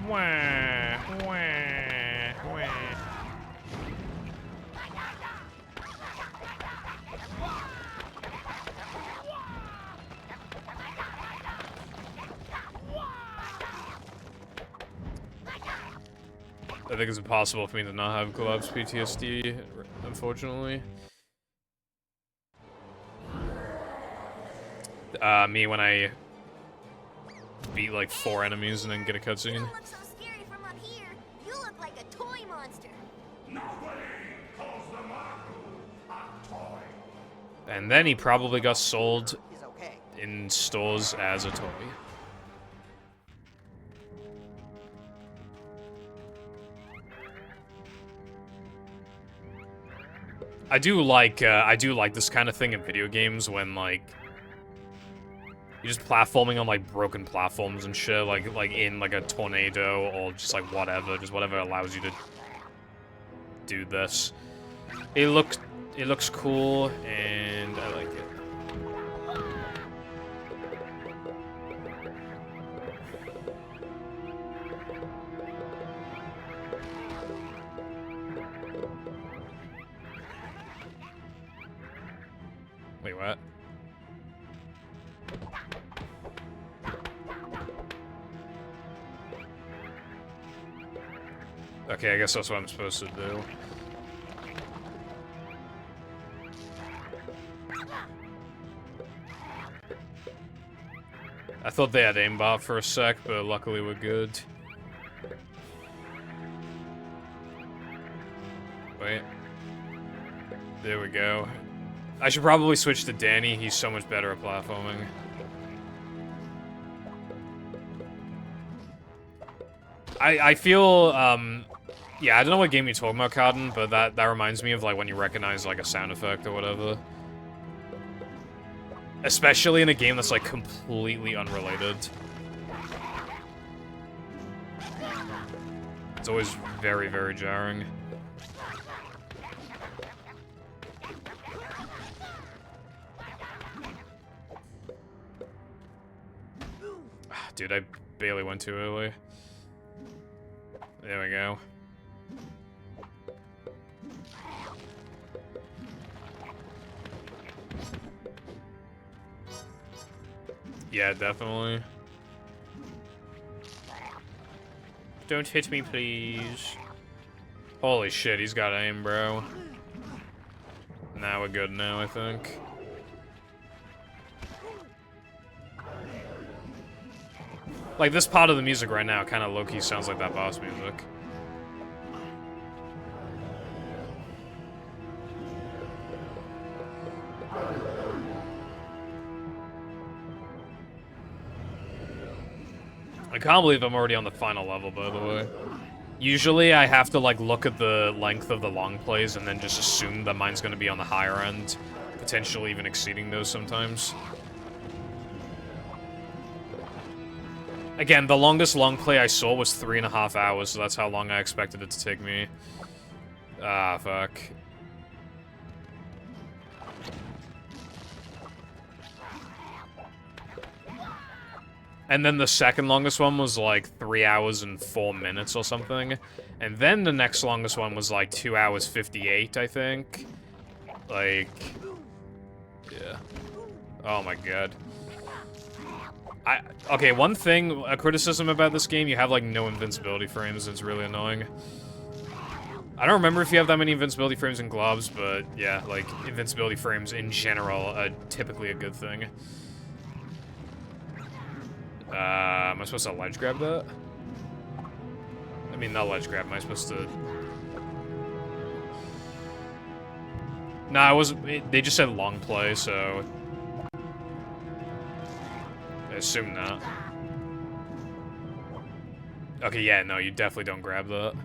Speaker 1: Wah, wah, wah. I think it's impossible for me to not have Glob's PTSD, unfortunately. Me when I beat like 4 enemies and then get a cutscene.
Speaker 8: You look so scary from up here. You look like a toy monster.
Speaker 6: Nobody calls the Maku a toy.
Speaker 1: And then he probably got sold
Speaker 5: Is okay.
Speaker 1: in stores as a toy. I do like this kind of thing in video games when, like, you're just platforming on, like, broken platforms and shit, like in, like, a tornado, or just, like, whatever allows you to do this. It looks cool, and I like it. Wait, what? Okay, I guess that's what I'm supposed to do. I thought they had aimbot for a sec, but luckily we're good. Wait. There we go. I should probably switch to Danny, he's so much better at platforming. I feel, yeah, I don't know what game you're talking about, Carden, but that reminds me of, like, when you recognize, like, a sound effect or whatever. Especially in a game that's, like, completely unrelated. It's always very, very jarring. Dude, I barely went too early. There we go. Yeah, definitely. Don't hit me, please. Holy shit, he's got aim, bro. Now we're good now, I think. Like, this part of the music right now kind of low-key sounds like that boss music. I can't believe I'm already on the final level, by the way. Usually I have to, like, look at the length of the long plays and then just assume that mine's gonna be on the higher end, potentially even exceeding those sometimes. Again, the longest long play I saw was 3.5 hours, so that's how long I expected it to take me. Ah, fuck. And then the second longest one was like 3 hours and 4 minutes or something. And then the next longest one was like 2 hours 58, I think. Like, yeah. Oh my god. Okay, one thing, a criticism about this game, you have like no invincibility frames, it's really annoying. I don't remember if you have that many invincibility frames in globs, but yeah, like, invincibility frames in general are typically a good thing. Am I supposed to ledge grab that? I mean, not ledge grab, am I supposed to... Nah, they just said long play, so... I assume not. Okay, yeah, no, you definitely don't grab that.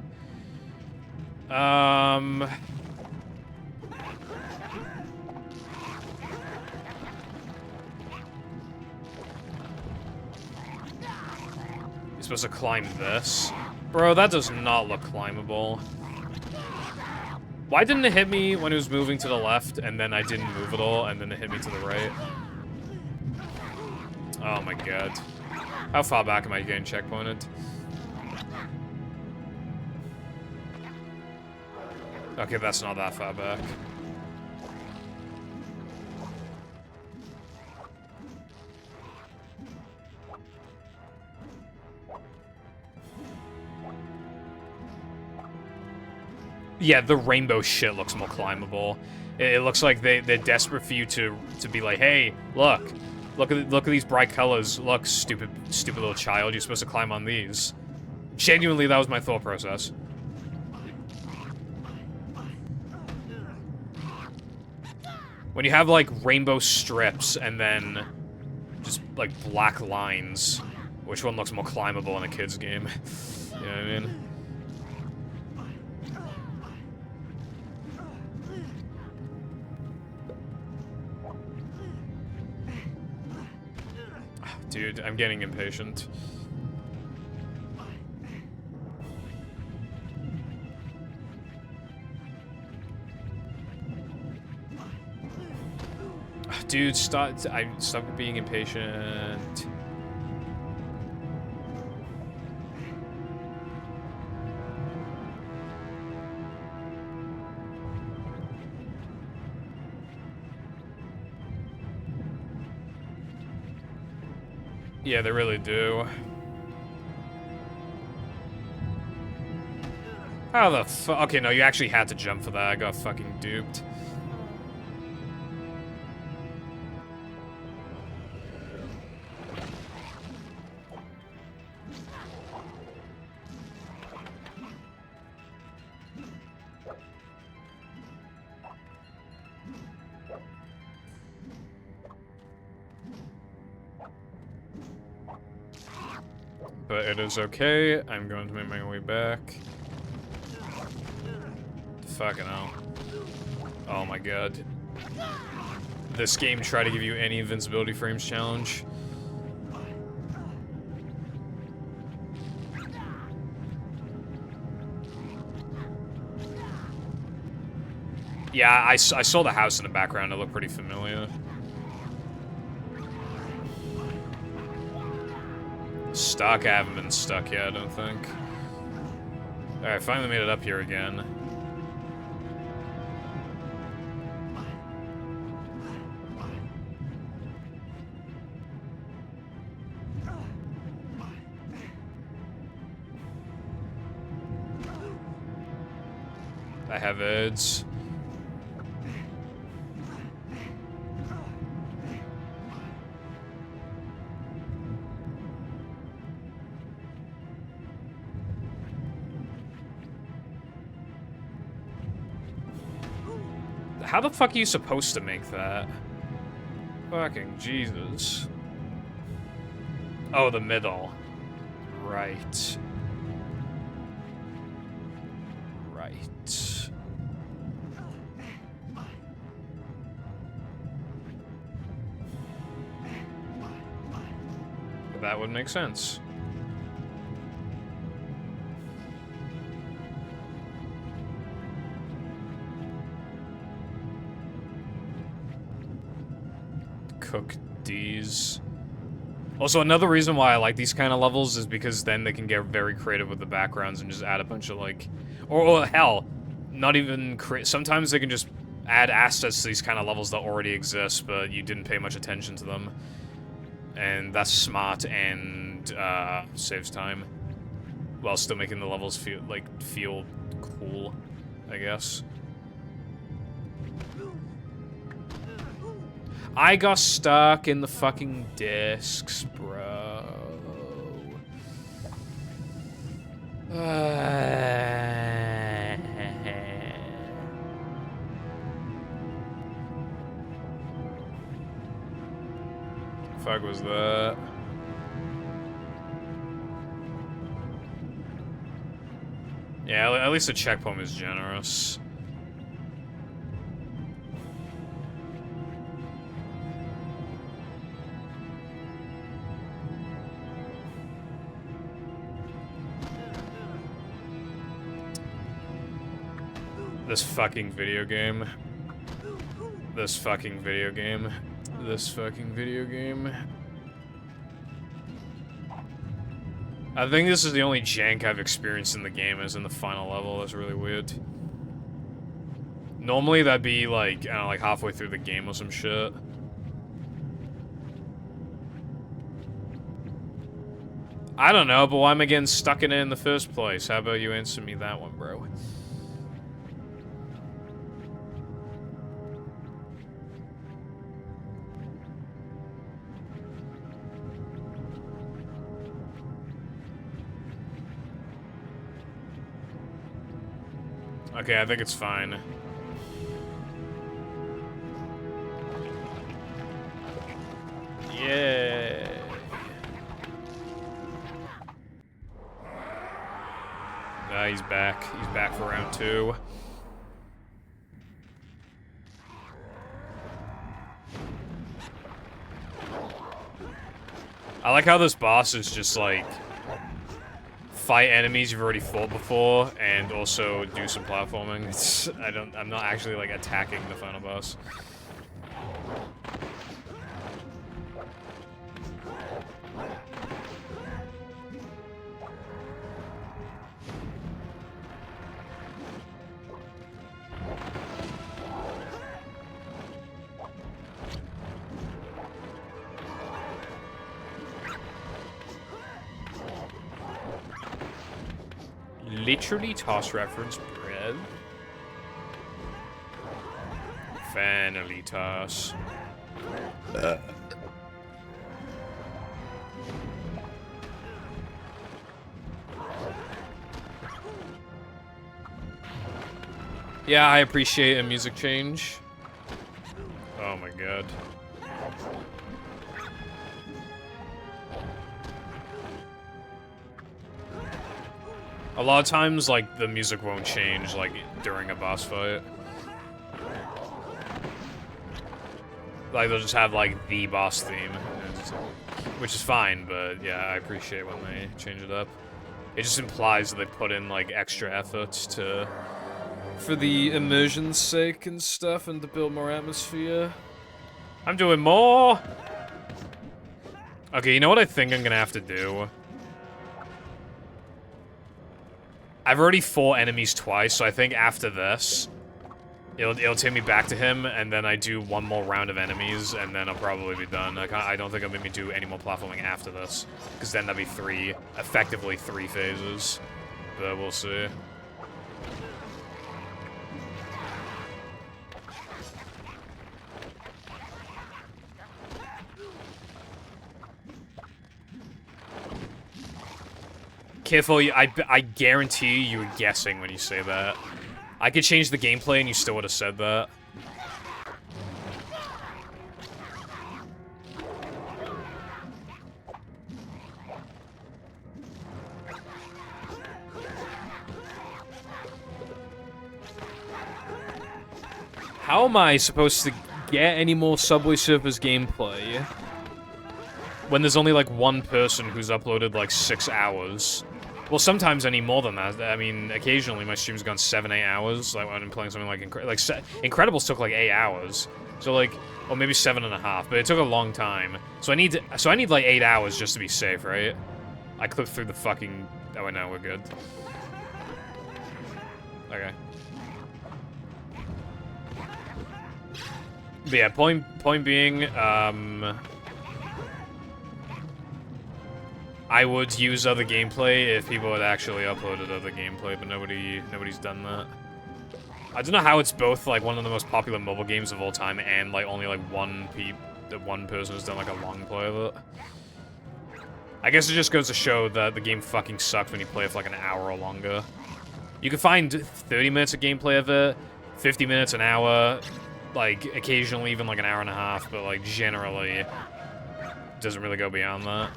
Speaker 1: You're supposed to climb this. Bro, that does not look climbable. Why didn't it hit me when it was moving to the left, and then I didn't move at all, and then it hit me to the right? Oh my god. How far back am I getting checkpointed? Okay, that's not that far back. Yeah, the rainbow shit looks more climbable. It looks like they're desperate for you to be like, hey, look at these bright colors. Look, stupid little child, you're supposed to climb on these. Genuinely, that was my thought process. When you have, like, rainbow strips and then just, like, black lines, which one looks more climbable in a kid's game? You know what I mean? Dude, I'm getting impatient. Dude, stop being impatient. Yeah, they really do. How the fuck? Okay, no, you actually had to jump for that. I got fucking duped. But it is okay. I'm going to make my way back. Fucking hell. Oh my god. This game tried to give you any invincibility frames challenge. Yeah, I saw the house in the background. It looked pretty familiar. Stuck? I haven't been stuck yet, I don't think. Alright, finally made it up here again. I have aids. How the fuck are you supposed to make that? Fucking Jesus. Oh, the middle. Right. Right. That would make sense. Cook D's. Also, another reason why I like these kind of levels is because then they can get very creative with the backgrounds and just add a bunch of, like... Or hell, not even sometimes they can just add assets to these kind of levels that already exist, but you didn't pay much attention to them. And that's smart and saves time, while still making the levels feel cool, I guess. I got stuck in the fucking discs, bro. Fuck was that? Yeah, at least the checkpoint is generous. This fucking video game. This fucking video game. This fucking video game. I think this is the only jank I've experienced in the game is in the final level. That's really weird. Normally that'd be like, I don't know, like halfway through the game or some shit. I don't know, but why am I getting stuck in it in the first place? How about you answer me that one, bro? Okay, I think it's fine. Yeah. Nah, he's back. He's back for round 2. I like how this boss is just like fight enemies you've already fought before and also do some platforming. I'm not actually like attacking the final boss. Literally toss reference, bread. Finally toss. Yeah, I appreciate a music change. Oh my god. A lot of times, like, the music won't change, like, during a boss fight. Like, they'll just have, like, the boss theme, which is fine, but, yeah, I appreciate when they change it up. It just implies that they put in, like, extra efforts for the immersion's sake and stuff, and to build more atmosphere. I'm doing more! Okay, you know what I think I'm gonna have to do? I've already fought enemies twice, so I think after this, it'll take me back to him, and then I do one more round of enemies, and then I'll probably be done. I don't think I'll make me do any more platforming after this, because then that'd be effectively three phases. But we'll see. Careful, I guarantee you were guessing when you say that. I could change the gameplay and you still would have said that. How am I supposed to get any more Subway Surfers gameplay when there's only like one person who's uploaded like 6 hours? Well, sometimes I need more than that. I mean, occasionally my stream's gone 7-8 hours. Like when I'm playing something like Incredibles took like 8 hours. So like, or maybe 7.5. But it took a long time. So I need like 8 hours just to be safe, right? I clicked through the fucking. Oh, no, we're good. Okay. But yeah, point being, I would use other gameplay if people had actually uploaded other gameplay, but nobody's done that. I don't know how it's both like one of the most popular mobile games of all time and like only like one person has done like a long play of it. I guess it just goes to show that the game fucking sucks when you play it for like an hour or longer. You can find 30 minutes of gameplay of it, 50 minutes, an hour, like occasionally even like an hour and a half, but like generally it doesn't really go beyond that.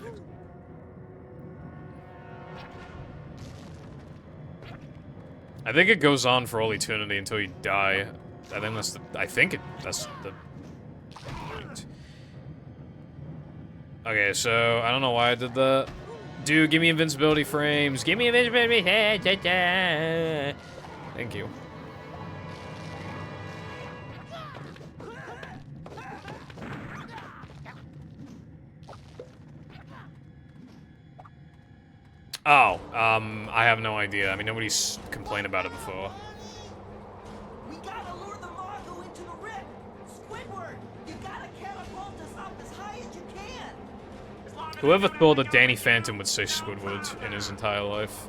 Speaker 1: I think it goes on for all eternity until you die. I think that's the point. Okay, so I don't know why I did that. Dude, give me invincibility frames. Give me invincibility. Thank you. Oh, I have no idea. I mean, nobody's complained about it before.
Speaker 5: We gotta lure the Margo into the rip. Squidward, you gotta catapult us up as high as you can.
Speaker 1: Whoever thought that Danny Phantom would say Squidward in his entire life?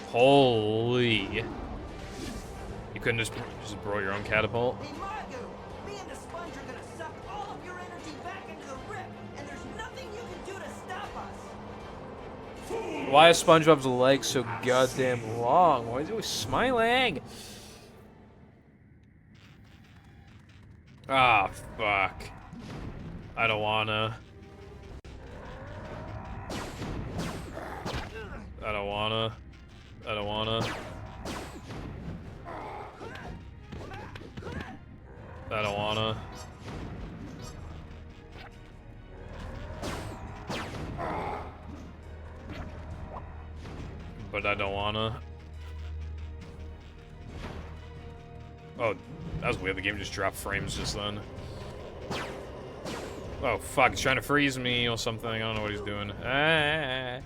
Speaker 1: Holy. You couldn't just brought your own catapult?
Speaker 5: Hey Margo, me and the sponge are gonna suck all of your energy back into the rip, and there's nothing you can do to stop us.
Speaker 1: Why is SpongeBob's legs so goddamn long? Why is he always smiling? Ah, fuck. I don't wanna. I don't wanna. I don't wanna. I don't wanna. But I don't wanna. Oh, that was weird. The game just dropped frames just then. Oh, fuck. He's trying to freeze me or something. I don't know what he's doing. Ah.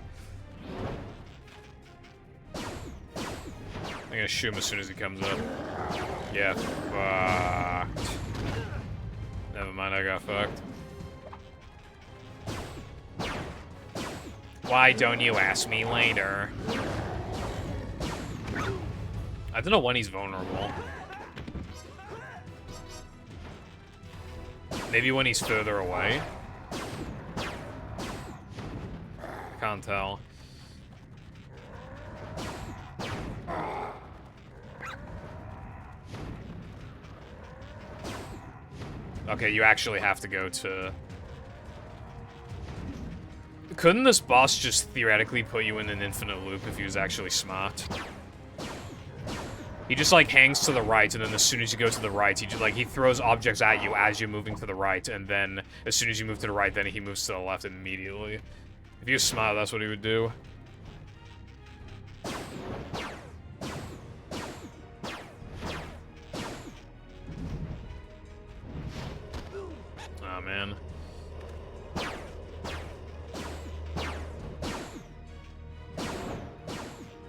Speaker 1: I'm gonna shoot him as soon as he comes up. Yeah, fucked. Never mind, I got fucked. Why don't you ask me later? I don't know when he's vulnerable. Maybe when he's further away? I can't tell. Okay, you actually have to go to... Couldn't this boss just theoretically put you in an infinite loop if he was actually smart? He just, like, hangs to the right, and then as soon as you go to the right, he just, like, he throws objects at you as you're moving to the right, and then as soon as you move to the right, then he moves to the left immediately. If he was smart, that's what he would do. Oh, man.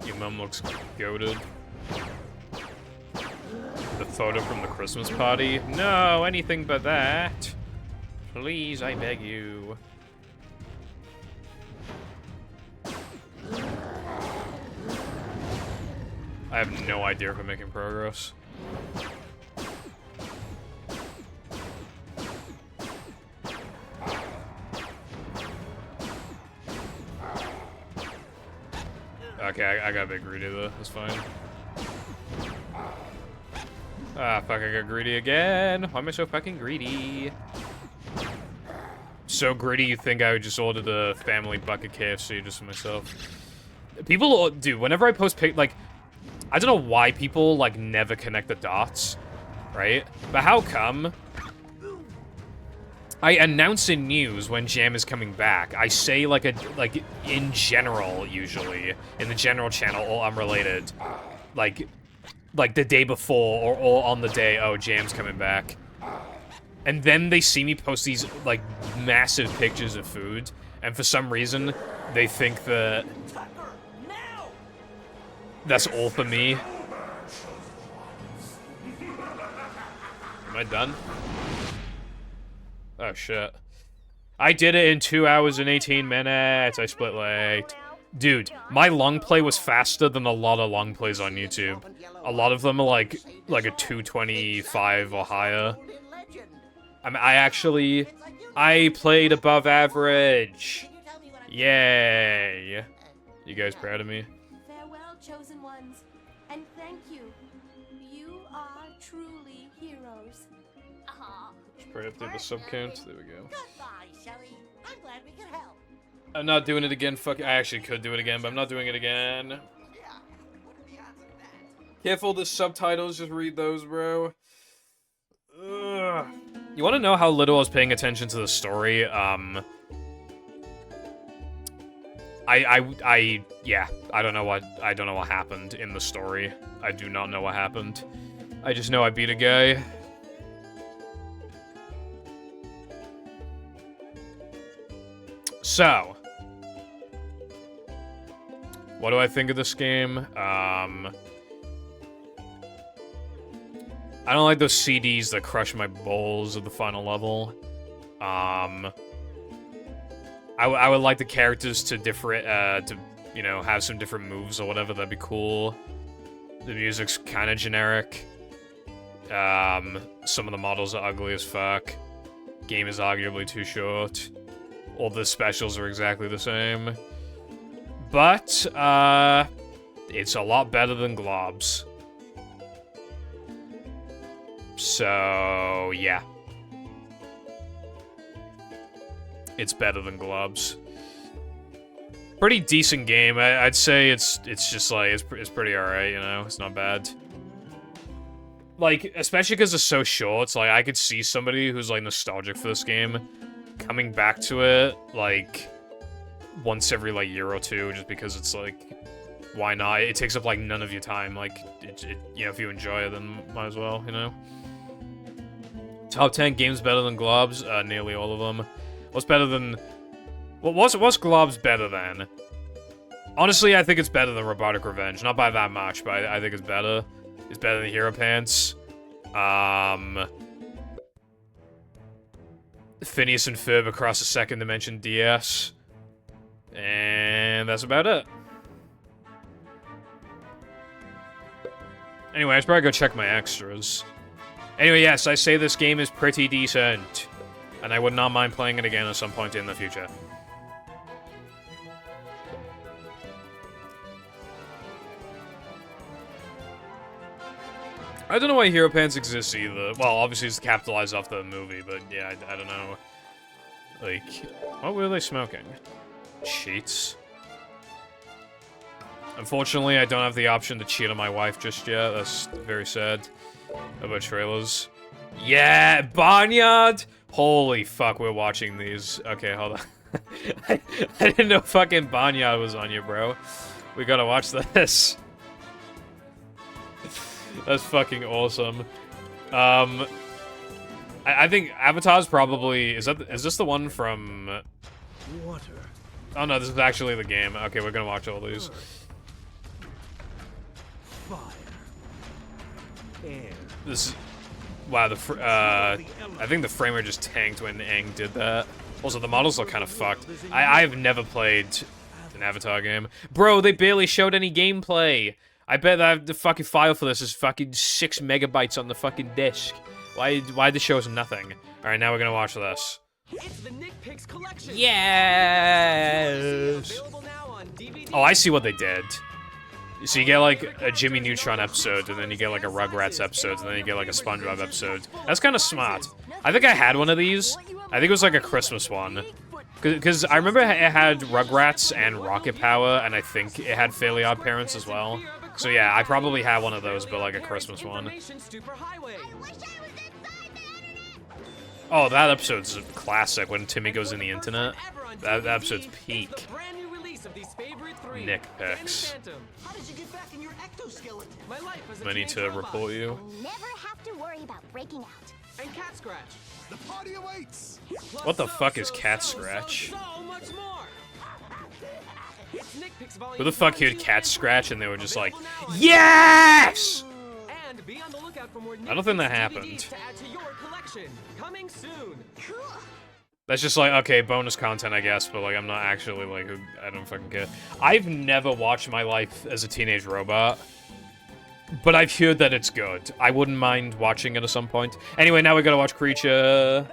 Speaker 1: Your mum looks goated. The photo from the Christmas party? No, anything but that. Please, I beg you. I have no idea if I'm making progress. Okay, I got a bit greedy though, that's fine. Ah, fuck, I got greedy again. Why am I so fucking greedy? So greedy you think I would just order the family bucket KFC just for myself. People, dude, whenever I post like, I don't know why people, like, never connect the dots, right? But how come I announce in news when Jam is coming back? I say, like, in general, usually, in the general channel, all unrelated, like the day before or on the day, oh, Jam's coming back. And then they see me post these, like, massive pictures of food, and for some reason, they think that that's all for me. Am I done? Oh, shit. I did it in 2 hours and 18 minutes. I split late. Dude, my long play was faster than a lot of long plays on YouTube. A lot of them are like a 225 or higher. I mean, I played above average. Yay. You guys proud of me?
Speaker 2: Farewell, chosen ones, and thank you. You are truly heroes.
Speaker 1: Just pray up through the sub count. There we go.
Speaker 3: Goodbye, Shelly. I'm glad we could help.
Speaker 1: I'm not doing it again. Fuck. I actually could do it again, but I'm not doing it again. Careful, the subtitles. Just read those, bro. Ugh. You want to know how little I was paying attention to the story? Yeah, I don't know what happened in the story. I do not know what happened. I just know I beat a guy. So, what do I think of this game? I don't like those CDs that crush my balls at the final level. I would like the characters to you know, have some different moves or whatever. That'd be cool. The music's kind of generic. Some of the models are ugly as fuck. Game is arguably too short. All the specials are exactly the same. But, it's a lot better than Globs. So, yeah. It's better than Globs. Pretty decent game. I'd say it's just like, it's pretty alright, you know? It's not bad. Like, especially because it's so short, it's like, I could see somebody who's, like, nostalgic for this game coming back to it, like, once every, like, year or two, just because it's, like, why not? It takes up, like, none of your time. Like, you know, if you enjoy it, then might as well, you know? Top 10 games better than Globs? Nearly all of them. What's better than... What's Globs better than? Honestly, I think it's better than Robotic Revenge. Not by that much, but I think it's better. It's better than Hero Pants. Phineas and Ferb Across the Second Dimension DS. And that's about it. Anyway, I should probably go check my extras. Anyway, yes, I say this game is pretty decent. And I would not mind playing it again at some point in the future. I don't know why Hero Pants exists either. Well, obviously it's capitalized off the movie, but yeah, I don't know. Like, what were they smoking? Cheats. Unfortunately, I don't have the option to cheat on my wife just yet. That's very sad. About trailers. Yeah, Barnyard! Holy fuck, we're watching these. Okay, hold on. I didn't know fucking Barnyard was on you, bro. We gotta watch this. That's fucking awesome. I think Avatar's probably... Is this the one from...
Speaker 6: Water.
Speaker 1: Oh no, this is actually the game. Okay, we're gonna watch all these.
Speaker 6: Fire. Air.
Speaker 1: This is... Wow, I think the framer just tanked when Aang did that. Also, the models look kind of fucked. I've never played an Avatar game. Bro, they barely showed any gameplay. I bet that the fucking file for this is fucking 6 megabytes on the fucking disk. Why the show us nothing? Alright, now we're gonna watch this.
Speaker 5: It's the Nick Picks collection.
Speaker 1: Yes!
Speaker 5: Available now on DVD.
Speaker 1: Oh, I see what they did. So you get like a Jimmy Neutron episode, and then you get like a Rugrats episode, and then you get like a SpongeBob episode. That's kind of smart. I think I had one of these. I think it was like a Christmas one. Because I remember it had Rugrats and Rocket Power, and I think it had Fairly Odd Parents as well. So yeah, I probably had one of those, but like a Christmas one. Oh, that episode's a classic when Timmy goes in the internet. That episode's peak. Nick Picks. I need to report you.
Speaker 8: Never have to worry about breaking out.
Speaker 5: And Cat Scratch.
Speaker 6: The party awaits.
Speaker 1: What the fuck is Cat Scratch? Who the fuck heard Cat Scratch and they were just like, yes!
Speaker 5: And
Speaker 12: Be on the lookout for more
Speaker 1: I don't think that
Speaker 12: Nicktoons
Speaker 1: happened.
Speaker 12: DVDs to add to your collection. Coming soon.
Speaker 8: Cool.
Speaker 1: That's just like, okay, bonus content, I guess, but like, I'm not actually like, I don't fucking care. I've never watched My Life as a Teenage Robot, but I've heard that it's good. I wouldn't mind watching it at some point. Anyway, now we gotta watch Creature.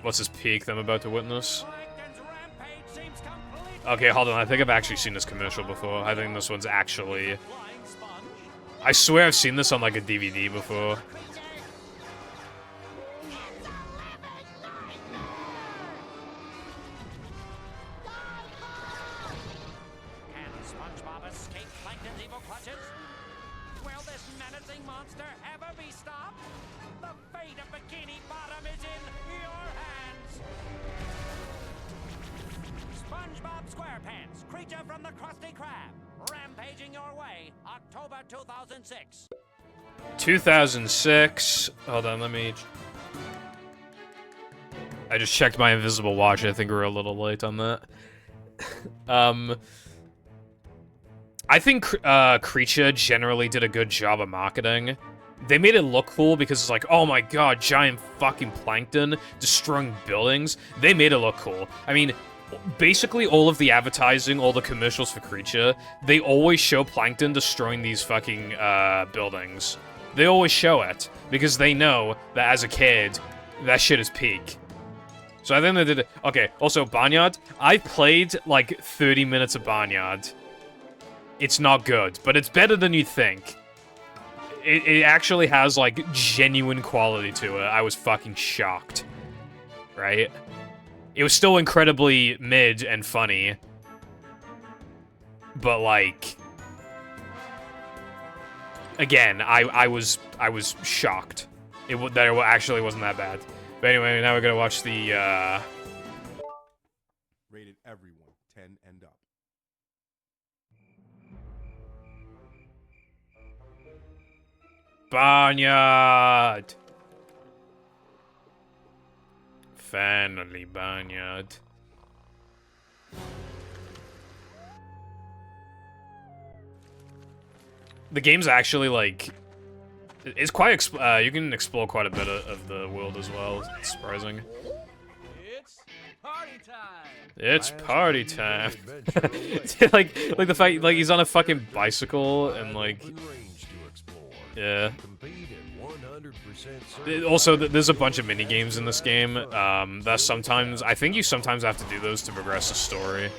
Speaker 1: What's this peak that I'm about to witness? Okay, hold on, I think I've actually seen this commercial before. I think this one's actually... I swear I've seen this on like a DVD before.
Speaker 10: SpongeBob escape Plankton's evil clutches? Will this menacing monster ever be stopped? The fate of Bikini Bottom is in your hands! SpongeBob SquarePants, creature from the Krusty Krab, rampaging your way, October 2006.
Speaker 1: 2006. Hold on, let me... I just checked my invisible watch. I think we're a little late on that. I think Creature generally did a good job of marketing. They made it look cool because it's like, oh my god, giant fucking plankton destroying buildings. They made it look cool. I mean, basically all of the advertising, all the commercials for Creature, they always show plankton destroying these fucking buildings. They always show it because they know that as a kid, that shit is peak. So I think they did it. Okay, also Barnyard. I played like 30 minutes of Barnyard. It's not good, but it's better than you think. It actually has, like, genuine quality to it. I was fucking shocked. Right? It was still incredibly mid and funny. But, like... Again, I was shocked. That it actually wasn't that bad. But anyway, now we're gonna watch the,
Speaker 11: Rated everyone 10 and up.
Speaker 1: Barnyard! Finally, Barnyard. The game's actually, like... It's quite... you can explore quite a bit of the world as well. It's surprising.
Speaker 12: It's party time.
Speaker 1: It's party time. like the fact, like, he's on a fucking bicycle and, like... Yeah. Also, there's a bunch of mini games in this game. That sometimes I think you sometimes have to do those to progress the story.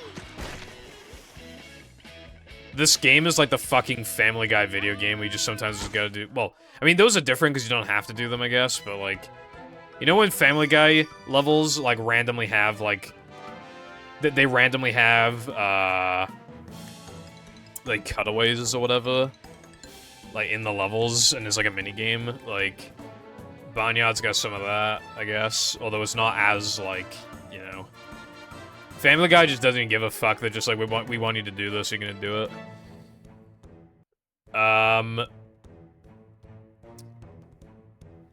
Speaker 1: This game is like the fucking Family Guy video game. We just sometimes just gotta do. Well, I mean, those are different because you don't have to do them, I guess. But like, you know, when Family Guy levels like randomly have like, they randomly have like cutaways or whatever. Like, in the levels, and there's, like, a mini-game, like, Barnyard's got some of that, I guess, although it's not as, like, you know... Family Guy just doesn't even give a fuck, they're just like, we want you to do this, you're gonna do it.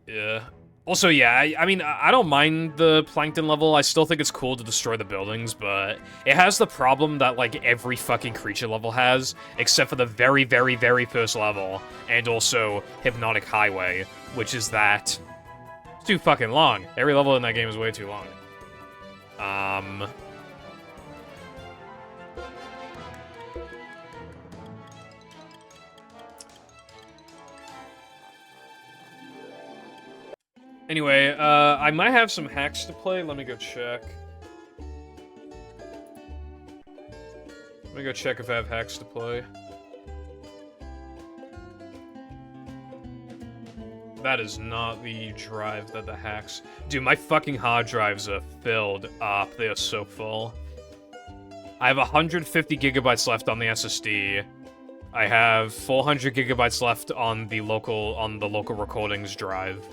Speaker 1: Yeah. Also, yeah, I mean, I don't mind the Plankton level. I still think it's cool to destroy the buildings, but it has the problem that, like, every fucking Creature level has, except for the very, very, very first level, and also Hypnotic Highway, which is that it's too fucking long. Every level in that game is way too long. Anyway, I might have some hacks to play. Let me go check. Let me go check if I have hacks to play. That is not the drive that the hacks... Dude, my fucking hard drives are filled up. They are so full. I have 150 gigabytes left on the SSD. I have 400 gigabytes left on the local recordings drive.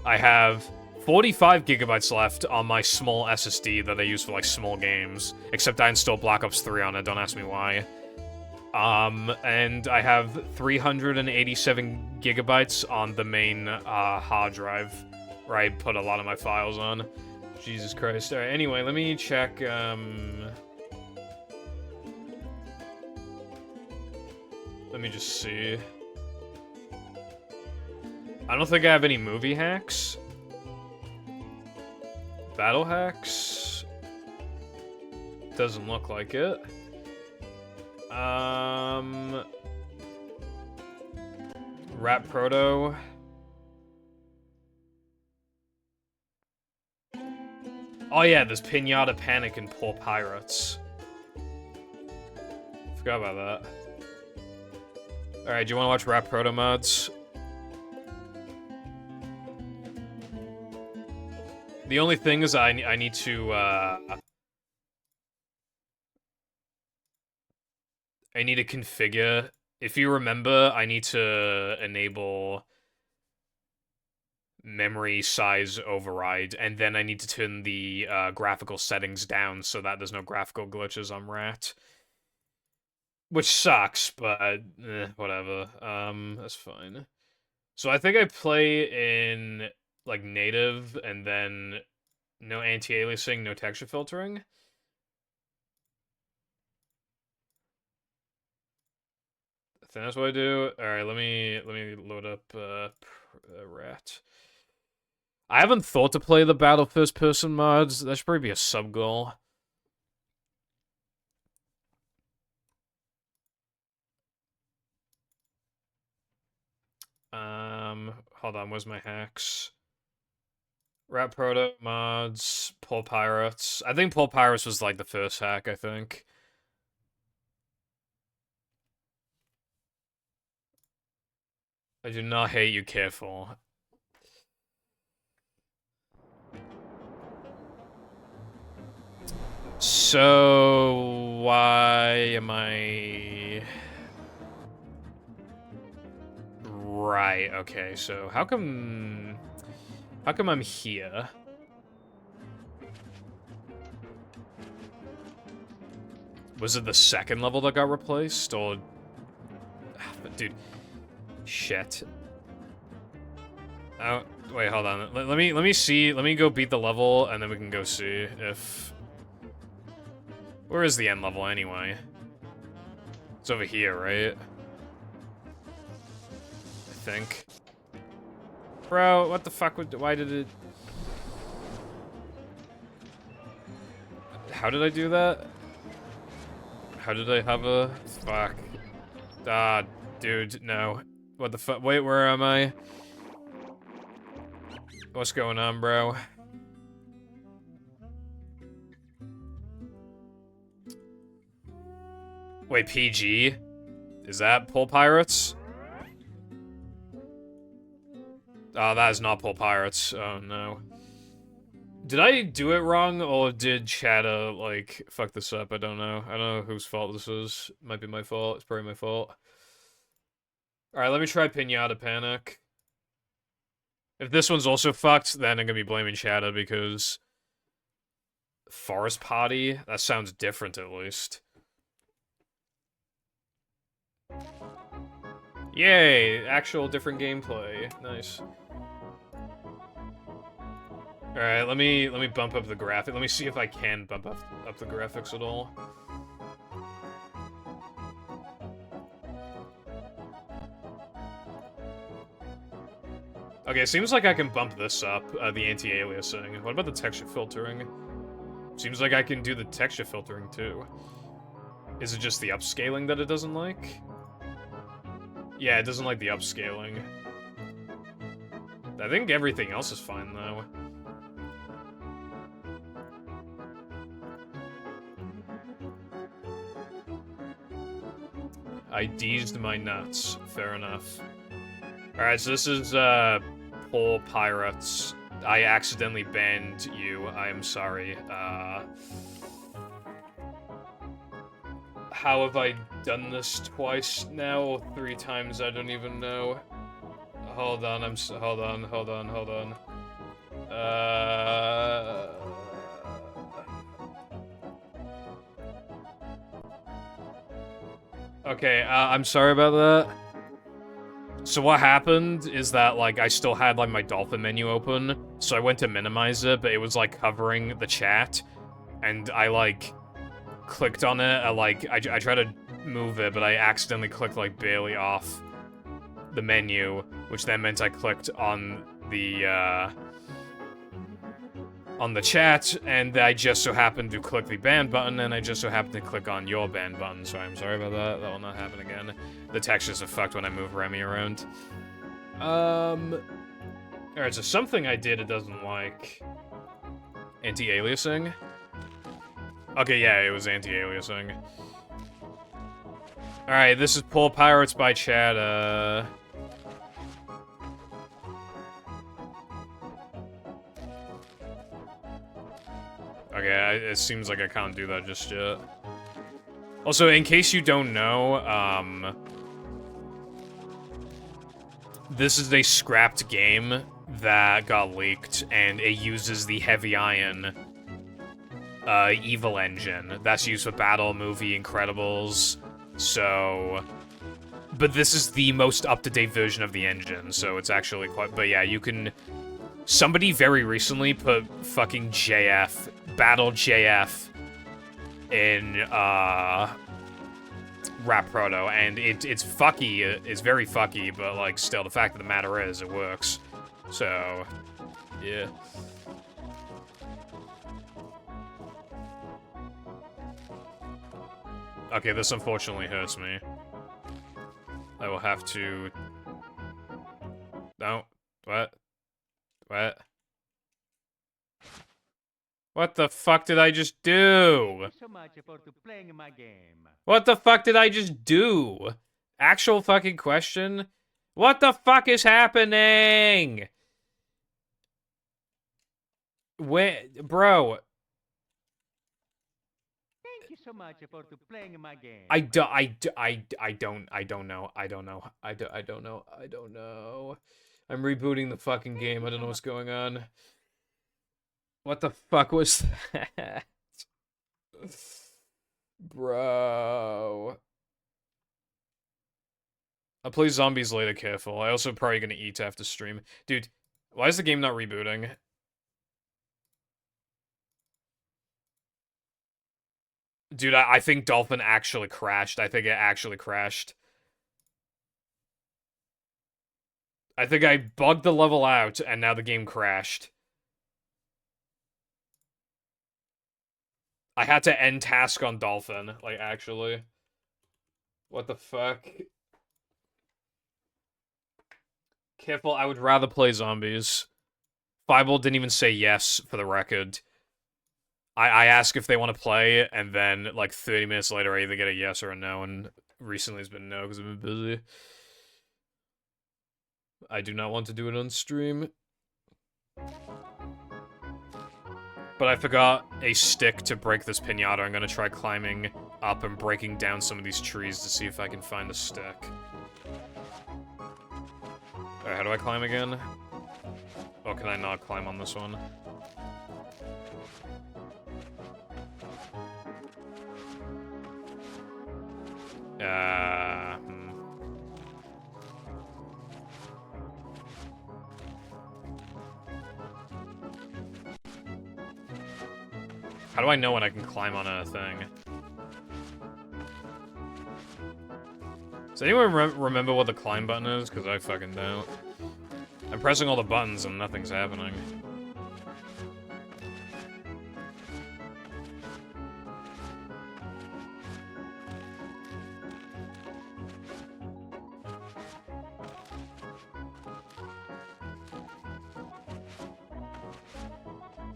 Speaker 1: I have 45 gigabytes left on my small SSD that I use for, like, small games. Except I installed Black Ops 3 on it, don't ask me why. And I have 387 gigabytes on the main, hard drive, where I put a lot of my files on. Jesus Christ. Alright, anyway, let me check, let me just see. I don't think I have any movie hacks. Battle hacks? Doesn't look like it. Rap Proto. Oh yeah, there's Pinata Panic and Poor Pirates. Forgot about that. Alright, do you want to watch Rap Proto mods? The only thing is I need to, I need to configure... If you remember, I need to enable memory size override, and then I need to turn the graphical settings down so that there's no graphical glitches on Rat. Which sucks, but whatever. That's fine. So I think I play in, like, native, and then no anti-aliasing, no texture filtering. I think that's what I do. Alright, let me load up Rat. I haven't thought to play the Battle First Person mods. That should probably be a sub-goal. Hold on, where's my hacks? Rap Proto mods, Poor Pirates. I think Poor Pirates was like the first hack, I think. I do not hate you, careful. So, why am I... Right, okay, so how come I'm here? Was it the second level that got replaced, or... Dude, shit. Oh, wait, hold on. Let me see. Let me go beat the level, and then we can go see if... Where is the end level, anyway? It's over here, right? I think. Bro, what the fuck would... Why did it... How did I do that? How did I have a... Fuck. Ah, dude, no. What the fuck? Wait, where am I? What's going on, bro? Wait, PG? Is that Poor Pirates? Oh, that is not Poor Pirates. Oh, no. Did I do it wrong, or did Chatter, like, fuck this up? I don't know. I don't know whose fault this is. Might be my fault. It's probably my fault. Alright, let me try Pinata Panic. If this one's also fucked, then I'm gonna be blaming Chatter, because... Forest Party? That sounds different, at least. Yay! Actual different gameplay. Nice. Alright, let me bump up the graphic. Let me see if I can bump up the graphics at all. Okay, seems like I can bump this up, the anti-aliasing. What about the texture filtering? Seems like I can do the texture filtering, too. Is it just the upscaling that it doesn't like? Yeah, it doesn't like the upscaling. I think everything else is fine, though. I deezed my nuts. Fair enough. Alright, so this is, Poor Pirates. I accidentally banned you. I am sorry. How have I done this twice now, or 3 times? I don't even know. Hold on, hold on. Okay, I'm sorry about that. So what happened is that, like, I still had, like, my dolphin menu open, so I went to minimize it, but it was, like, covering the chat, and I, like, clicked on it, I tried to move it, but I accidentally clicked, like, barely off the menu, which then meant I clicked on the chat, and I just so happened to click the ban button, and I just so happened to click on your ban button, so I'm sorry about that. That will not happen again. The textures are fucked when I move Remy around. Alright, so something I did it doesn't like. Anti-aliasing? Okay, yeah, it was anti-aliasing. Alright, this is Poor Pirates by Chad, Okay, it seems like I can't do that just yet. Also, in case you don't know, this is a scrapped game that got leaked, and it uses the Heavy Iron Evil engine that's used for Battle, Movie, Incredibles, so... But this is the most up-to-date version of the engine, so it's actually quite... But yeah, you can... Somebody very recently put fucking JF, Battle JF, in, Rap Proto, and it's fucky, it's very fucky, but, like, still, the fact of the matter is, it works. So, yeah. Okay, this unfortunately hurts me. I will have to... No. What? What? What the fuck did I just do? What the fuck did I just do? Actual fucking question? What the fuck is happening? Where, bro?
Speaker 10: Thank you so much for playing my game.
Speaker 1: I don't know. I'm rebooting the fucking game. I don't know what's going on. What the fuck was that? Bro. I'll play zombies later, careful. I also probably gonna eat after stream. Dude, why is the game not rebooting? Dude, I think Dolphin actually crashed. I think it actually crashed. I think I bugged the level out, and now the game crashed. I had to end task on Dolphin, like, actually. What the fuck? Careful, I would rather play zombies. Fireball didn't even say yes, for the record. I ask if they want to play, and then, like, 30 minutes later, I either get a yes or a no, and recently it's been no, because I've been busy. I do not want to do it on stream. But I forgot a stick to break this pinata. I'm gonna try climbing up and breaking down some of these trees to see if I can find a stick. Alright, how do I climb again? Oh, can I not climb on this one? How do I know when I can climb on a thing? Does anyone remember what the climb button is? Because I fucking don't. I'm pressing all the buttons and nothing's happening.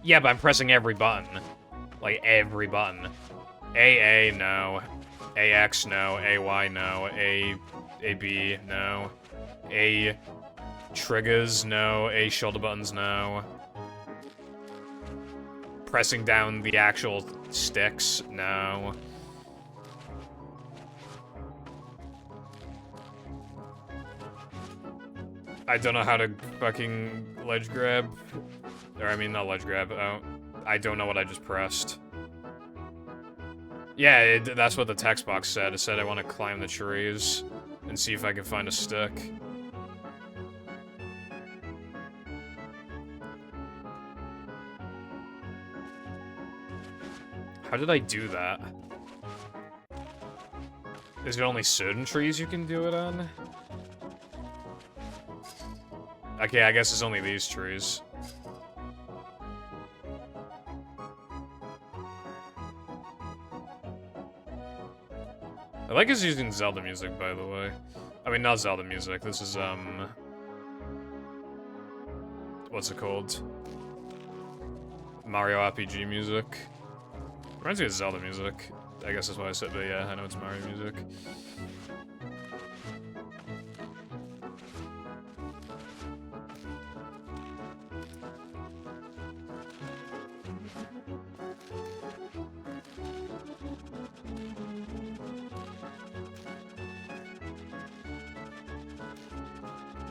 Speaker 1: Yeah, but I'm pressing every button. Like, every button. AA, no. AX, no. AY, no. AB, no. A triggers, no. A shoulder buttons, no. Pressing down the actual sticks, no. I don't know how to fucking ledge grab. Or, I mean, not ledge grab. Oh, I don't know what I just pressed. Yeah, that's what the text box said. It said I want to climb the trees and see if I can find a stick. How did I do that? Is it only certain trees you can do it on? Okay, I guess it's only these trees. I like us using Zelda music, by the way. I mean, not Zelda music. This is, what's it called? Mario RPG music. Reminds me of Zelda music. I guess that's why I said, but yeah, I know it's Mario music.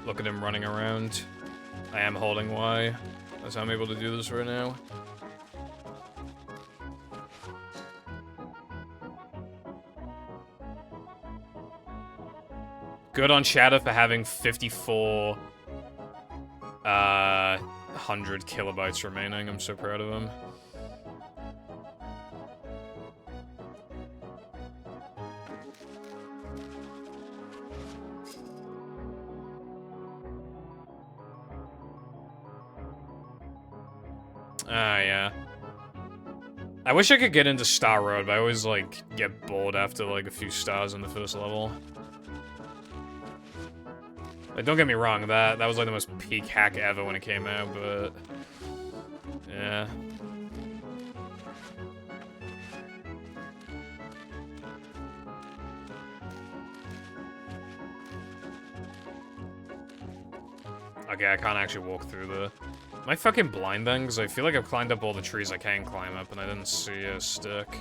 Speaker 1: Look at him running around. I am holding Y. That's how I'm able to do this right now. Good on Shadow for having 100 kilobytes remaining. I'm so proud of him. Ah, yeah. I wish I could get into Star Road, but I always, like, get bored after, like, a few stars in the first level. Like, don't get me wrong, that was, like, the most peak hack ever when it came out, but... yeah. Okay, I can't actually walk through the... Am I fucking blind then? Because I feel like I've climbed up all the trees I can climb up and I didn't see a stick.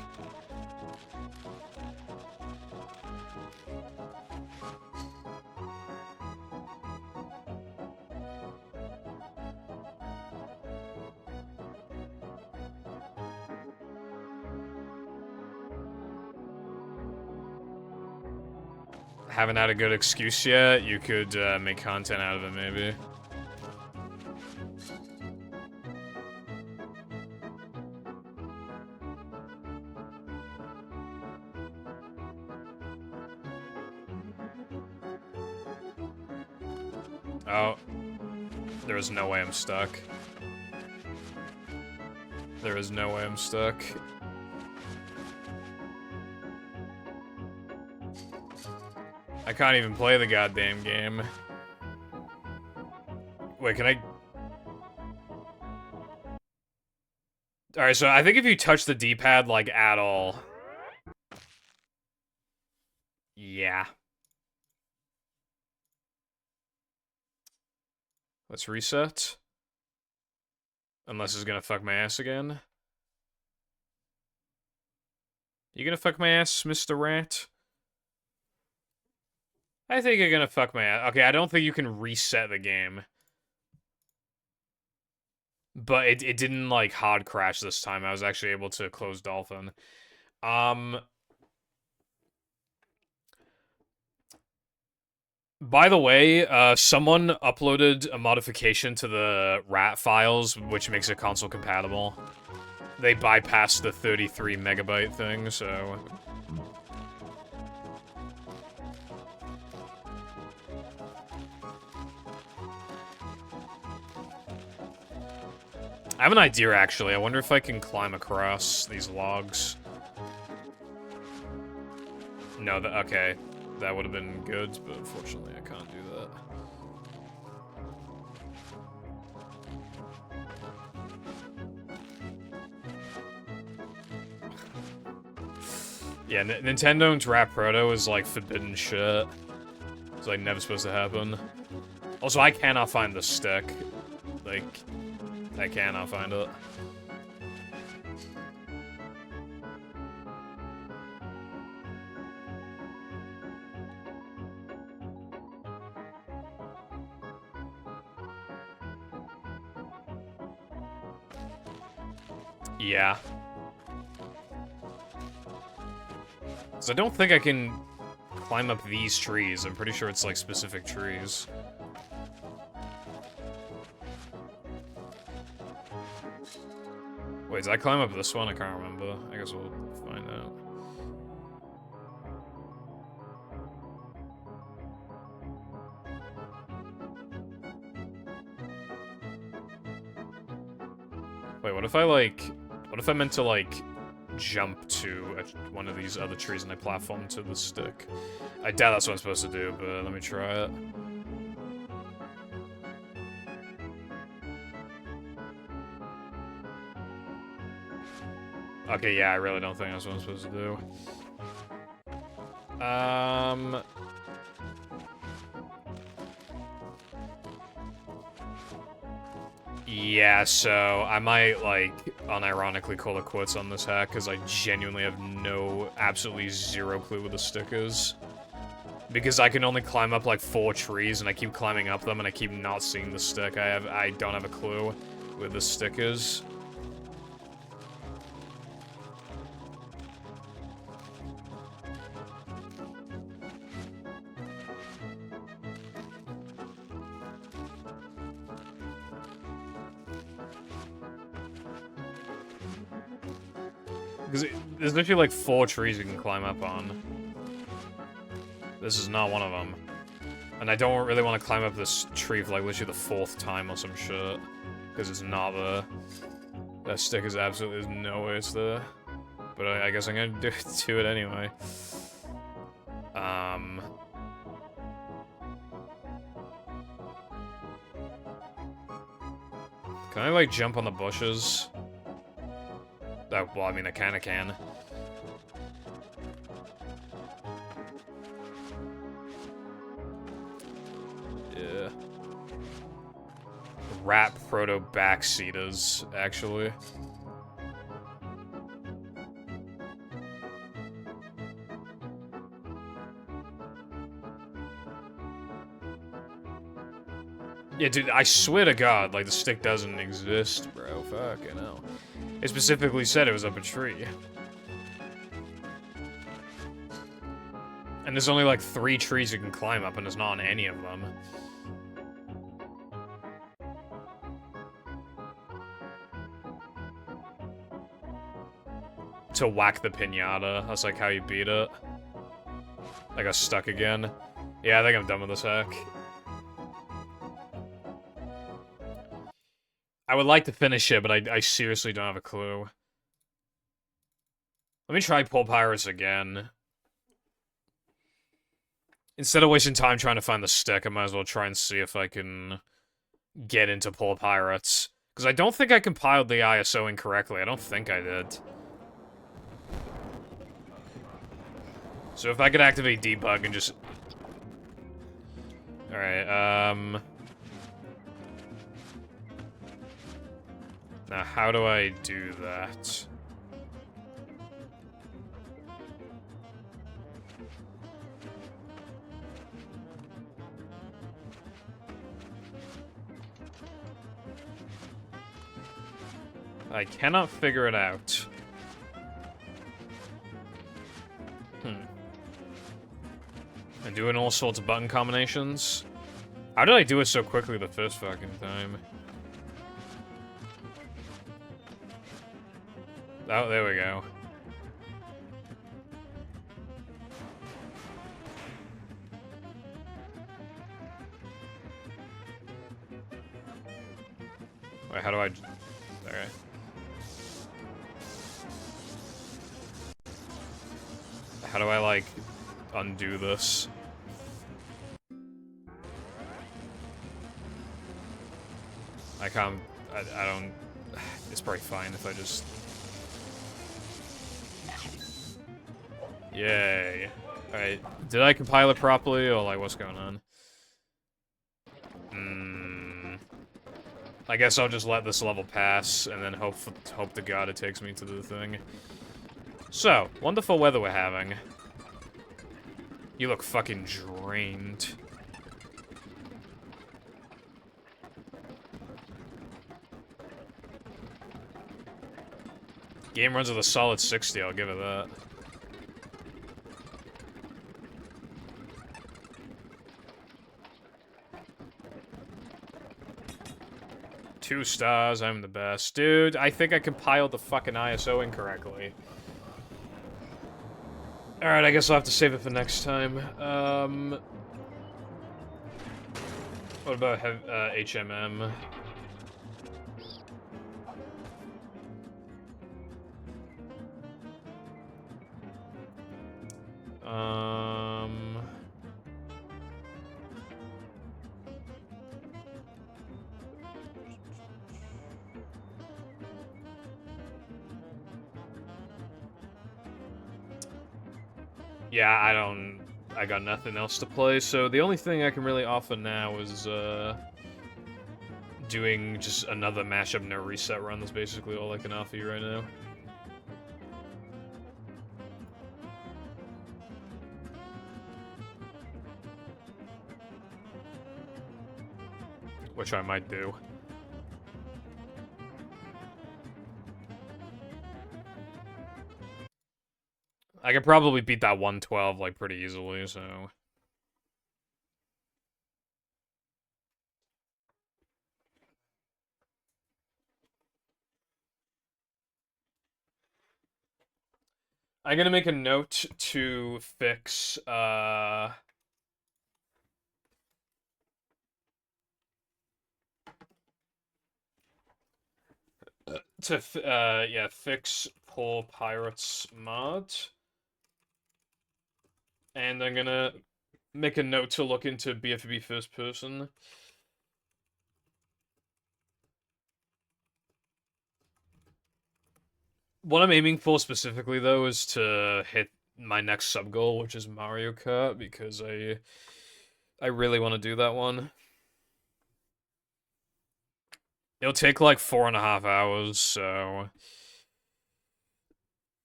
Speaker 1: Haven't had a good excuse yet. You could make content out of it, maybe. Oh. There is no way I'm stuck. There is no way I'm stuck. I can't even play the goddamn game. Wait, can I... Alright, so I think if you touch the D-pad, like, at all... Yeah. Let's reset. Unless it's gonna fuck my ass again. You gonna fuck my ass, Mr. Rat? I think you're gonna fuck my ass. Okay, I don't think you can reset the game. But it didn't, like, hard crash this time. I was actually able to close Dolphin. By the way, someone uploaded a modification to the RAT files, which makes it console compatible. They bypassed the 33 megabyte thing, so... I have an idea, actually. I wonder if I can climb across these logs. No, okay. That would have been good, but unfortunately I can't do that. Yeah, Nintendo's Rap Proto is like forbidden shit. It's like never supposed to happen. Also, I cannot find the stick. Like, I cannot find it. Yeah. So I don't think I can climb up these trees. I'm pretty sure it's like specific trees. Wait, did I climb up this one? I can't remember. I guess we'll find out. Wait, what if I, like... What if I meant to, like, jump to one of these other trees and I platform to the stick? I doubt that's what I'm supposed to do, but let me try it. Okay, yeah, I really don't think that's what I'm supposed to do. Yeah, so I might, like, unironically call it quits on this hack, because I genuinely have absolutely zero clue where the stick is. Because I can only climb up, like, 4 trees, and I keep climbing up them, and I keep not seeing the stick. I don't have a clue where the stick is. Because there's literally like 4 trees you can climb up on. This is not one of them. And I don't really want to climb up this tree for like literally the 4th time or some shit. Because it's not there. That stick is absolutely, there's no way it's there. But I guess I'm gonna do it anyway. Can I like jump on the bushes? Oh, well, I mean, I kinda can. Yeah. Rat proto backseaters, actually. Yeah, dude, I swear to God, like, the stick doesn't exist, bro. Fucking hell. It specifically said it was up a tree. And there's only, like, 3 trees you can climb up, and it's not on any of them. To whack the piñata. That's, like, how you beat it. I got stuck again. Yeah, I think I'm done with this hack. I would like to finish it, but I seriously don't have a clue. Let me try Pull Pirates again. Instead of wasting time trying to find the stick, I might as well try and see if I can get into Pull Pirates. Because I don't think I compiled the ISO incorrectly. I don't think I did. So if I could activate debug and just... Alright, now, how do I do that? I cannot figure it out. And doing all sorts of button combinations. How did I do it so quickly the first fucking time? Oh, there we go. Wait, how do I... Okay. How do I, like, undo this? I can't... I don't... It's probably fine if I just... Yay. Alright, did I compile it properly, or like, what's going on? I guess I'll just let this level pass, and then hope to God it takes me to the thing. So, wonderful weather we're having. You look fucking drained. Game runs with a solid 60, I'll give it that. Two stars, I'm the best. Dude, I think I compiled the fucking ISO incorrectly. Alright, I guess I'll have to save it for next time. What about HMM? Yeah, I got nothing else to play, so the only thing I can really offer now is, doing just another mashup no reset run. That's basically all I can offer you right now. Which I might do. I could probably beat that 112, like, pretty easily, so... I'm gonna make a note to fix, yeah, fix Poor Pirates mod. And I'm gonna make a note to look into BFB first person. What I'm aiming for specifically, though, is to hit my next sub goal, which is Mario Kart, because I really want to do that one. It'll take like 4.5 hours, so...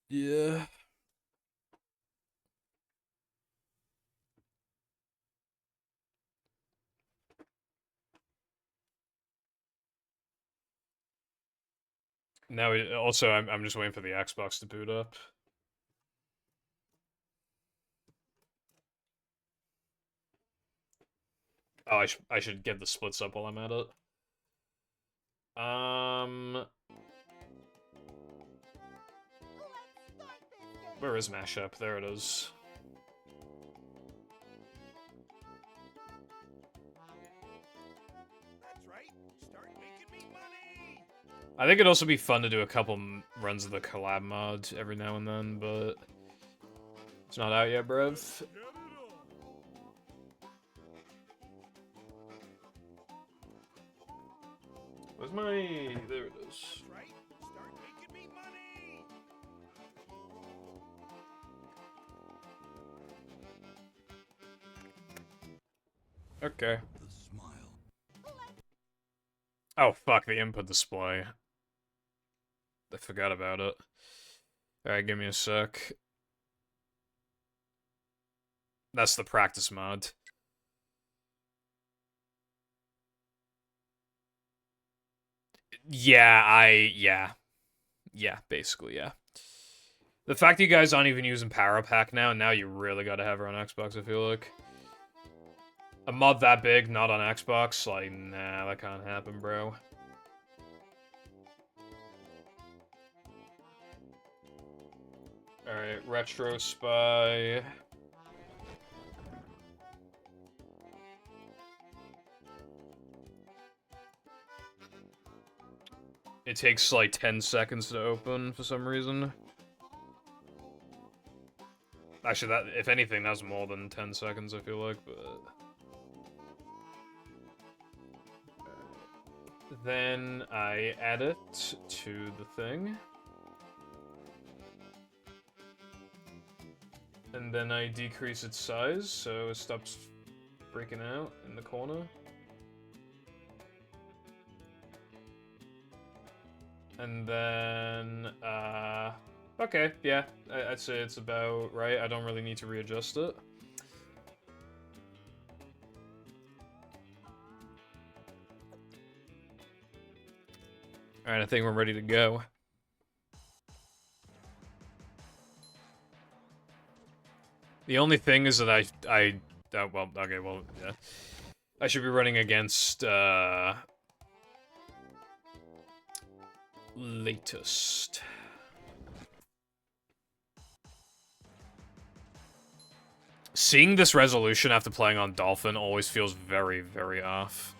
Speaker 1: Yeah. Now, also, I'm just waiting for the Xbox to boot up. Oh, I should get the splits up while I'm at it. Where is mashup? There it is.
Speaker 6: That's right. Start making me money.
Speaker 1: I think it'd also be fun to do a couple runs of the collab mod every now and then, but it's not out yet, bruv. Where's my... There it is.
Speaker 6: Right. Start making me money.
Speaker 1: Okay. Oh, fuck, the input display. I forgot about it. Alright, give me a sec. That's the practice mod. Yeah, basically, yeah. The fact that you guys aren't even using Power Pack now you really gotta have her on Xbox, I feel like. A mod that big, not on Xbox, like, nah, that can't happen, bro. Alright, Retro Spy. It takes like 10 seconds to open for some reason. Actually, that, if anything, that's more than 10 seconds, I feel like, but... Then I add it to the thing. And then I decrease its size, so it stops breaking out in the corner. And then, okay, yeah, I'd say it's about right. I don't really need to readjust it. Alright, I think we're ready to go. The only thing is that well, okay, well, yeah. I should be running against, latest. Seeing this resolution after playing on Dolphin always feels very, very off.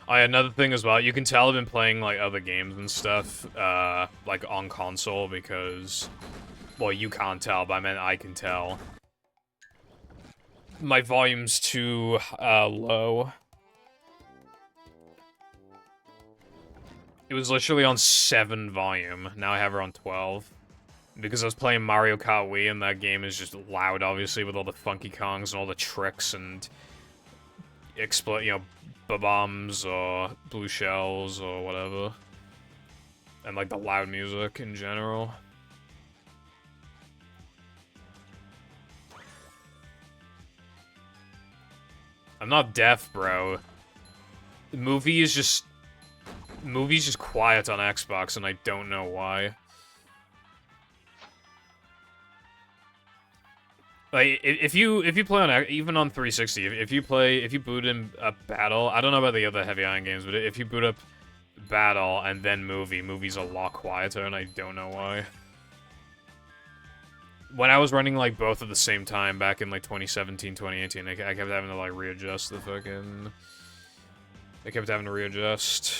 Speaker 1: Oh, yeah, another thing as well, you can tell I've been playing, like, other games and stuff, like, on console, because... Well, you can't tell, but I mean, I can tell. my volume's too low. It was literally on 7 volume. Now I have her on 12. Because I was playing Mario Kart Wii, and that game is just loud, obviously, with all the Funky Kongs and all the tricks and bombs or blue shells or whatever. And, like, the loud music in general. I'm not deaf, bro. The movie is just quiet on Xbox, and I don't know why. Like, if you play on, even on 360, if you boot in a Battle, I don't know about the other Heavy Iron games, but if you boot up Battle and then movie's a lot quieter, and I don't know why. When I was running, like, both at the same time back in, like, 2017, 2018, I kept having to, like, readjust the fucking... I kept having to readjust.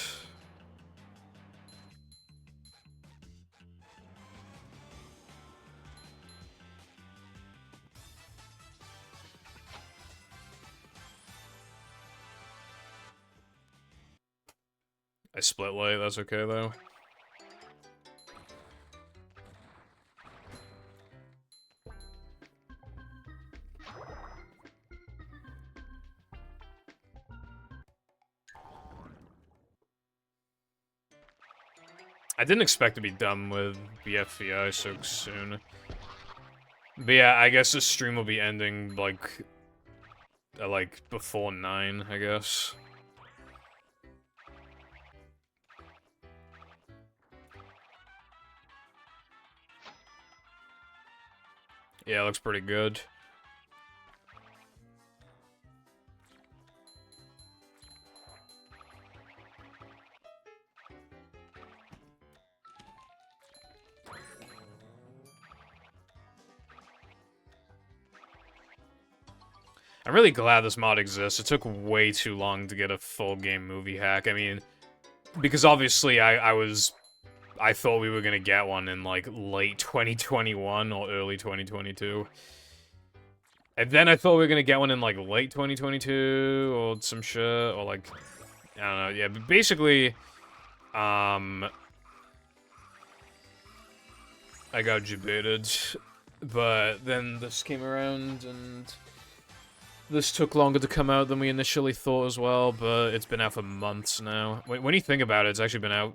Speaker 1: I split light, that's okay, though. I didn't expect to be done with BFVI so soon. But yeah, I guess this stream will be ending, like, before 9, I guess. Yeah, it looks pretty good. I'm really glad this mod exists. It took way too long to get a full game movie hack. I mean, because obviously I thought we were gonna get one in, like, late 2021 or early 2022. And then I thought we were gonna get one in, like, late 2022 or some shit, or, like, I don't know, yeah, but basically, I got debated, but then this came around, and this took longer to come out than we initially thought as well, but it's been out for months now. When you think about it, it's actually been out...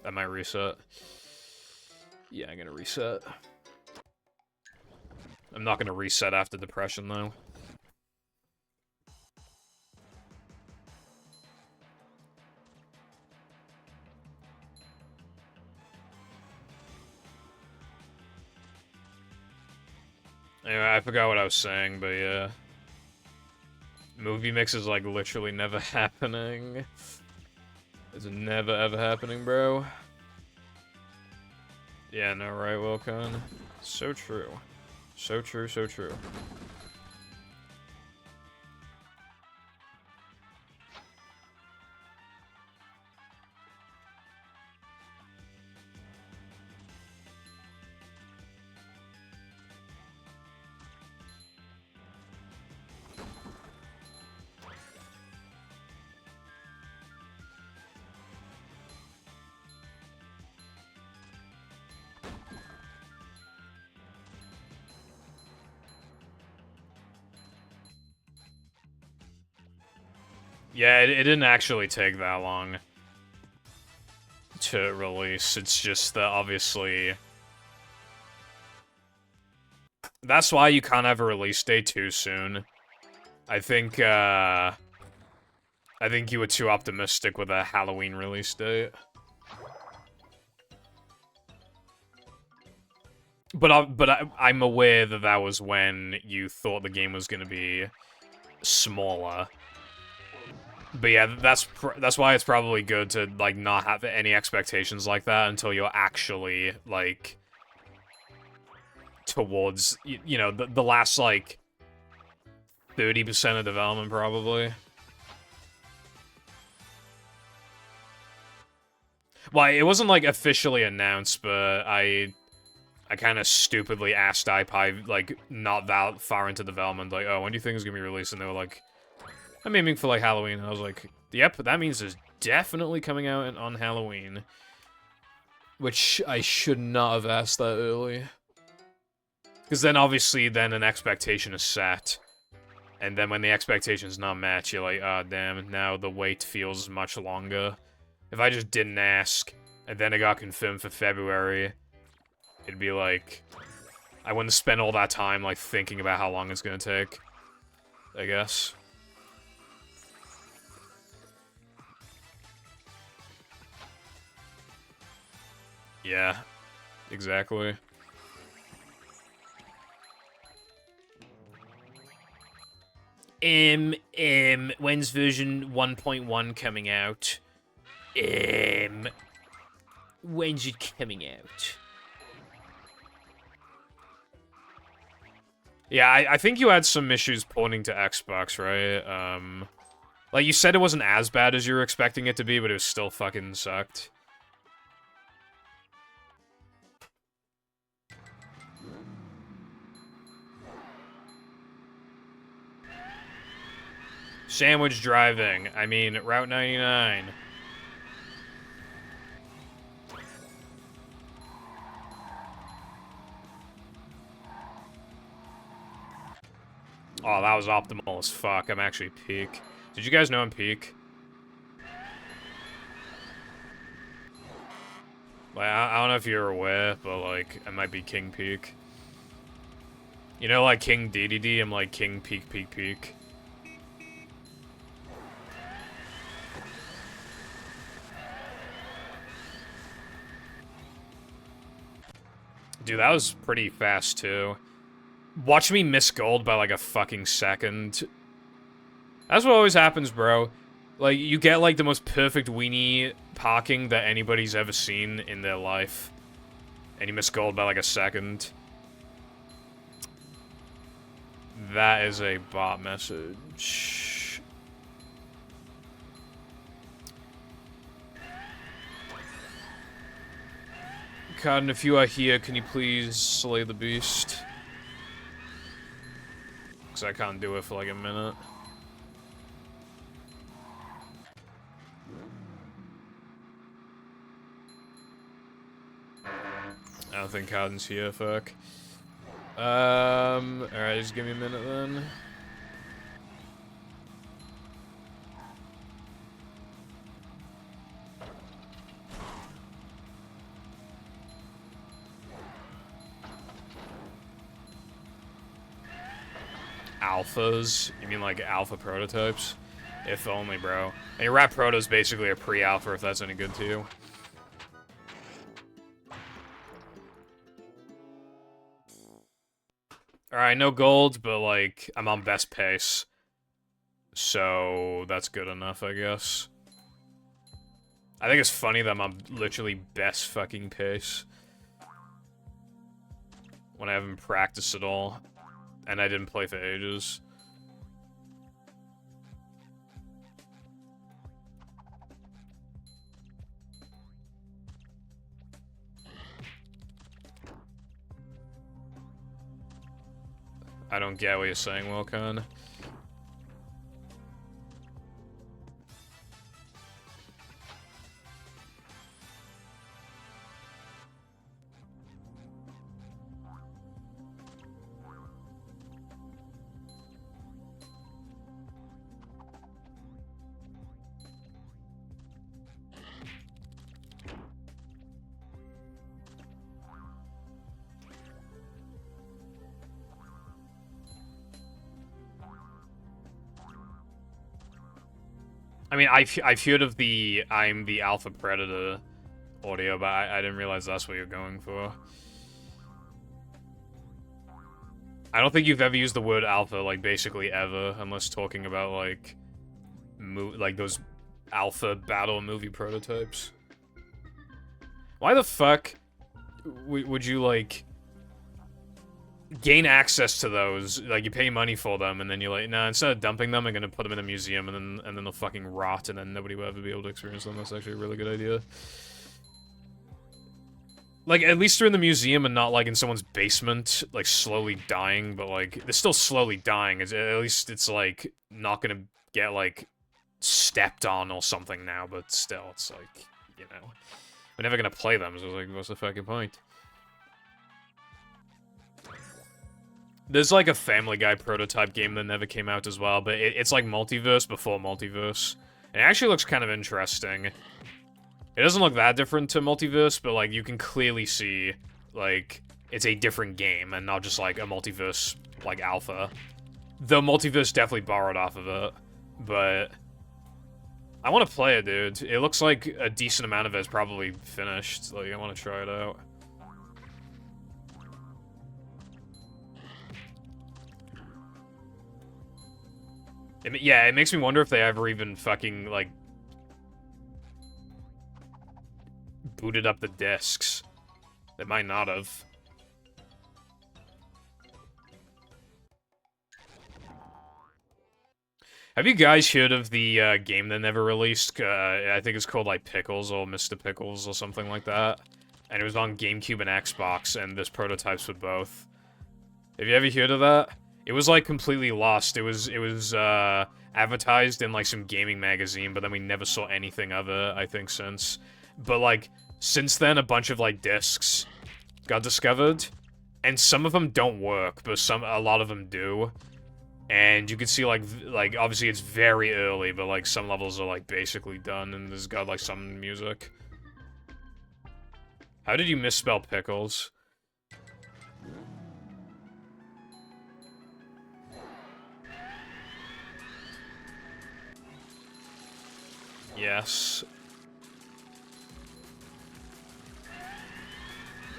Speaker 1: I might reset. Yeah, I'm gonna reset. I'm not gonna reset after Depression, though. Anyway, I forgot what I was saying, but yeah. Movie mix is, like, literally never happening. It's never ever happening, bro. Yeah, no, right, Volcano? So true. So true, so true. Yeah, it didn't actually take that long to release. It's just that, obviously... That's why you can't have a release date too soon. I think you were too optimistic with a Halloween release date. But I'm aware that that was when you thought the game was gonna be smaller. But yeah, that's why it's probably good to, like, not have any expectations like that until you're actually, like, towards, you know, the last, like, 30% of development, probably. Well, it wasn't, like, officially announced, but I I kind of stupidly asked iPie, like, not that far into development, like, oh, when do you think it's gonna be released? And they were like, I'm aiming for, like, Halloween. And I was like, yep, that means it's definitely coming out on Halloween. Which I should not have asked that early. Because then, obviously, then an expectation is set. And then when the expectation's not met, you're like, oh, damn, now the wait feels much longer. If I just didn't ask, and then it got confirmed for February, it'd be like, I wouldn't spend all that time, like, thinking about how long it's gonna take, I guess. Yeah, exactly. When's version 1.1 coming out? When's it coming out? Yeah, I think you had some issues porting to Xbox, right? Like, you said it wasn't as bad as you were expecting it to be, but it was still fucking sucked. Sandwich driving. I mean, Route 99. Oh, that was optimal as fuck. I'm actually peak. Did you guys know I'm peak? Like, I don't know if you're aware, but, like, I might be king peak. You know, like, king DDD, I'm, like, king peak peak peak. Dude, that was pretty fast, too. Watch me miss gold by, like, a fucking second. That's what always happens, bro. Like, you get, like, the most perfect weenie parking that anybody's ever seen in their life. And you miss gold by, like, a second. That is a bot message. Cotton, if you are here, can you please slay the beast? Because I can't do it for like a minute. I don't think Cotton's here, fuck. Alright, just give me a minute then. Alphas? You mean like alpha prototypes? If only, bro. I mean, Rat Proto is basically a pre-alpha, if that's any good to you. Alright, no gold, but, like, I'm on best pace. So, that's good enough, I guess. I think it's funny that I'm on literally best fucking pace. When I haven't practiced at all. And I didn't play for ages. I don't get what you're saying, Wilcon. I mean, I've heard of the I'm the Alpha Predator audio, but I didn't realize that's what you're going for. I don't think you've ever used the word alpha, like, basically ever, unless talking about, like, those alpha battle movie prototypes. Why the fuck would you, like, gain access to those? Like, you pay money for them, and then you're like, nah, instead of dumping them, I'm gonna put them in a museum, and then they'll fucking rot, and then nobody will ever be able to experience them. That's actually a really good idea. Like, at least they're in the museum and not, like, in someone's basement, like, slowly dying, but, like, they're still slowly dying. At least it's, like, not gonna get, like, stepped on or something now, but still, it's, like, you know. We're never gonna play them, so, like, what's the fucking point? There's, like, a Family Guy prototype game that never came out as well, but it's, like, Multiverse before Multiverse. And it actually looks kind of interesting. It doesn't look that different to Multiverse, but, like, you can clearly see, like, it's a different game and not just, like, a Multiverse, like, alpha. Though Multiverse definitely borrowed off of it, but I want to play it, dude. It looks like a decent amount of it is probably finished. Like, I want to try it out. Yeah, it makes me wonder if they ever even fucking, like, booted up the discs. They might not have. Have you guys heard of the game that never released? I think it's called, like, Pickles or Mr. Pickles or something like that. And it was on GameCube and Xbox, and there's prototypes for both. Have you ever heard of that? It was, like, completely lost. It was advertised in, like, some gaming magazine, but then we never saw anything of it, I think, since. But, like, since then, a bunch of, like, discs got discovered, and some of them don't work, but a lot of them do. And you can see, like, obviously it's very early, but, like, some levels are, like, basically done, and there's got, like, some music. How did you misspell pickles? Yes.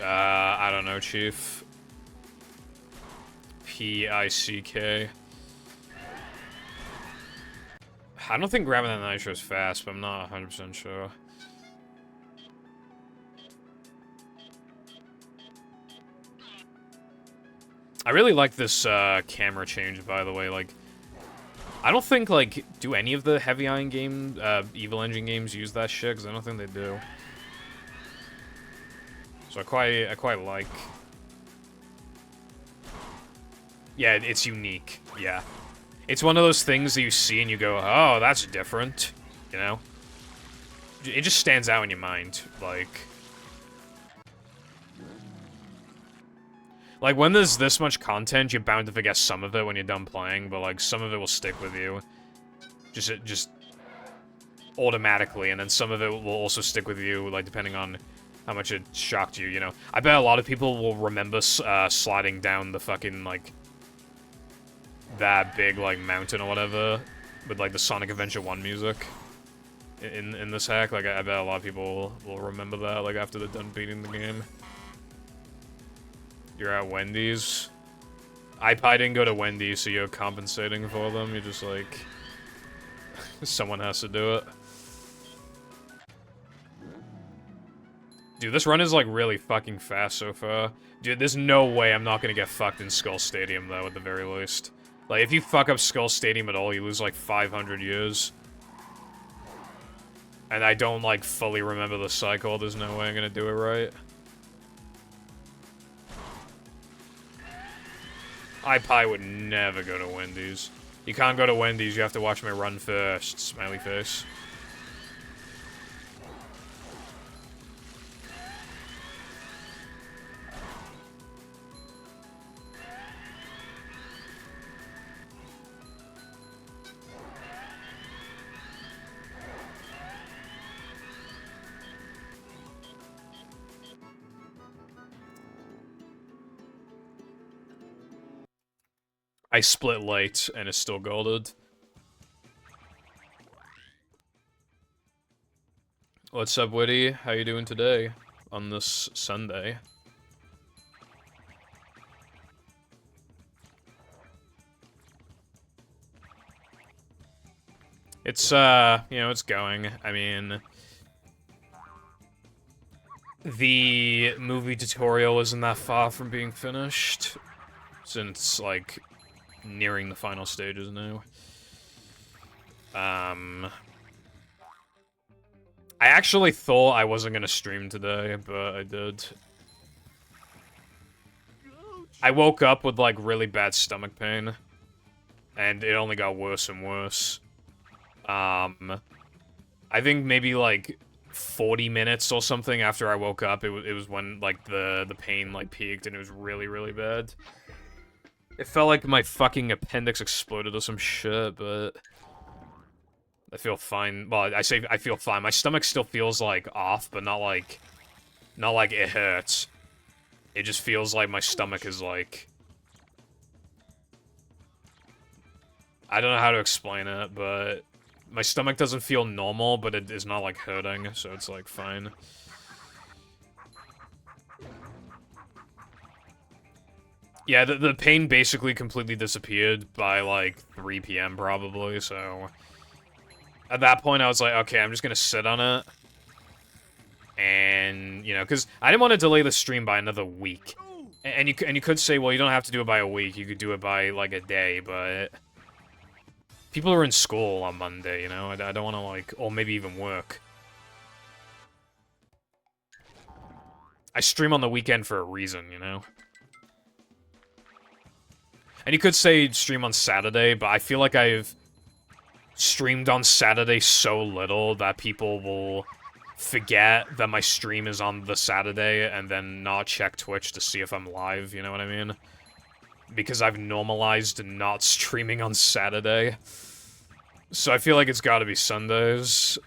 Speaker 1: I don't know, Chief. P-I-C-K. I don't think grabbing that nitro is fast, but I'm not 100% sure. I really like this camera change, by the way. Like, I don't think, like, do any of the Heavy Iron game, Evil Engine games use that shit? Because I don't think they do. So I quite like. Yeah, it's unique. Yeah, it's one of those things that you see and you go, "Oh, that's different," you know. It just stands out in your mind, like when there's this much content, you're bound to forget some of it when you're done playing, but like some of it will stick with you, just automatically, and then some of it will also stick with you, like depending on how much it shocked you, you know. I bet a lot of people will remember sliding down the fucking, like, that big, like, mountain or whatever, with, like, the Sonic Adventure 1 music in this hack. Like, I bet a lot of people will remember that, like, after they're done beating the game. You're at Wendy's. I didn't go to Wendy's, so you're compensating for them. You're just, like, someone has to do it. Dude, this run is, like, really fucking fast so far. Dude, there's no way I'm not gonna get fucked in Skull Stadium, though, at the very least. Like, if you fuck up Skull Stadium at all, you lose, like, 500 years. And I don't, like, fully remember the cycle. There's no way I'm gonna do it right. I would never go to Wendy's. You can't go to Wendy's, you have to watch me run first. Smiley face. I split late, and it's still golded. What's up, Witty? How you doing today? On this Sunday? It's, you know, it's going. I mean, the movie tutorial isn't that far from being finished, since, like, nearing the final stages now. I actually thought I wasn't gonna stream today, but I did. I woke up with, like, really bad stomach pain. And it only got worse and worse. I think maybe, like, 40 minutes or something after I woke up, it was when, like, the pain, like, peaked, and it was really, really bad. It felt like my fucking appendix exploded or some shit, but... I feel fine. Well, I say I feel fine. My stomach still feels, like, off, but not like it hurts. It just feels like my stomach is, like... I don't know how to explain it, but... My stomach doesn't feel normal, but it is not, like, hurting, so it's, like, fine. Yeah, the pain basically completely disappeared by, like, 3 p.m. probably, so... At that point, I was like, okay, I'm just gonna sit on it. And, you know, because I didn't want to delay the stream by another week. And you could say, well, you don't have to do it by a week, you could do it by, like, a day, but... People are in school on Monday, you know? I don't want to, like... Or maybe even work. I stream on the weekend for a reason, you know? And you could say stream on Saturday, but I feel like I've streamed on Saturday so little that people will forget that my stream is on the Saturday and then not check Twitch to see if I'm live, you know what I mean? Because I've normalized not streaming on Saturday. So I feel like it's gotta be Sundays.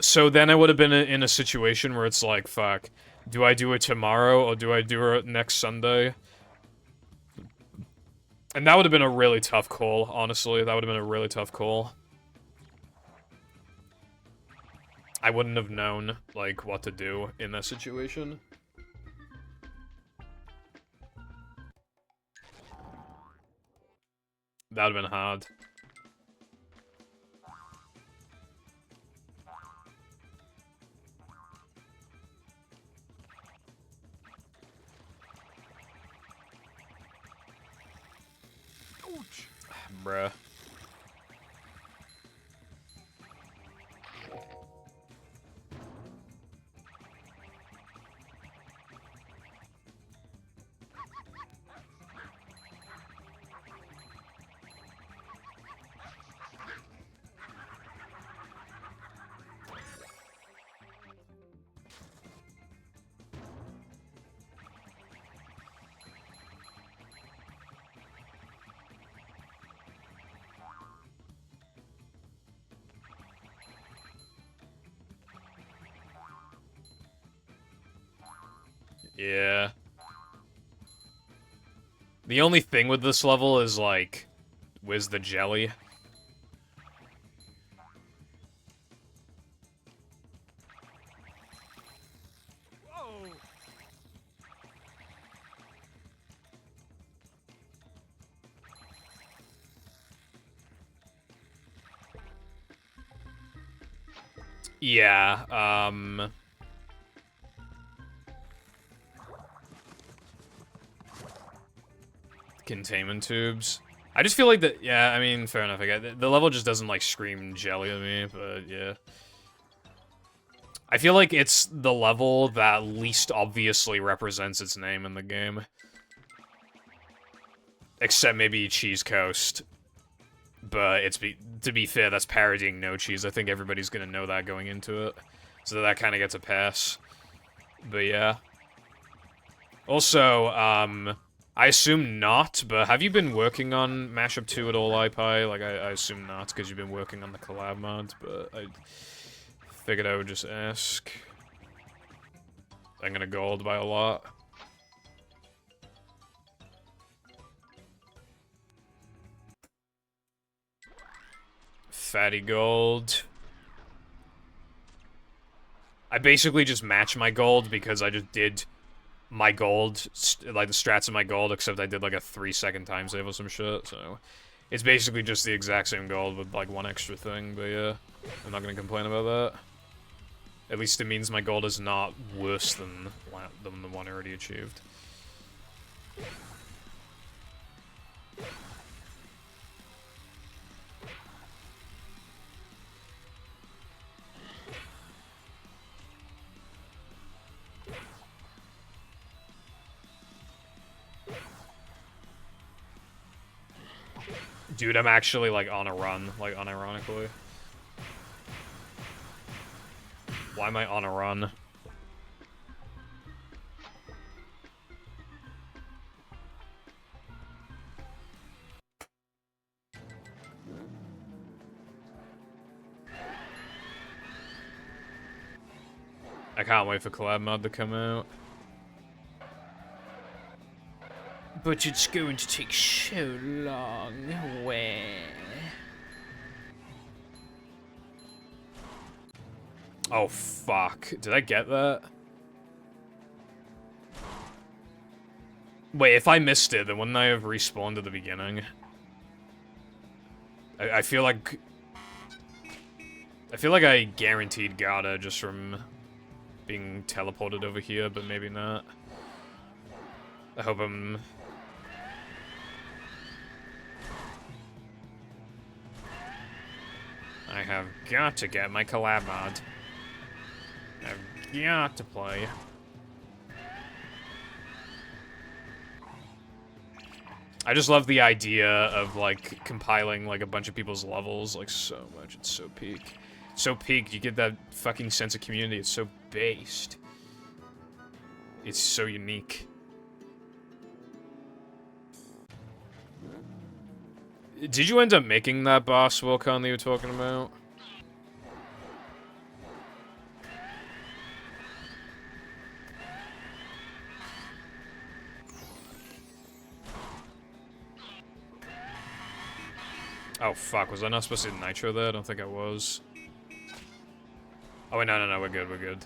Speaker 1: So then I would have been in a situation where it's like, fuck, do I do it tomorrow or do I do it next Sunday? And that would have been a really tough call, honestly. That would have been a really tough call. I wouldn't have known, like, what to do in that situation. That would have been hard. Bruh. Yeah. The only thing with this level is, like, where's the jelly?
Speaker 11: Whoa.
Speaker 1: Yeah, containment tubes. I just feel like that, yeah, I mean, fair enough, I get it. The level just doesn't, like, scream jelly at me, but yeah. I feel like it's the level that least obviously represents its name in the game. Except maybe Cheese Coast. But to be fair, that's parodying No Cheese. I think everybody's gonna know that going into it. So that kind of gets a pass. But yeah. Also, I assume not, but have you been working on Mashup 2 at all, iPie? Like, I assume not, because you've been working on the collab mod, but I figured I would just ask. I'm gonna gold by a lot. Fatty gold. I basically just match my gold because I just did my gold, like the strats of my gold, except I did like a 3-second time save or some shit, so it's basically just the exact same gold with like one extra thing, but yeah, I'm not gonna complain about that. At least it means my gold is not worse than the one I already achieved. Dude, I'm actually, like, on a run, like, unironically. Why am I on a run? I can't wait for collab mod to come out. But it's going to take so long. Where? Oh, fuck. Did I get that? Wait, if I missed it, then wouldn't I have respawned at the beginning? I feel like... I feel like I guaranteed got it just from being teleported over here, but maybe not. I hope I'm... I have got to get my collab mod. I've got to play. I just love the idea of, like, compiling, like, a bunch of people's levels, like, so much. It's so peak. So peak, you get that fucking sense of community. It's so based. It's so unique. Did you end up making that boss, Volcano, that you were talking about? Oh, fuck. Was I not supposed to hit Nitro there? I don't think I was. Oh, wait, no. We're good. We're good.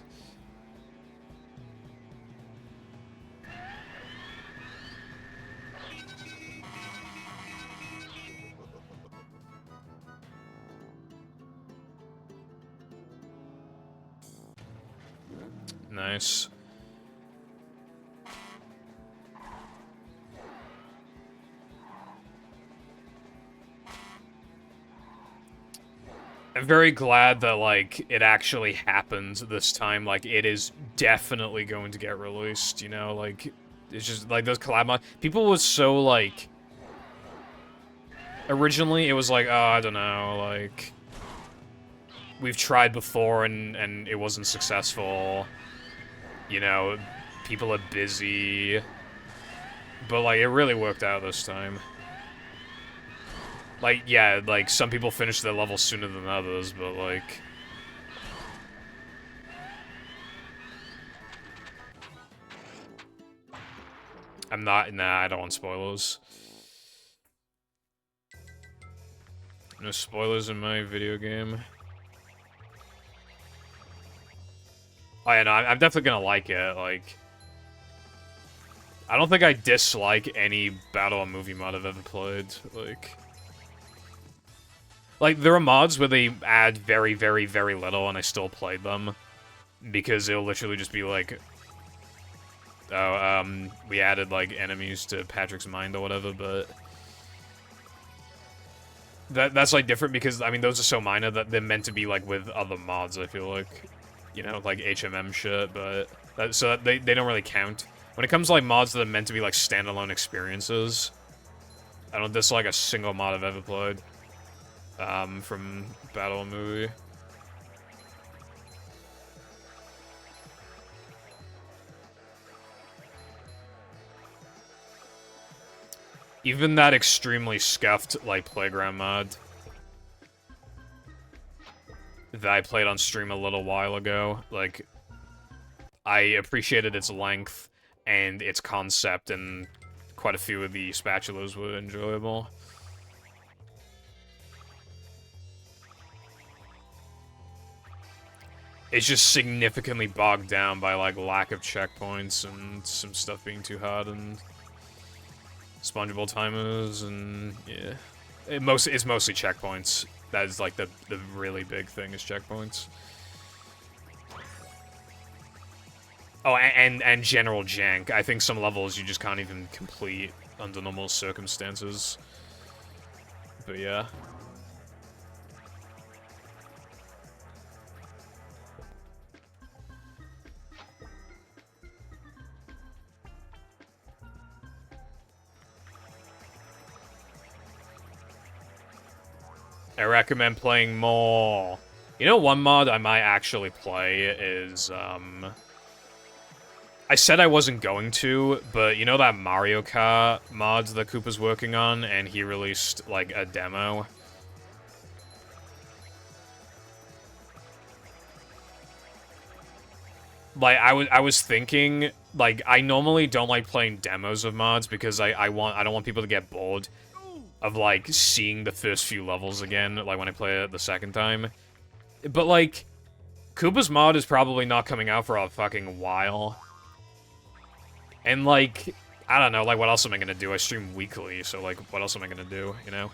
Speaker 1: Nice. I'm very glad that, like, it actually happened this time. Like, it is definitely going to get released, you know? Like, it's just, like, those collab mods. People was so, like... Originally, it was like, oh, I don't know, like... We've tried before and it wasn't successful. You know, people are busy. But, like, it really worked out this time. Like, yeah, like, some people finish their level sooner than others, but, like... Nah, I don't want spoilers. No spoilers in my video game. Oh, yeah, no, I'm definitely gonna like it, like... I don't think I dislike any Battle or Movie mod I've ever played, like... Like, there are mods where they add very, very, very little, and I still played them. Because it'll literally just be like... Oh, we added, like, enemies to Patrick's mind or whatever, but... That's, like, different because, I mean, those are so minor that they're meant to be, like, with other mods, I feel like. You know, like HMM shit, but... So they don't really count. When it comes to, like, mods that are meant to be, like, standalone experiences, I don't dislike a single mod I've ever played. From Battle and Movie. Even that extremely scuffed, like, Playground mod that I played on stream a little while ago, like, I appreciated its length and its concept, and quite a few of the spatulas were enjoyable. It's just significantly bogged down by, like, lack of checkpoints and some stuff being too hard and spongeable timers and, yeah. It's mostly checkpoints. That is, like, the really big thing is checkpoints. Oh, and general jank. I think some levels you just can't even complete under normal circumstances. But, yeah. I recommend playing more. You know, one mod I might actually play is, I said I wasn't going to, but you know that Mario Kart mod that Koopa's working on, and he released, like, a demo? Like, I was thinking, like, I normally don't like playing demos of mods because I don't want people to get bored of, like, seeing the first few levels again, like, when I play it the second time. But, like, Koopa's mod is probably not coming out for a fucking while. And, like, I don't know, like, what else am I gonna do? I stream weekly, so, like, what else am I gonna do, you know?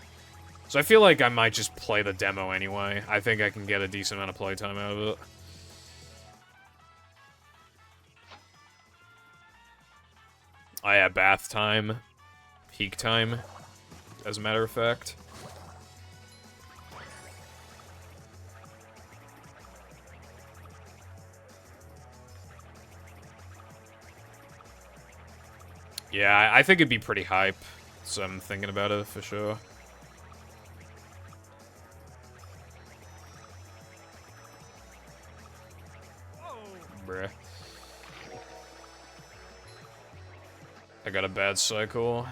Speaker 1: So I feel like I might just play the demo anyway. I think I can get a decent amount of playtime out of it. Oh yeah, bath time. Peak time, as a matter of fact. Yeah, I think it'd be pretty hype, so I'm thinking about it for sure. Bruh. I got a bad cycle.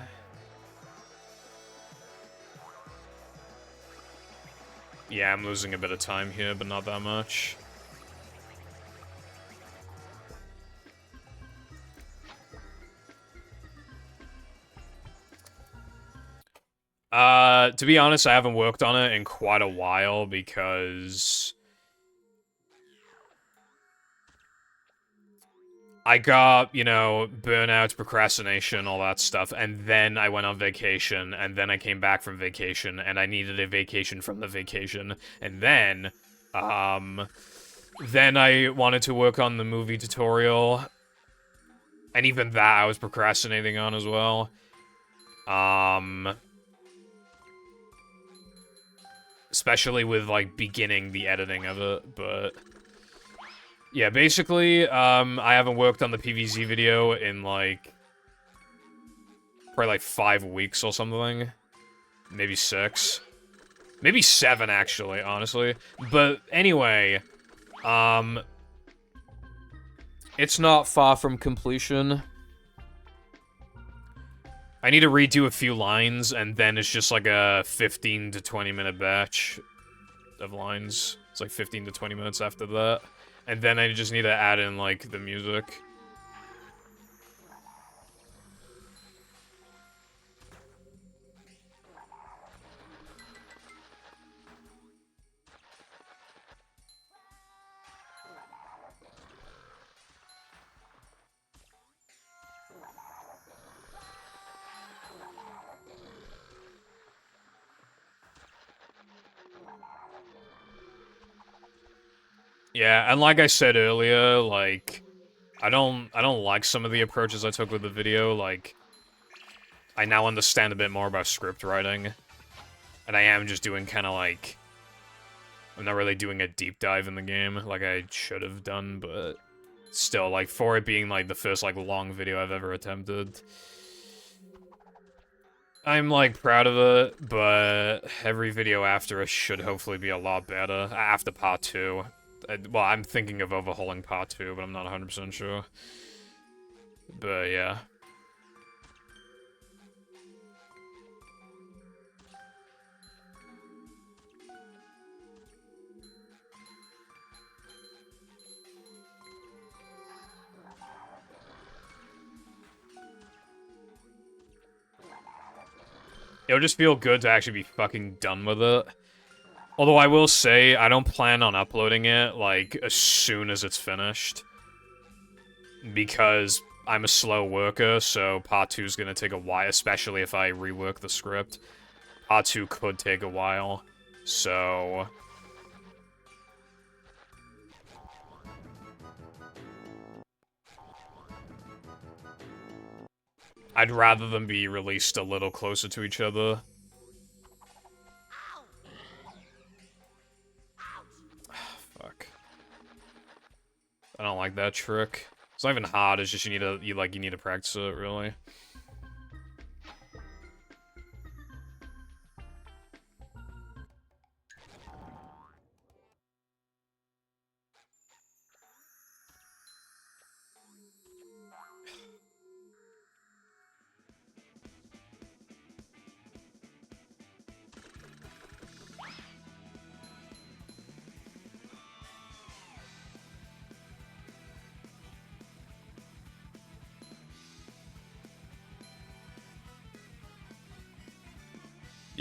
Speaker 1: Yeah, I'm losing a bit of time here, but not that much. To be honest, I haven't worked on it in quite a while because I got, you know, burnout, procrastination, all that stuff, and then I went on vacation, and then I came back from vacation, and I needed a vacation from the vacation, and then I wanted to work on the movie tutorial, and even that I was procrastinating on as well. Especially with, like, beginning the editing of it, but yeah, basically, I haven't worked on the PVZ video in, like, probably, like, 5 weeks or something. Maybe 6. Maybe 7, actually, honestly. But anyway, it's not far from completion. I need to redo a few lines, and then it's just like a 15 to 20 minute batch of lines. It's like 15 to 20 minutes after that. And then I just need to add in, like, the music. Yeah, and like I said earlier, like, I don't like some of the approaches I took with the video, like, I now understand a bit more about script writing, and I am just doing kind of like, I'm not really doing a deep dive in the game like I should have done, but still, like, for it being, like, the first, like, long video I've ever attempted, I'm, like, proud of it, but every video after it should hopefully be a lot better, after part 2. Well, I'm thinking of overhauling part 2, but I'm not 100% sure. But, yeah. It'll just feel good to actually be fucking done with it. Although I will say, I don't plan on uploading it, like, as soon as it's finished. Because I'm a slow worker, so part 2 is gonna take a while, especially if I rework the script. Part 2 could take a while, so... I'd rather them be released a little closer to each other. Fuck. I don't like that trick. It's not even hard, it's just you need to practice it, really.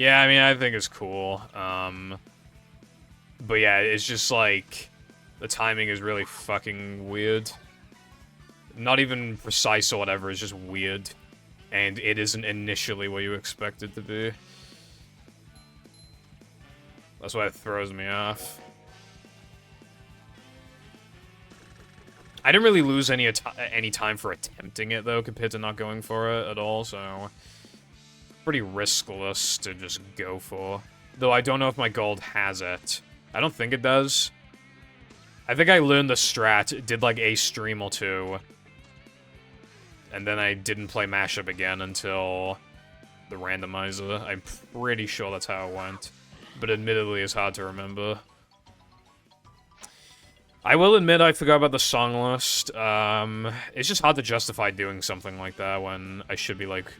Speaker 1: Yeah, I mean, I think it's cool. But yeah, it's just like the timing is really fucking weird. Not even precise or whatever, it's just weird. And it isn't initially what you expect it to be. That's why it throws me off. I didn't really lose any time for attempting it, though, compared to not going for it at all, so... Pretty riskless to just go for. Though I don't know if my gold has it. I don't think it does. I think I learned the strat, did like a stream or two, and then I didn't play mashup again until the randomizer. I'm pretty sure that's how it went. But admittedly, it's hard to remember. I will admit I forgot about the song list. It's just hard to justify doing something like that when I should be, like,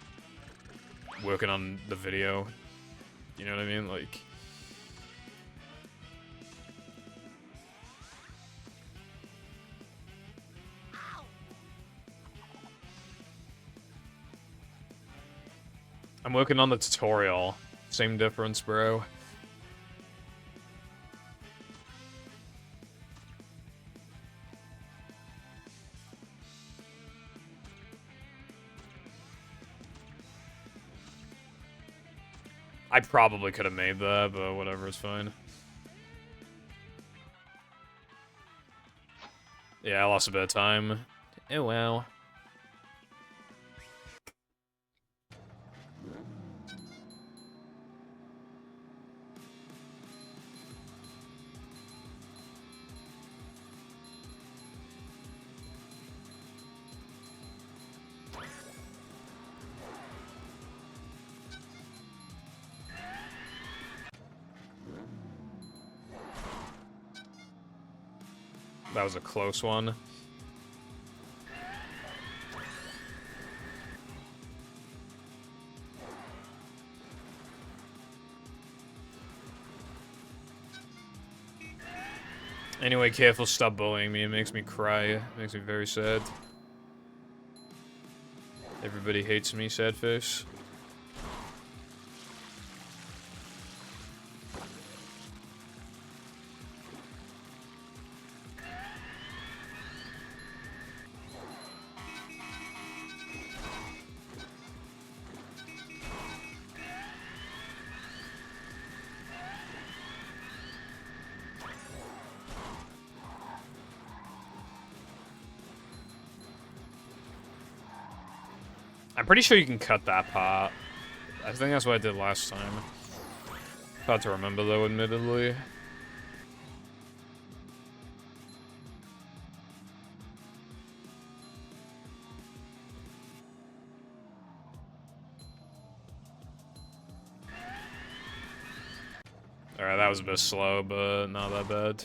Speaker 1: working on the video. You know what I mean? Like... I'm working on the tutorial. Same difference, bro. I probably could have made that, but whatever, it's fine. Yeah, I lost a bit of time. Oh well. That was a close one. Anyway, careful, stop bullying me. It makes me cry. It makes me very sad. Everybody hates me, sad face. I'm pretty sure you can cut that part. I think that's what I did last time. Hard to remember though, admittedly. Alright, that was a bit slow, but not that bad.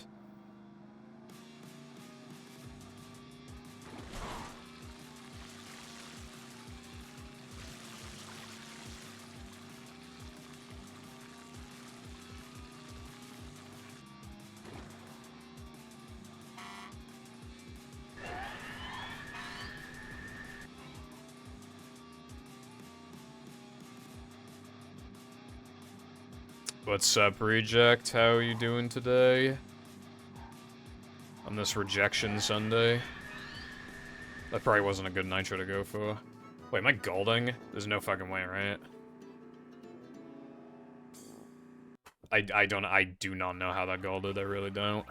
Speaker 1: What's up, Reject? How are you doing today? On this rejection Sunday? That probably wasn't a good nitro to go for. Wait, am I golding? There's no fucking way, right? I do not know how that golded, I really don't.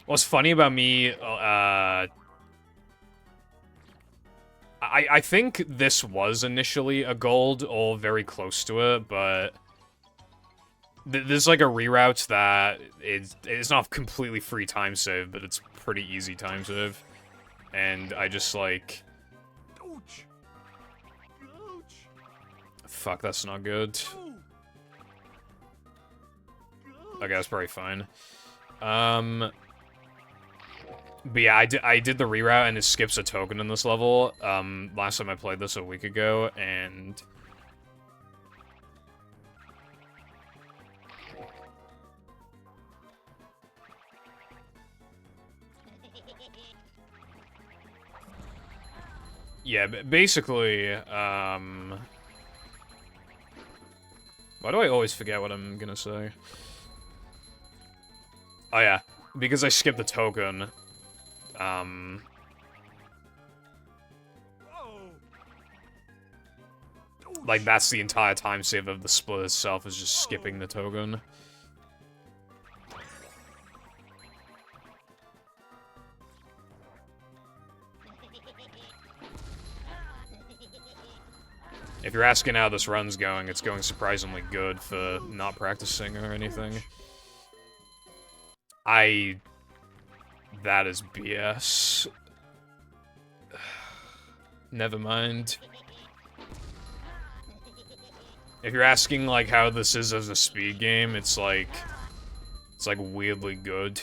Speaker 1: What's funny about me, I think this was initially a gold, or very close to it, but there's like a reroute that it's not completely free time save, but it's pretty easy time save, and I just like... fuck, that's not good. Okay, that's probably fine. But yeah, I did the reroute, and it skips a token in this level. Last time I played this a week ago, and... yeah, basically, why do I always forget what I'm gonna say? Oh yeah, because I skipped the token, like, that's the entire time save of the split itself, is just skipping the token. If you're asking how this run's going, it's going surprisingly good for not practicing or anything. That is BS. Never mind. If you're asking, like, how this is as a speed game, it's like weirdly good.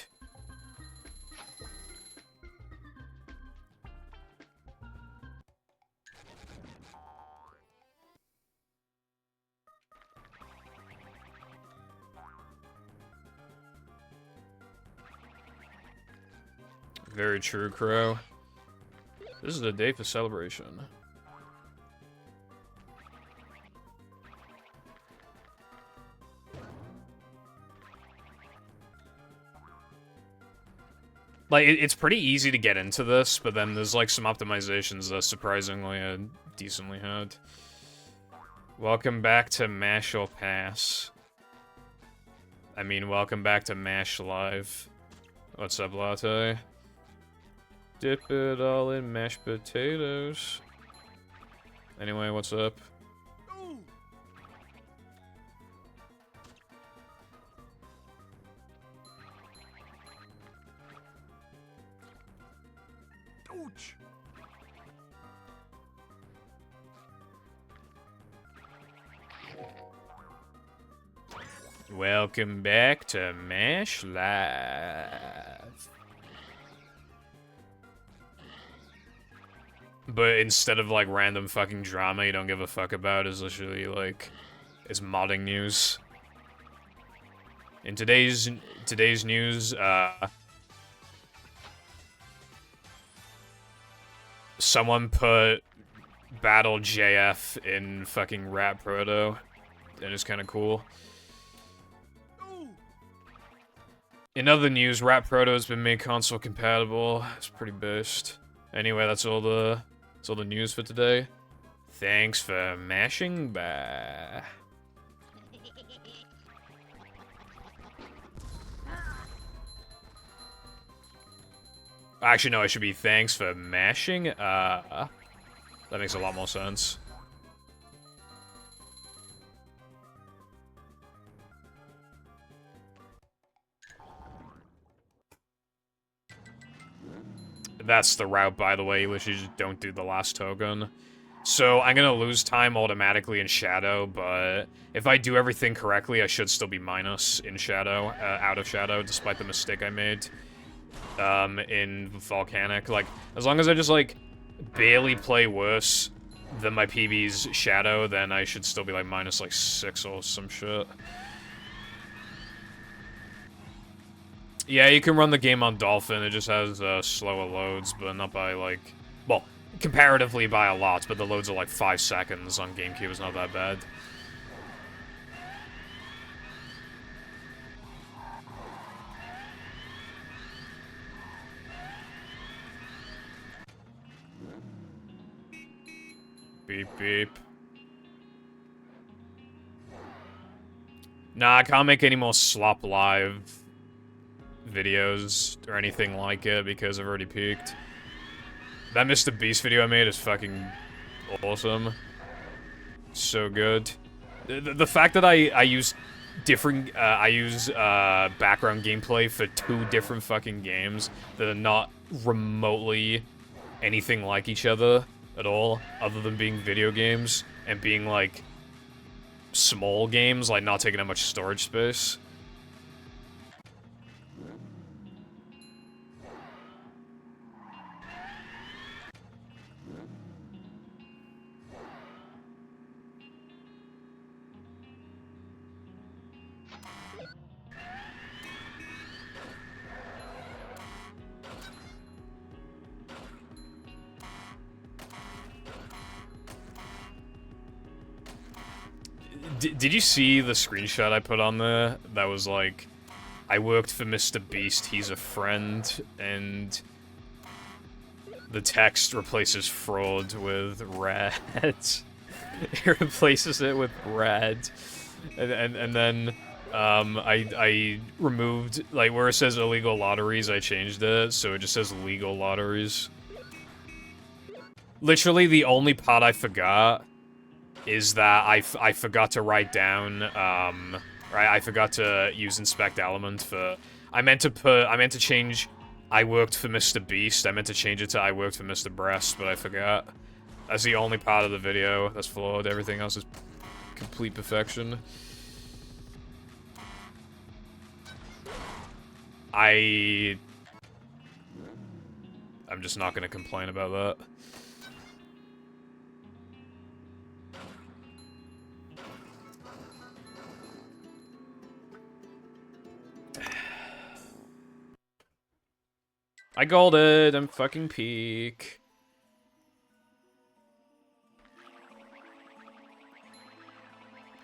Speaker 1: Very true, Crow. This is a day for celebration. Like, it's pretty easy to get into this, but then there's, like, some optimizations that surprisingly decently had. Welcome back to Mash or Pass. I mean, welcome back to Mash Live. What's up, Latte? Dip it all in mashed potatoes. Anyway, what's up? Welcome back to Mash Live. But instead of, like, random fucking drama you don't give a fuck about, is literally, like, it's modding news. In today's news, someone put Battle JF in fucking Rap Proto, and it's kind of cool. In other news, Rap Proto has been made console compatible. It's pretty based. Anyway, that's all the news for today. Thanks for mashing by. Actually, no, it should be thanks for mashing. That makes a lot more sense. That's the route, by the way, which you just don't do the last token. So I'm gonna lose time automatically in Shadow, but if I do everything correctly, I should still be minus in Shadow, out of Shadow, despite the mistake I made in Volcanic. Like, as long as I just, like, barely play worse than my PB's Shadow, then I should still be, like, minus, like, 6 or some shit. Yeah, you can run the game on Dolphin, it just has slower loads, but not by, like... Well, comparatively by a lot, but the loads are like 5 seconds on GameCube, is not that bad. Beep, beep. Nah, I can't make any more Slop Live videos or anything like it because I've already peaked. That Mr. Beast video I made is fucking awesome. So good. The fact that I use different, background gameplay for 2 different fucking games that are not remotely anything like each other at all, other than being video games, and being, like, small games, like not taking up much storage space. Did you see the screenshot I put on there? That was like, I worked for Mr. Beast, he's a friend, and the text replaces fraud with rad. It replaces it with rad. And then, I removed, like, where it says illegal lotteries, I changed it, so it just says legal lotteries. Literally, the only part I forgot is that I forgot to write down, right, I forgot to use inspect element for, I meant to change I worked for Mr. Beast, I meant to change it to I worked for Mr. Breast, but I forgot. That's the only part of the video that's flawed, everything else is complete perfection. I'm just not gonna complain about that. I golded, I'm fucking peak.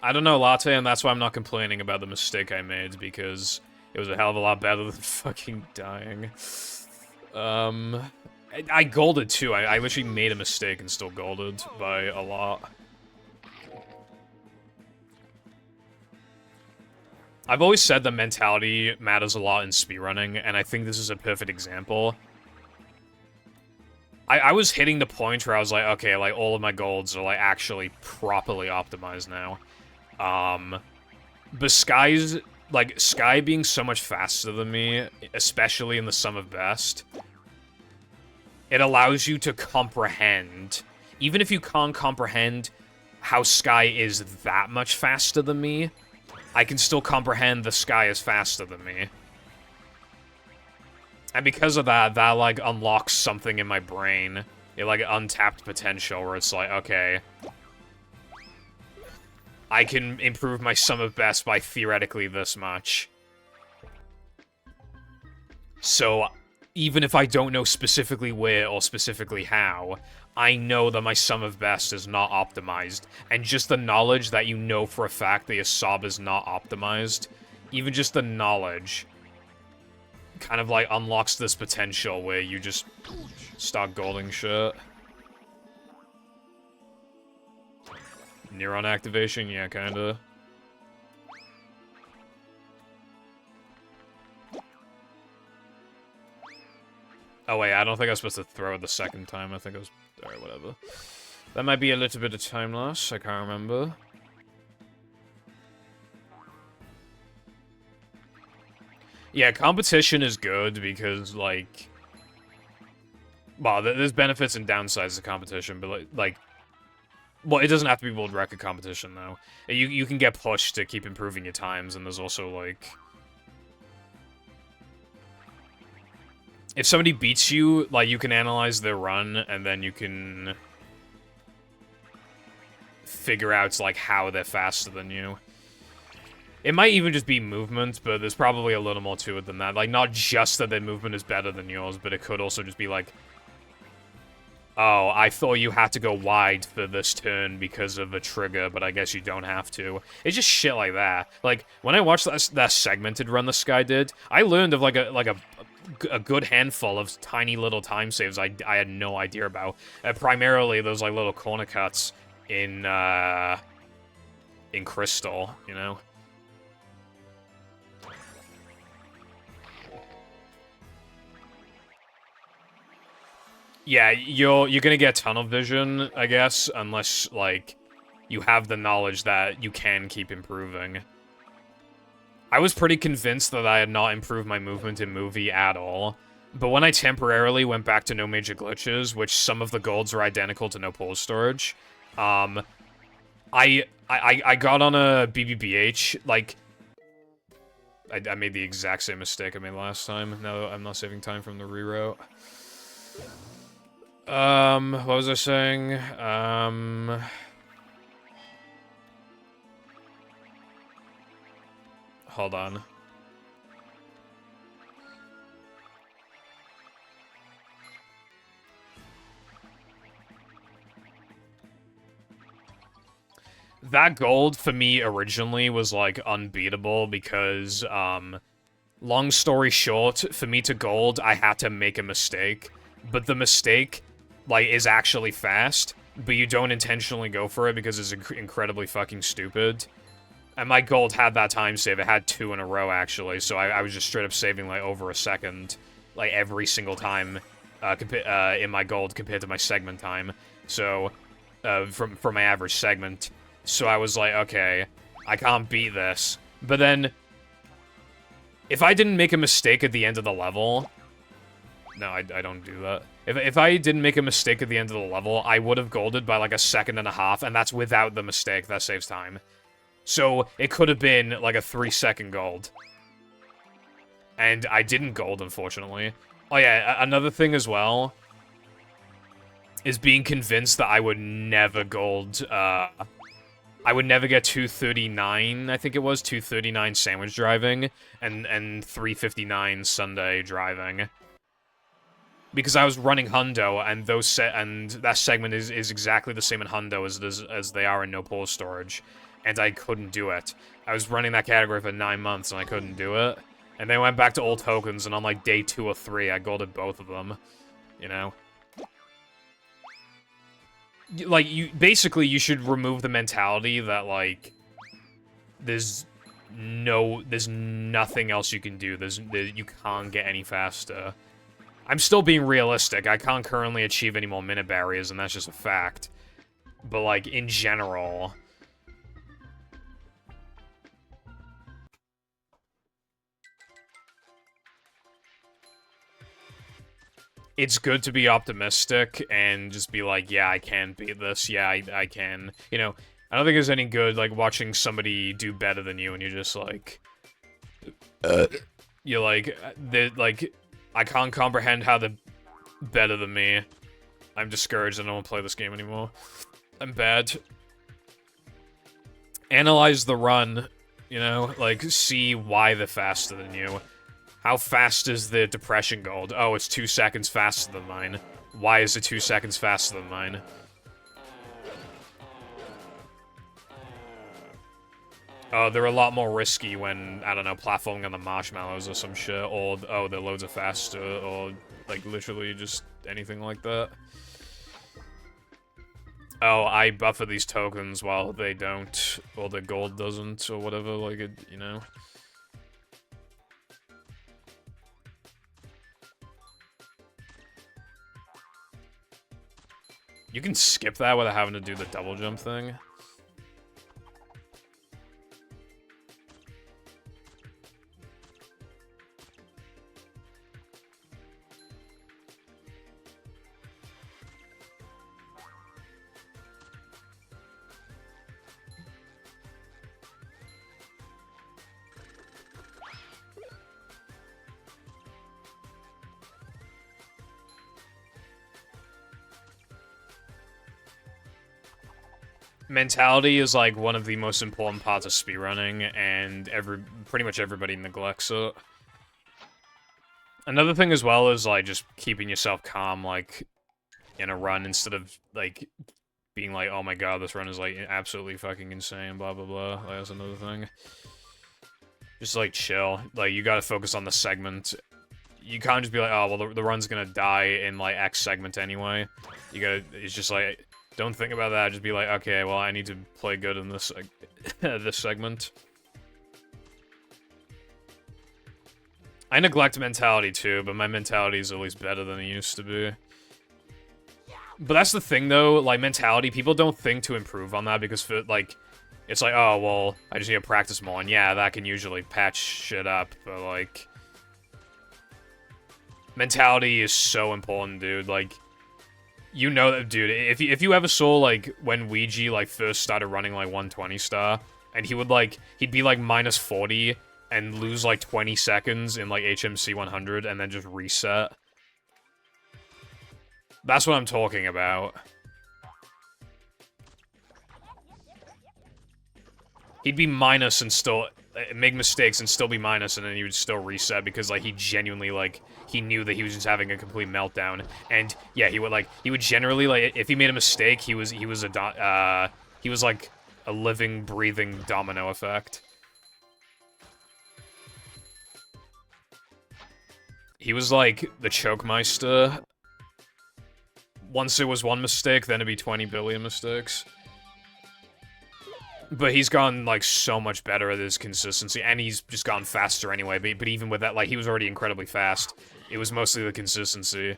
Speaker 1: I don't know, Latte, and that's why I'm not complaining about the mistake I made, because it was a hell of a lot better than fucking dying. I golded too, I literally made a mistake and still golded by a lot. I've always said that mentality matters a lot in speedrunning, and I think this is a perfect example. I was hitting the point where I was like, okay, like, all of my golds are, like, actually properly optimized now. But Sky being so much faster than me, especially in the Sum of Best, it allows you to comprehend, even if you can't comprehend how Sky is that much faster than me, I can still comprehend the Sky is faster than me. And because of that, like, unlocks something in my brain. It, like, untapped potential where it's like, okay, I can improve my Sum of Best by theoretically this much. So, even if I don't know specifically where or specifically how, I know that my Sum of Best is not optimized. And just the knowledge that you know for a fact that your SOB is not optimized, even just the knowledge, kind of, like, unlocks this potential where you just start golding shit. Neuron activation? Yeah, kinda. Oh wait, I don't think I was supposed to throw it the second time. I think I was... Alright, whatever. That might be a little bit of time loss. I can't remember. Yeah, competition is good because, like... Well, there's benefits and downsides to competition, but, like... Well, it doesn't have to be world record competition, though. You can get pushed to keep improving your times, and there's also, like... If somebody beats you, like, you can analyze their run, and then you can... figure out, like, how they're faster than you. It might even just be movement, but there's probably a little more to it than that. Like, not just that their movement is better than yours, but it could also just be like... Oh, I thought you had to go wide for this turn because of a trigger, but I guess you don't have to. It's just shit like that. Like, when I watched that segmented run this guy did, I learned of, like, a good handful of tiny little time saves I had no idea about. Primarily those, like, little corner cuts in Crystal, you know? Yeah, you're gonna get tunnel vision, I guess, unless, like, you have the knowledge that you can keep improving. I was pretty convinced that I had not improved my movement in movie at all, but when I temporarily went back to no major glitches, which some of the golds are identical to no pull storage, I I got on a BBBH, like... I made the exact same mistake I made last time. No, I'm not saving time from the reroute. What was I saying? Hold on. That gold, for me, originally, was, like, unbeatable because, long story short, for me to gold, I had to make a mistake. But the mistake, like, is actually fast, but you don't intentionally go for it because it's incredibly fucking stupid. And my gold had that time save. It had 2 in a row, actually, so I was just straight up saving, like, over a second, like, every single time, in my gold compared to my segment time. So, from my average segment. So I was like, okay, I can't beat this. But then, if I didn't make a mistake at the end of the level... No, I don't do that. If I didn't make a mistake at the end of the level, I would have golded by like a second and a half, and that's without the mistake. That saves time. So, it could have been like a 3-second gold. And I didn't gold, unfortunately. Oh yeah, another thing as well... is being convinced that I would never gold, I would never get 239, I think it was, 239 sandwich driving, and 359 Sunday driving. Because I was running Hundo, and that segment is exactly the same in Hundo as they are in No Pole Storage, and I couldn't do it. I was running that category for 9 months, and I couldn't do it. And then I went back to old tokens, and on like day 2 or 3, I golded both of them, you know? Like, basically, you should remove the mentality that, like, there's nothing else you can do. You can't get any faster. I'm still being realistic. I can't currently achieve any more minute barriers, and that's just a fact. But, like, in general... it's good to be optimistic and just be like, yeah, I can beat this. Yeah, I can. You know, I don't think there's any good, like, watching somebody do better than you and you're just like... you're like, I can't comprehend how they're better than me. I'm discouraged. I don't want to play this game anymore. I'm bad. Analyze the run, you know? Like, see why they're faster than you. How fast is the depression gold? Oh, it's 2 seconds faster than mine. Why is it 2 seconds faster than mine? Oh, they're a lot more risky when, I don't know, platforming on the marshmallows or some shit, or, oh, their loads are faster, or, like, literally just anything like that. Oh, I buffer these tokens while they don't, or the gold doesn't, or whatever, like, it, you know? You can skip that without having to do the double jump thing. Mentality is, like, one of the most important parts of speedrunning, and pretty much everybody neglects it. Another thing as well is, like, just keeping yourself calm, like, in a run, instead of, like, being like, oh my god, this run is, like, absolutely fucking insane, blah, blah, blah. Like, that's another thing. Just, like, chill. Like, you gotta focus on the segment. You can't just be like, oh, well, the run's gonna die in, like, X segment anyway. You gotta, it's just, like... don't think about that, just be like, okay, well, I need to play good in this, this segment. I neglect mentality too, but my mentality is at least better than it used to be. But that's the thing though, like, mentality, people don't think to improve on that because, like, it's like, oh, well, I just need to practice more, and yeah, that can usually patch shit up, but, like... mentality is so important, dude, like... You know that, dude, if you ever saw, like, when Ouija, like, first started running, like, 120 star, and he'd be, like, minus 40, and lose, like, 20 seconds in, like, HMC 100, and then just reset. That's what I'm talking about. He'd be minus and still make mistakes and still be minus, and then he would still reset because, like, he genuinely, like, he knew that he was just having a complete meltdown. And yeah, he would generally, like, if he made a mistake, he was like a living, breathing domino effect. He was like the Chokemeister. Once it was one mistake, then it'd be 20 billion mistakes. But he's gone, like, so much better at his consistency, and he's just gone faster anyway, but even with that, like, he was already incredibly fast. It was mostly the consistency,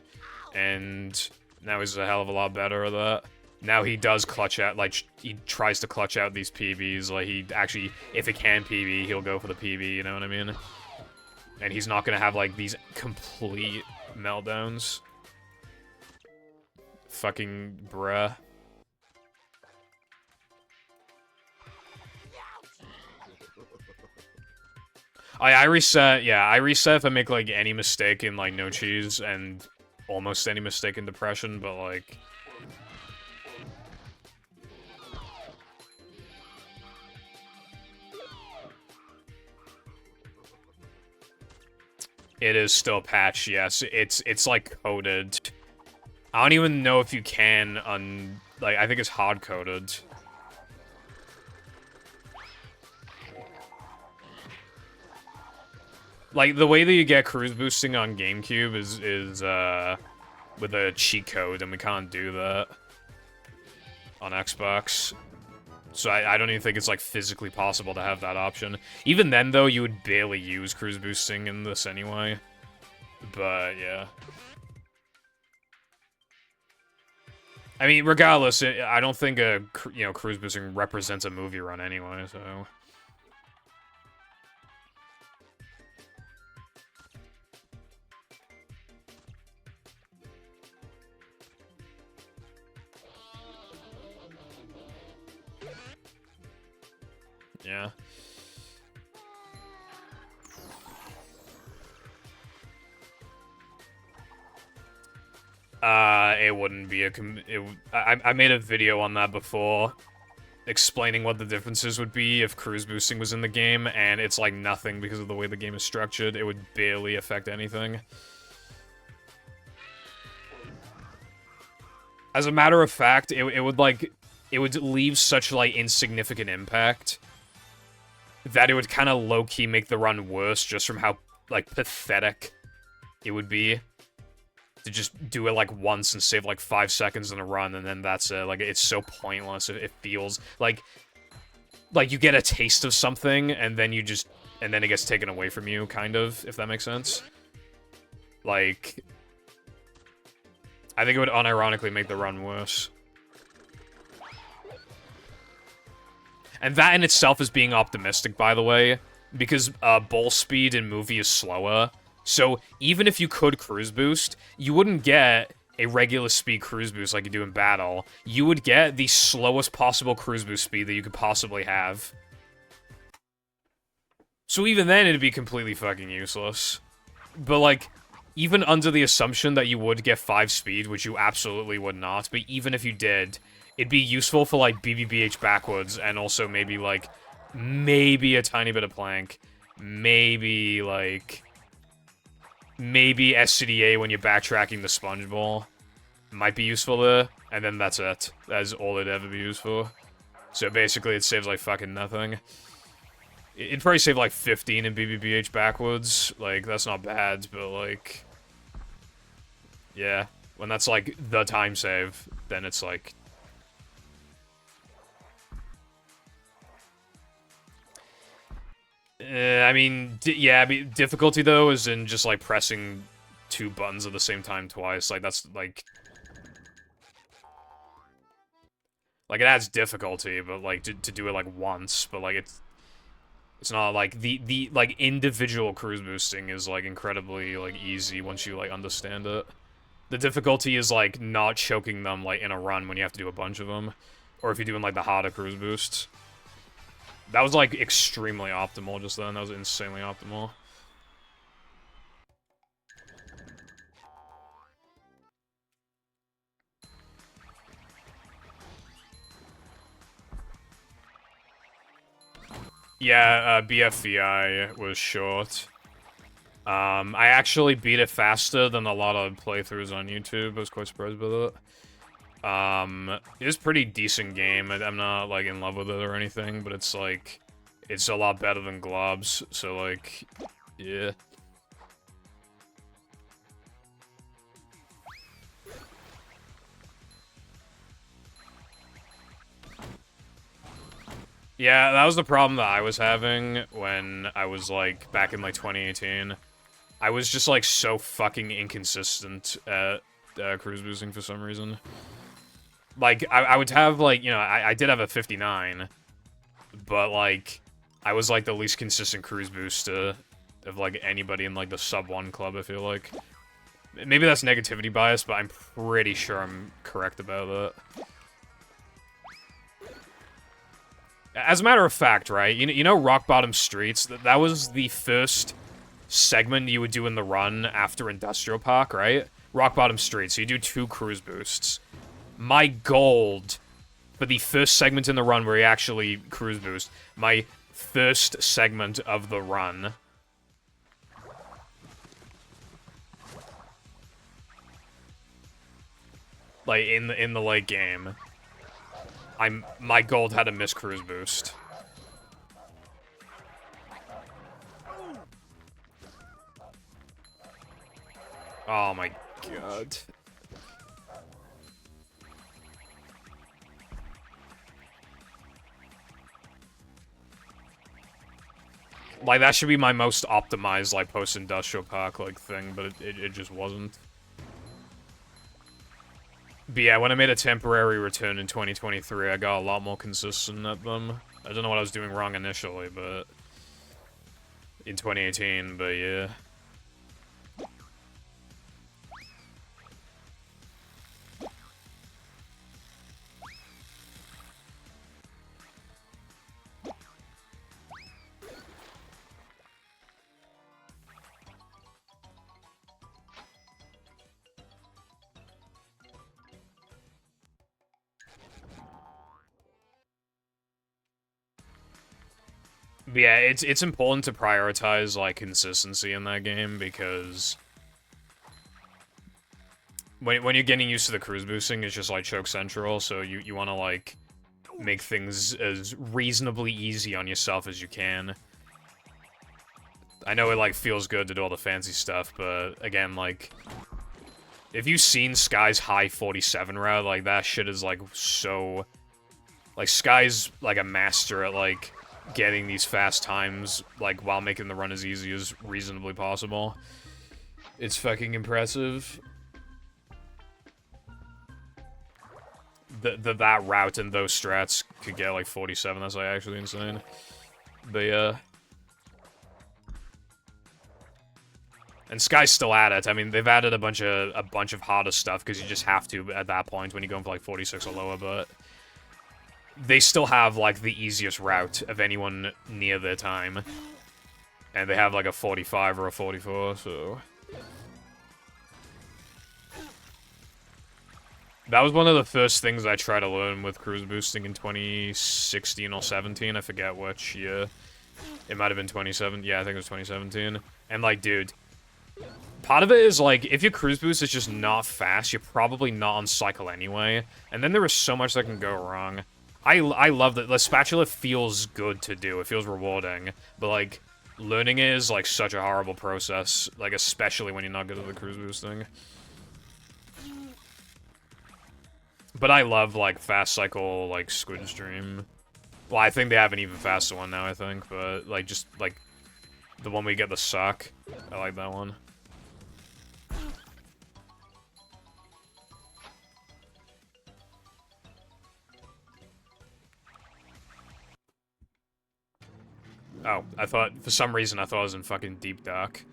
Speaker 1: and now he's a hell of a lot better at that. Now he does clutch out, like, he tries to clutch out these PBs, like, he actually, if it can PB, he'll go for the PB, you know what I mean? And he's not gonna have, like, these complete meltdowns. Fucking bruh. I reset, yeah, I reset if I make, like, any mistake in, like, no cheese, and almost any mistake in depression, but, like... It is still patched, yes. It's, like, coded. I don't even know if you can like, I think it's hard-coded. Like, the way that you get cruise boosting on GameCube is with a cheat code, and we can't do that on Xbox. So I don't even think it's, like, physically possible to have that option. Even then, though, you would barely use cruise boosting in this anyway. But, yeah. I mean, regardless, I don't think cruise boosting represents a movie run anyway, so... Yeah. It wouldn't be I made a video on that before, explaining what the differences would be if cruise boosting was in the game, and it's like nothing because of the way the game is structured. It would barely affect anything. As a matter of fact, it would leave such, like, insignificant impact that it would kind of low-key make the run worse just from how, like, pathetic it would be to just do it, like, once and save, like, 5 seconds in a run, and then that's it. Like, it's so pointless. It feels like you get a taste of something, and then and then it gets taken away from you, kind of, if that makes sense. Like, I think it would unironically make the run worse. And that in itself is being optimistic, by the way, because ball speed in movie is slower. So even if you could cruise boost, you wouldn't get a regular speed cruise boost like you do in battle. You would get the slowest possible cruise boost speed that you could possibly have. So even then, it'd be completely fucking useless. But, like, even under the assumption that you would get 5 speed, which you absolutely would not, but even if you did... It'd be useful for, like, BBBH backwards, and also maybe, like, maybe a tiny bit of plank. Maybe, like... Maybe SCDA when you're backtracking the sponge ball. Might be useful there, and then that's it. That's all it'd ever be used for. So basically, it saves, like, fucking nothing. It'd probably save, like, 15 in BBBH backwards. Like, that's not bad, but, like... Yeah. When that's, like, the time save, then it's, like... I mean, yeah, difficulty, though, is in just, like, pressing 2 buttons at the same time twice. Like, that's, like... Like, it adds difficulty, but, like, to do it, like, once, but, like, it's not, like, like, individual cruise boosting is, like, incredibly, like, easy once you, like, understand it. The difficulty is, like, not choking them, like, in a run when you have to do a bunch of them. Or if you're doing, like, the harder cruise boosts. That was, like, extremely optimal just then. That was insanely optimal. Yeah, BFVI was short. I actually beat it faster than a lot of playthroughs on YouTube. I was quite surprised by that. It was a pretty decent game. I'm not, like, in love with it or anything, but it's, like, it's a lot better than Globs, so, like, yeah. Yeah, that was the problem that I was having when I was, like, back in, like, 2018. I was just, like, so fucking inconsistent at cruise boosting for some reason. Like, I would have, like, you know, I did have a 59, but, like, I was, like, the least consistent cruise booster of, like, anybody in, like, the sub-1 club, I feel like. Maybe that's negativity bias, but I'm pretty sure I'm correct about that. As a matter of fact, right, you know Rock Bottom Streets? That was the first segment you would do in the run after Industrial Park, right? Rock Bottom Streets, so you do 2 cruise boosts. My gold for the first segment in the run where you actually cruise boost, my first segment of the run, like, in the late game, my gold had a miss cruise boost. Oh my god. Like, that should be my most optimized, like, post-industrial park, like, thing, but it just wasn't. But yeah, when I made a temporary return in 2023, I got a lot more consistent at them. I don't know what I was doing wrong initially, but... in 2018, but yeah. But yeah, it's important to prioritize, like, consistency in that game, because when you're getting used to the cruise boosting, it's just, like, choke central, so you want to, like, make things as reasonably easy on yourself as you can. I know it, like, feels good to do all the fancy stuff, but, again, like, if you've seen Sky's high 47 route, like, that shit is, like, so... Like, Sky's, like, a master at, like, getting these fast times, like, while making the run as easy as reasonably possible. It's fucking impressive. That route and those strats could get, like, 47, that's, like, actually insane. But, yeah. And Sky's still at it. I mean, they've added a bunch of harder stuff, because you just have to at that point when you're going for, like, 46 or lower, but... they still have, like, the easiest route of anyone near their time. And they have, like, a 45 or a 44, so... that was one of the first things I tried to learn with cruise boosting in 2016 or 17, I forget which year. It might have been 2017, yeah, I think it was 2017. And, like, dude, part of it is, like, if your cruise boost is just not fast, you're probably not on cycle anyway. And then there is so much that can go wrong. I love that. The spatula feels good to do. It feels rewarding. But, like, learning it is, like, such a horrible process. Like, especially when you're not good at the cruise boosting. But I love, like, fast cycle, like, Squid Stream. Well, I think they have an even faster one now, I think. But, like, just, like, the one we get the sock. I like that one. Oh, I thought, for some reason, I thought I was in fucking Deep Dark.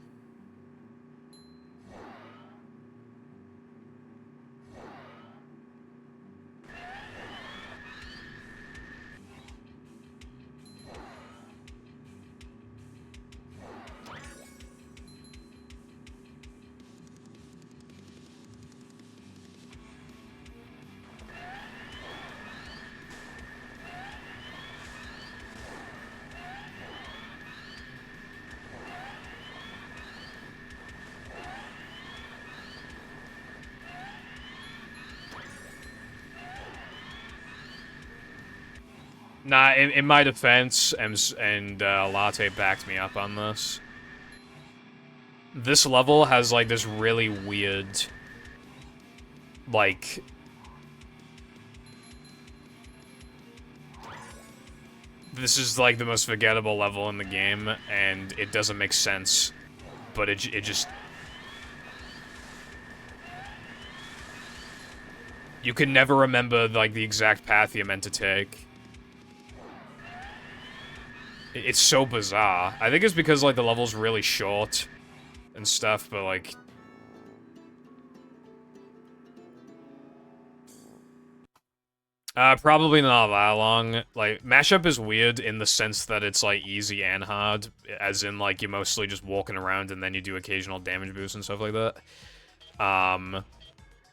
Speaker 1: Nah, in my defense, and Latte backed me up on this. This level has, like, this really weird, like... This is, like, the most forgettable level in the game, and it doesn't make sense. But it just... You can never remember, like, the exact path you're meant to take. It's so bizarre. I think it's because, like, the level's really short and stuff, but, like... Probably not that long. Like, Mashup is weird in the sense that it's, like, easy and hard. As in, like, you're mostly just walking around and then you do occasional damage boosts and stuff like that.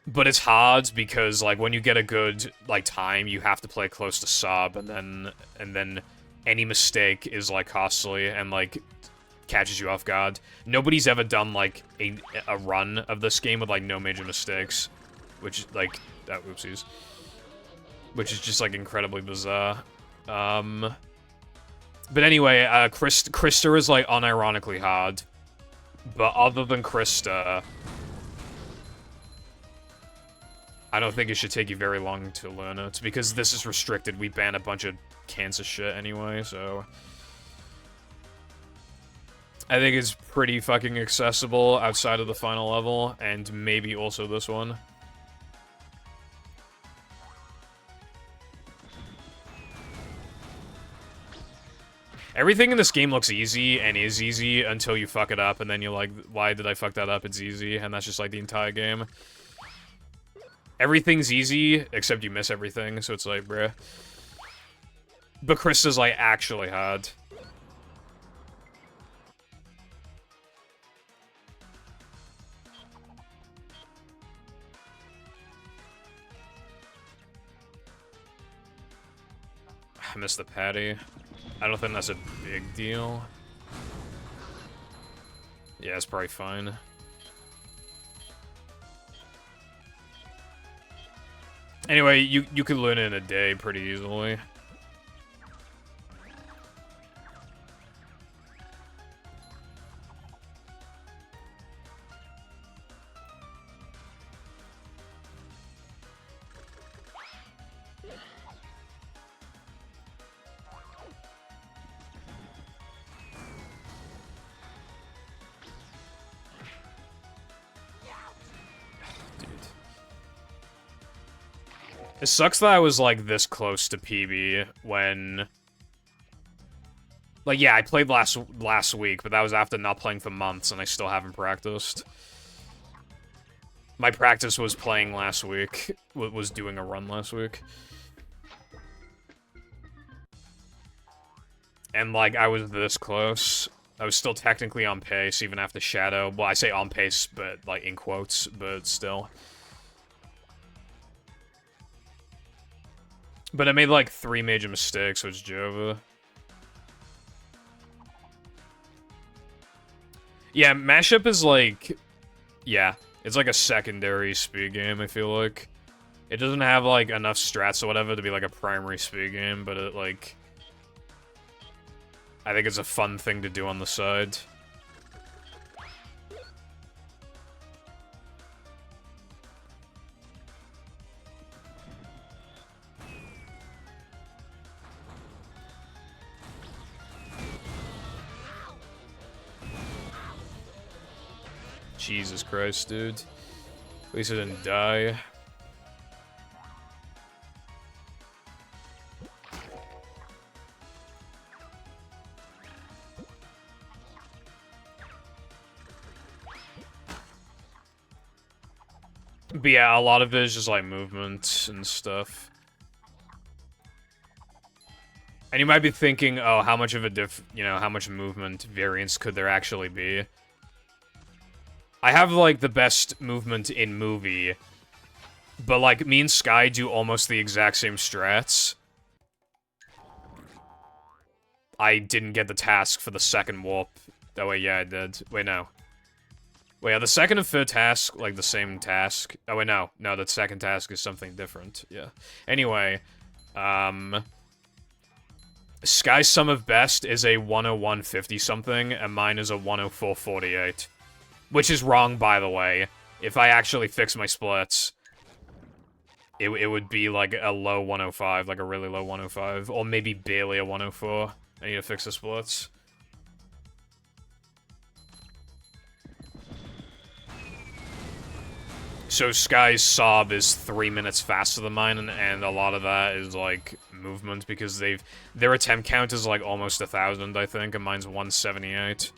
Speaker 1: But it's hard because, like, when you get a good, like, time, you have to play close to sub, and then any mistake is, like, costly and, like, catches you off guard. Nobody's ever done, like, a run of this game with, like, no major mistakes. Which, like, oopsies. Which is just, like, incredibly bizarre. But anyway, Krista is, like, unironically hard. But other than Krista... I don't think it should take you very long to learn it, because this is restricted. We ban a bunch of cancer shit anyway, so... I think it's pretty fucking accessible outside of the final level, and maybe also this one. Everything in this game looks easy, and is easy, until you fuck it up, and then you're like, why did I fuck that up? It's easy, and that's just like the entire game. Everything's easy, except you miss everything, so it's like, bruh. But Krista's, like, actually hard. I missed the patty. I don't think that's a big deal. Yeah, it's probably fine. Anyway, you could learn it in a day pretty easily. It sucks that I was, like, this close to PB when... Like, yeah, I played last week, but that was after not playing for months, and I still haven't practiced. My practice was playing last week, was doing a run last week. And, like, I was this close. I was still technically on pace, even after Shadow. Well, I say on pace, but, like, in quotes, but still. But I made, like, 3 major mistakes, which Jova. Yeah, Mashup is, like... Yeah, it's like a secondary speed game, I feel like. It doesn't have, like, enough strats or whatever to be, like, a primary speed game, but it, like... I think it's a fun thing to do on the side. Jesus Christ, dude. At least I didn't die. But yeah, a lot of it is just like movement and stuff. And you might be thinking, oh, how much of a how much movement variance could there actually be? I have, like, the best movement in movie, but, like, me and Sky do almost the exact same strats. I didn't get the task for the second warp. Oh, wait, yeah, I did. Wait, no. Wait, are the second and third task, like, the same task? Oh, wait, no. No, the second task is something different. Yeah. Anyway, Sky's sum of best is a 101.50 something, and mine is a 104.48. Which is wrong, by the way. If I actually fix my splits, it would be like a low 105, like a really low 105, or maybe barely a 104. I need to fix the splits. So Sky's sob is 3 minutes faster than mine, and a lot of that is like movement because their attempt count is like almost 1,000, I think, and mine's 178.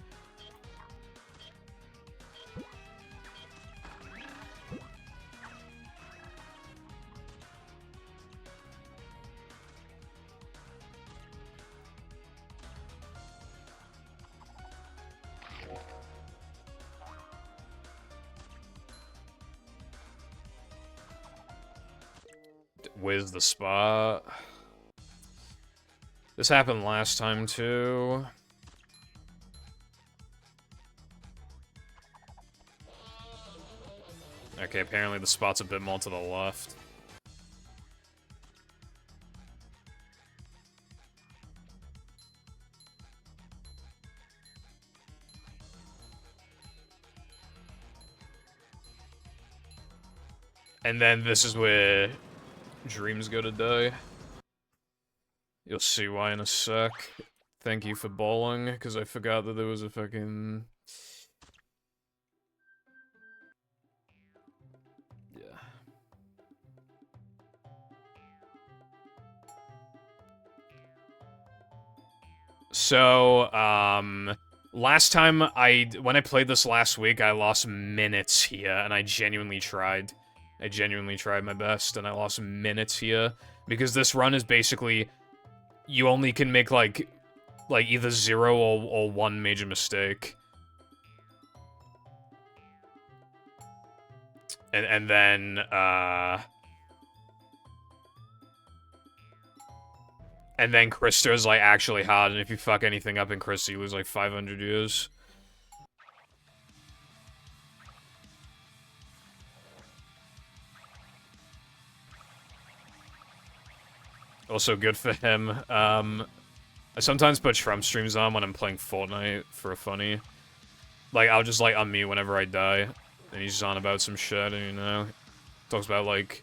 Speaker 1: Where's the spot? This happened last time, too. Okay, apparently the spot's a bit more to the left. And then this is where dreams go to die. You'll see why in a sec. Thank you for bowling, because I forgot that there was a fucking... Yeah. So, last time when I played this last week, I lost minutes here, and I genuinely tried. I genuinely tried my best, and I lost minutes here. Because this run is basically... You only can make, like either 0 or 1 major mistake. And then, And then Krista's, like, actually hard, and if you fuck anything up in Krista, you lose, like, 500 years. Also good for him. I sometimes put Trump streams on when I'm playing Fortnite for a funny. Like, I'll just, like, unmute whenever I die. And he's on about some shit, and, you know, talks about, like,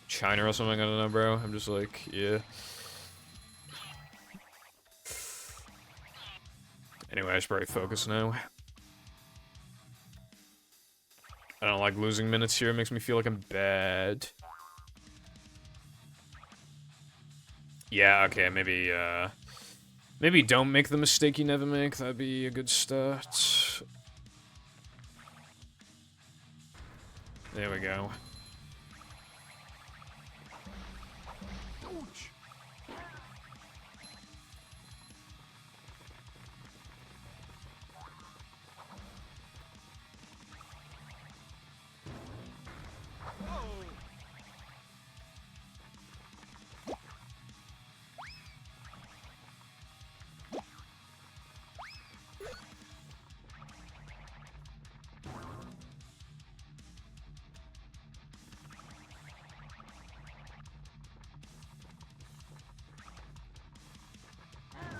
Speaker 1: China or something, I don't know, bro. I'm just like, yeah. Anyway, I should probably focus now. I don't like losing minutes here, it makes me feel like I'm bad. Yeah, okay, maybe, maybe don't make the mistake you never make, that'd be a good start. There we go.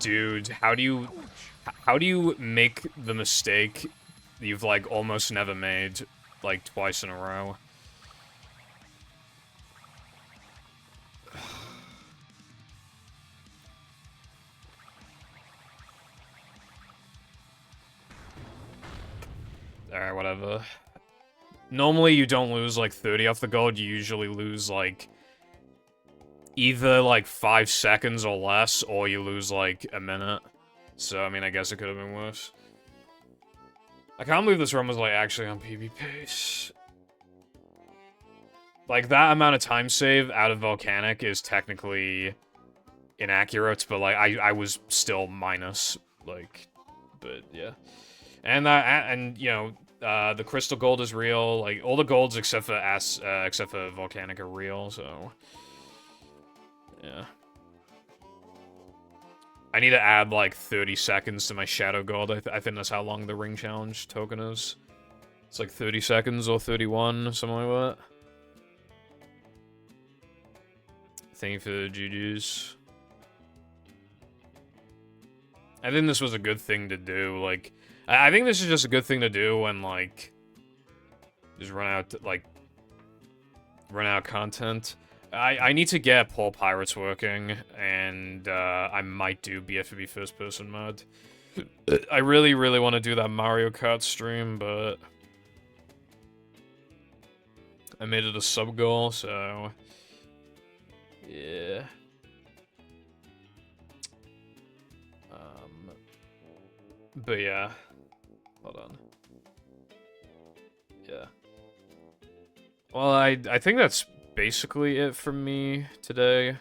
Speaker 1: Dude, how do you make the mistake you've, like, almost never made, like, twice in a row? Alright, whatever. Normally you don't lose, like, 30 off the gold, you usually lose, like, either, like, 5 seconds or less, or you lose, like, a minute. So, I mean, I guess it could have been worse. I can't believe this run was, like, actually on PB pace. Like, that amount of time save out of Volcanic is technically inaccurate, but, like, I was still minus, like, but, yeah. And, you know, the crystal gold is real, like, all the golds except for Volcanic are real, so... Yeah. I need to add, like, 30 seconds to my Shadow Gold. I think that's how long the Ring Challenge token is. It's like 30 seconds or 31, something like that. Thank you for the GGs. I think this was a good thing to do. Like, I think this is just a good thing to do when, like, just run out of content. I need to get Paul Pirates working, and I might do BFB first person mode. I really, really want to do that Mario Kart stream, but I made it a sub goal, so yeah. But yeah, hold on. Yeah. Well, I think that's basically it for me today.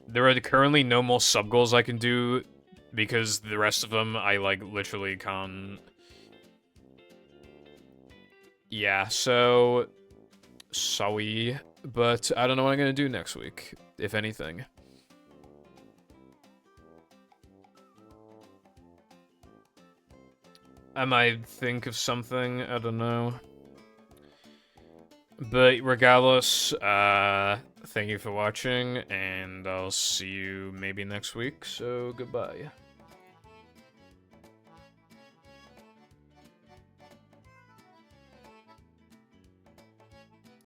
Speaker 1: There are currently no more sub goals I can do because the rest of them I like literally can't. Yeah, so sorry, but I don't know what I'm gonna do next week, if anything. I might think of something, I don't know. But regardless, thank you for watching, and I'll see you maybe next week, so goodbye.